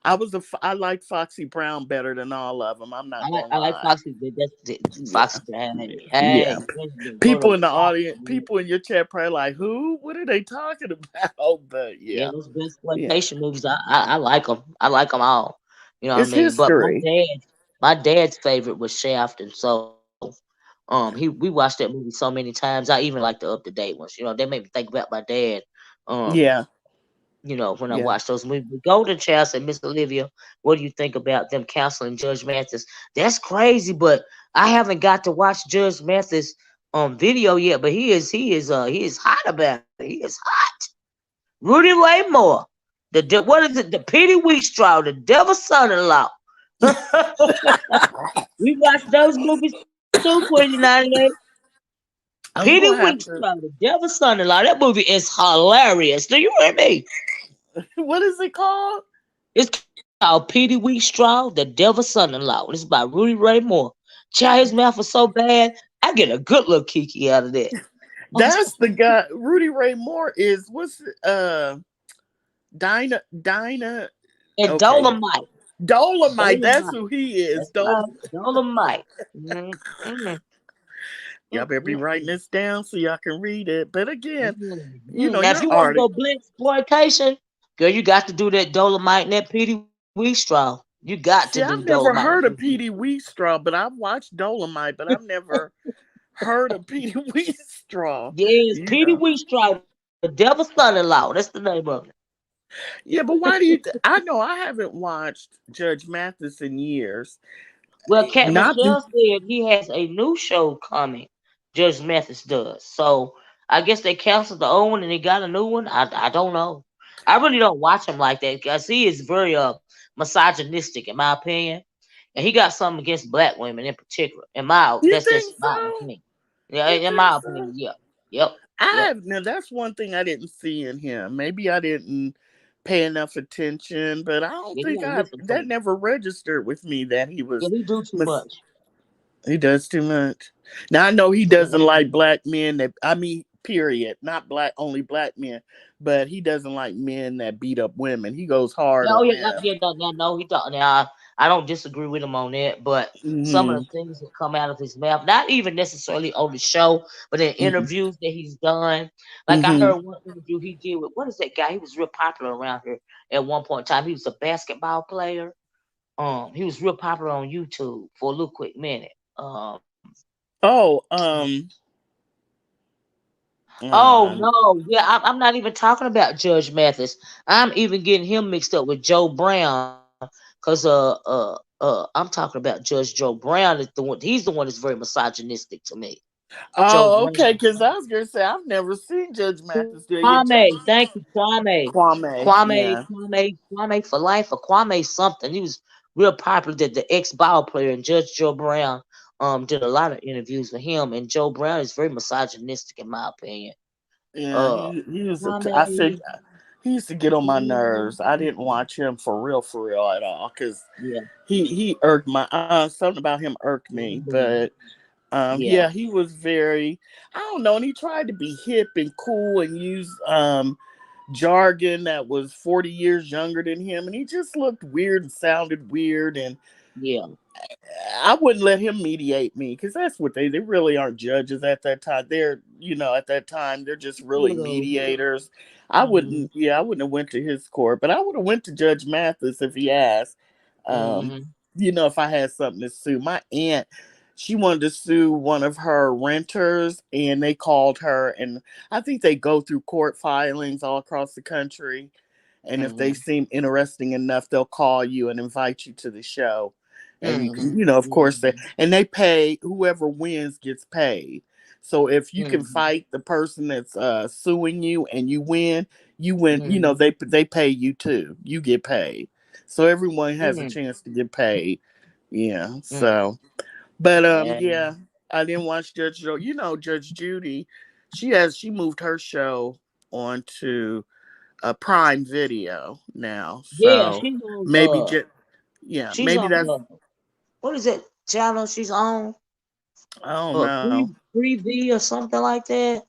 I,
I like Foxy Brown better than all of them. I'm not gonna
I like
lie.
Foxy. That's
Yeah,
Foxy Brown.
yeah.
Hey, go
People
to
in the
Fox.
audience, people in your chat probably like, who? What are they talking about? But
Yeah,
yeah,
those black
yeah.
exploitation movies. I like them. I like them all. You know what I
It's
mean? But
history.
my dad's favorite was Shaft, and so we watched that movie so many times. I even like the up to date ones. You know, they made me think about my dad. Um,
Yeah,
when I
yeah.
watched those movies. But Golden Child said, Miss Olivia, what do you think about them counseling Judge Mathis? That's crazy, but I haven't got to watch Judge Mathis video yet. But he is hot about it. He is hot. Rudy Ray Moore, what is it? The Petey Wheatstraw, the Devil's Son-in-law. We watched those movies too, 2098. Petey
I'm gonna have
Wheatstraw,
to.
the Devil's Son-in-law. That movie is hilarious. Do you hear me?
What is it called?
It's called Petey Wheatstraw, The Devil's Son-in-law. It's by Rudy Ray Moore. Child, his mouth was so bad, I get a good little kiki out of that.
That's the guy. Rudy Ray Moore is what's Dinah.
And
Okay,
Dolomite.
Dolomite. That's
Dolomite.
who he is.
That's right. Dolomite.
Y'all better be writing this down so y'all can read it. But again,
Now, if
you're
you want to
already.
go black exploitation, girl, you got to do that Dolomite and that Petey Wheatstraw. You got to do
See, I've
Dolomite.
never heard of Petey Wheatstraw, but I've watched Dolomite, but I've never heard of Petey Wheatstraw.
Yes,
You
Petey
know.
Wheatstraw, the Devil's Son-in-law. That's the name of it.
Yeah, but why do you? I know I haven't watched Judge Mathis in years.
Well, Cat
Not the,
Michelle said he has a new show coming. Judge Mathis does. So I guess they canceled the old one and they got a new one. I don't know. I really don't watch him like that because he is very misogynistic in my opinion, and he got something against black women in particular.
you
That's
think
just my
so?
opinion. Yeah,
You
in
think
my
so?
opinion, yeah, yep,
I
yep.
have now. That's one thing I didn't see in him. Maybe I didn't pay enough attention, but I don't
Yeah, you
think
gotta
I
listen to
that
him.
never registered with me that he
Yeah,
was.
he do too
Mis-
much.
he does too much. Now I know he
Yeah,
doesn't like black men. That I mean, period. Not black only black men, but he doesn't like men that beat up women. He goes hard
Yeah, oh
on
yeah,
them.
yeah, no, he don't. Now, I don't disagree with him on that, but some of
Hmm.
the things that come out of his mouth, not even necessarily on the show, but in
Hmm.
interviews that he's done. Like I
Hmm.
heard one interview he did with what is that guy? He was real popular around here at one point in time. He was a basketball player. He was real popular on YouTube for a little quick minute.
Oh,
Oh
um,
no, yeah, I'm not even talking about Judge Mathis. I'm even getting him mixed up with Joe Brown, cause I'm talking about Judge Joe Brown is the one. He's the one that's very misogynistic to me. Joe
oh, okay.
Brown,
Because I was gonna say I've never seen Judge Mathis do it. Yeah,
Kwame,
Judge
thank you, Kwame,
Kwame. Yeah,
Kwame for life, or Kwame something. He was real popular. The ex ball player, and Judge Joe Brown did a lot of interviews with him, and Joe Brown is very misogynistic in my opinion.
yeah.
Uh,
He was. I said
Kwame,
he used to get on my nerves. I didn't watch him for real at all because
yeah.
he irked my something about him irked me. But
Yeah,
yeah, he was very, I don't know, and he tried to be hip and cool and use jargon that was 40 years younger than him, and he just looked weird and sounded weird. And
yeah.
I wouldn't let him mediate me because that's what they really aren't judges at that time. They're, at that time they're just really
Little.
mediators.
Mhm,
I wouldn't have went to his court, but I would have went to Judge Mathis if he asked. Um,
mhm,
if I had something to sue. My aunt, she wanted to sue one of her renters, and they called her, and I think they go through court filings all across the country. And if they
mhm,
seem interesting enough, they'll call you and invite you to the show. And you can,
mhm,
of course,
mhm,
they pay, whoever wins gets paid. So if you can
mhm,
fight the person that's suing you and you win.
mhm,
They pay you too. You get paid. So everyone has a
mhm,
chance to get paid. Yeah.
mhm.
So, but
Yeah,
yeah, I didn't watch Judge Joe. Judge Judy. She moved her show onto a Prime Video now.
yeah.
So
She's on.
maybe just yeah,
She's
maybe
on.
that's,
What is it channel she's on?
I don't know.
Free V or something like that.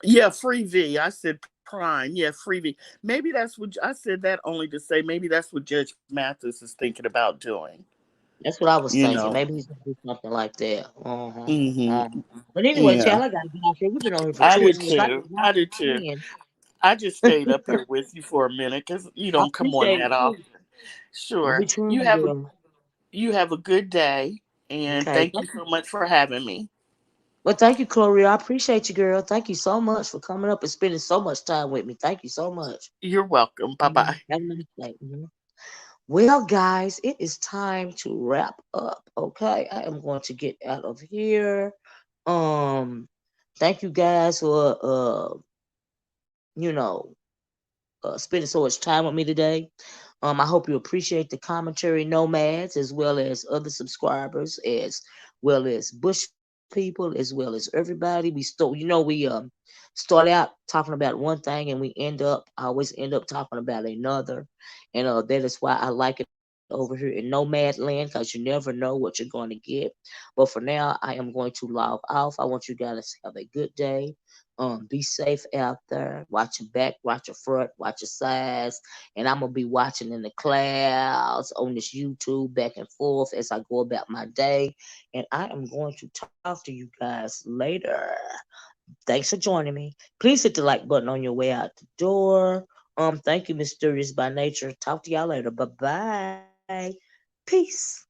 Yeah, Free V. I said Prime. Yeah, Free V. Maybe that's what I said that only to say maybe that's what Judge Mathis is thinking about doing.
That's what I was
You
thinking.
know.
Maybe he's gonna do something like that.
Hmm.
But anyway,
Yeah.
child, I gotta get out here. We've been on here for
I
two
did
hours. I
too.
did not
I did too.
intend.
I just stayed up here with you for a minute because you
I
don't come on
appreciate
that
it too.
often.
I'll
Sure.
be trying, girl.
You have a good day, and
Okay.
thank you so much for having me.
Well, thank you, Chloe. I appreciate you, girl. Thank you so much for coming up and spending so much time with me. Thank you so much.
You're welcome. Bye bye.
Have a nice day. Well, guys, it is time to wrap up. Okay, I am going to get out of here. Um, thank you guys for you know, spending so much time with me today. I hope you appreciate the commentary nomads as well as other subscribers, as well as Bush people, as well as everybody. We start out talking about one thing and I always end up talking about another, and that is why I like it over here in Nomad Land because you never know what you're going to get. But for now, I am going to log off. I want you guys to have a good day. Be safe out there. Watch your back, watch your front, watch your sides. And I'm gonna be watching in the clouds on this YouTube back and forth as I go about my day. And I am going to talk to you guys later. Thanks for joining me. Please hit the like button on your way out the door. Thank you, Mysterious by Nature. Talk to y'all later. Bye bye. Peace.